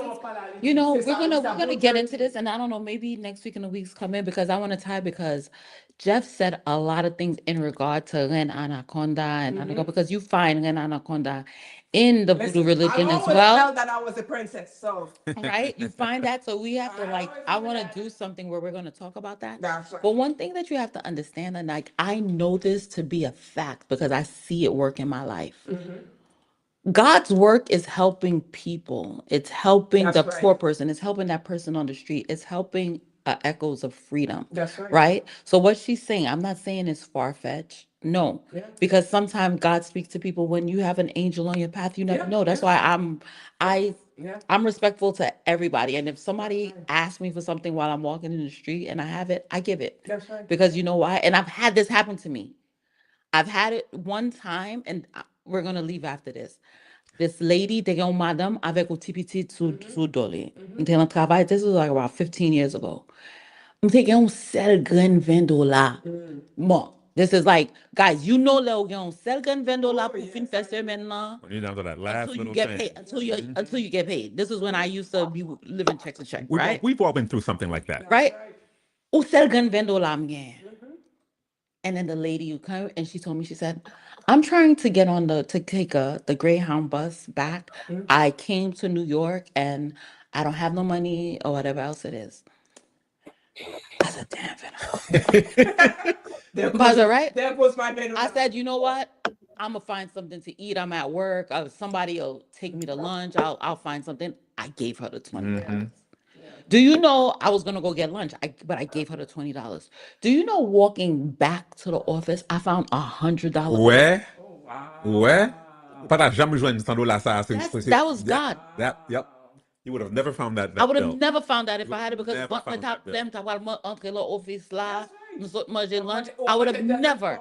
we're gonna get into this, and I don't know, maybe next week and the weeks come in, because I want to tie, because Jeff said a lot of things in regard to Ren Anaconda and because you find Ren Anaconda in the voodoo religion as well. I always felt that I was a princess, so. Right? You find that, so we have to I want to do something where we're going to talk about that. That's right. But one thing that you have to understand, and I know this to be a fact because I see it work in my life. God's work is helping people. It's helping the poor person. It's helping that person on the street. It's helping Echoes of Freedom. That's right. Right? So what she's saying, I'm not saying it's far-fetched. No. Yeah. Because sometimes God speaks to people when you have an angel on your path, you never know. That's why I'm respectful to everybody. And if somebody asks me for something while I'm walking in the street and I have it, I give it. That's right. Because you know why? And I've had this happen to me. I've had it one time, and we're going to leave after this. This lady, they go, madame, avec un petit sous dolly. This was like about 15 years ago. I'm taking on sell gun $20. Bon. This is like, guys, you know, they'll get on sell gun $20 pour fin faire semaine là. When you're down to that last until you little get thing. paid, until you get paid. This is when I used to be living check to check, right? We've all been through something like that. Right? Ou sell gun $20 again. And then the lady who came and she told me, she said, I'm trying to get on to take the Greyhound bus back. I came to New York and I don't have no money or whatever else it is. I said, damn it. Right? There goes my man. I said, you know what? I'm going to find something to eat. I'm at work. Somebody will take me to lunch. I'll find something. I gave her the $20. Do you know I was gonna go get lunch, but I gave her the $20. Do you know walking back to the office, I found $100? Ouais. Ouais. Pas t'as jamais joué $100 ça. That was God. Yep. You would have never found that I would have bill. never found that if I had it because Never when found top that them top entre l'office là, manger lunch, I would have never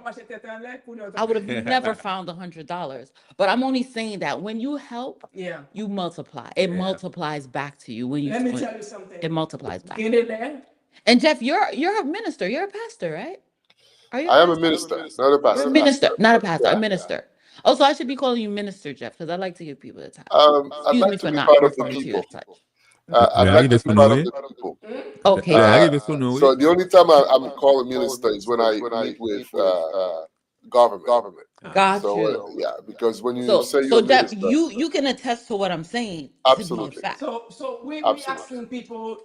found $100. But I'm only saying that when you help, you multiply. It multiplies back to you when you. Let me tell you something. It multiplies back. Get it there. And Jeff, you're a minister. You're a pastor, right? Are you? I am a minister, not a pastor. Minister, not a pastor, a minister. Oh, so I should be calling you Minister Jeff because I like to give people the time. I'd like to be part of the people. I'd like to be part of the people. Okay. So the only time I'm called a minister is when I meet with government. Got so, you. Yeah, because when you say so you're Jeff, minister, you can attest to what I'm saying. Absolutely. To be a fact. So we asking people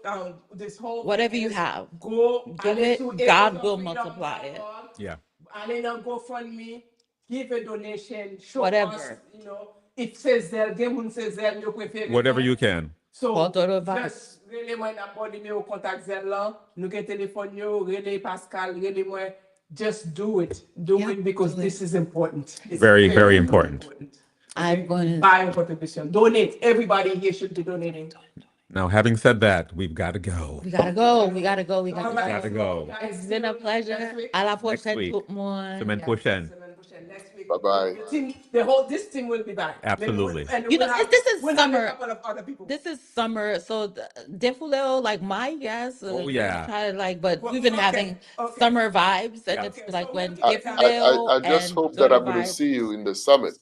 this whole whatever you have, go give it. God will multiply it. Yeah. And then GoFundMe, give a donation, show Whatever. us, if says there, game says there, Whatever you can. So just really when somebody me contact Zella, nous get telephone you, really Pascal, really more. Just do it. Do it because this is important. It's Very, very important. I'm going to buy a contribution. Donate. Everybody here should be donating. Now, having said that, we've got to go. We gotta go. We gotta go. Gotta go. It's been a pleasure. À la prochaine, tout le monde. Semaine prochaine. Bye-bye. This team will be back. Absolutely. This is summer. This is summer. So Defuleo, like my guess. Yeah. But we've been having summer vibes, and it's like when Defuleo. I just hope that I'm going to see you in the summit.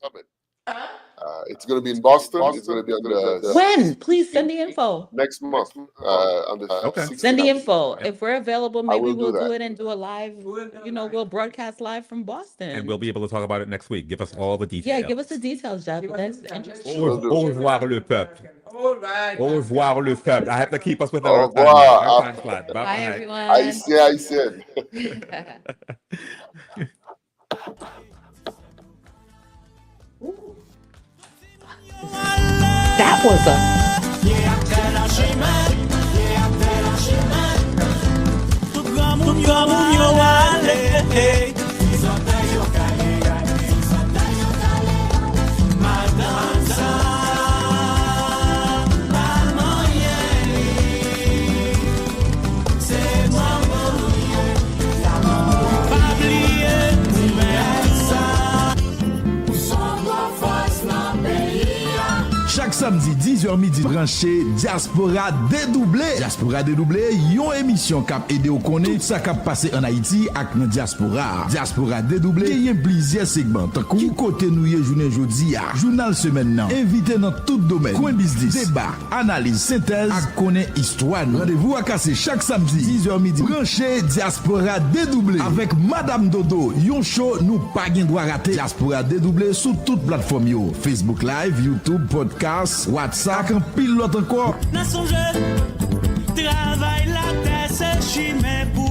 It's going to be in Boston. It's going to be on the when? Please send the info. Next month. On the 16th. Send the info. If we're available, maybe we'll do it and do a live. We'll broadcast live from Boston. And we'll be able to talk about it next week. Give us all the details. Yeah, give us the details, Jeff. That's interesting. Au revoir le peuple. All right. Au revoir le peuple. I have to keep us with Au our revoir. time slot. Bye, everyone. Haitian. That was Chaque samedi 10h midi branché Dyaspora Dedouble. Dyaspora Dedouble yon émission k'ap aide ou connaît tout ça k'ap passé en Haïti ak nan diaspora. Dyaspora Dedouble gen plusieurs segments tant qui côté nou yé journée jodi a. Journal semaine nan. Invité dans tout domaine. Coin business, débat, analyse, synthèse ak connaît histoire. Rendez-vous à casser chaque samedi 10h midi branché Dyaspora Dedouble avec Madame Dodo. Yon show nous pas gen droit rater. Dyaspora Dedouble sur toute plateforme yo. Facebook Live, YouTube, podcast, WhatsApp, un pilote encore. Travail la terre, c'est chimé pour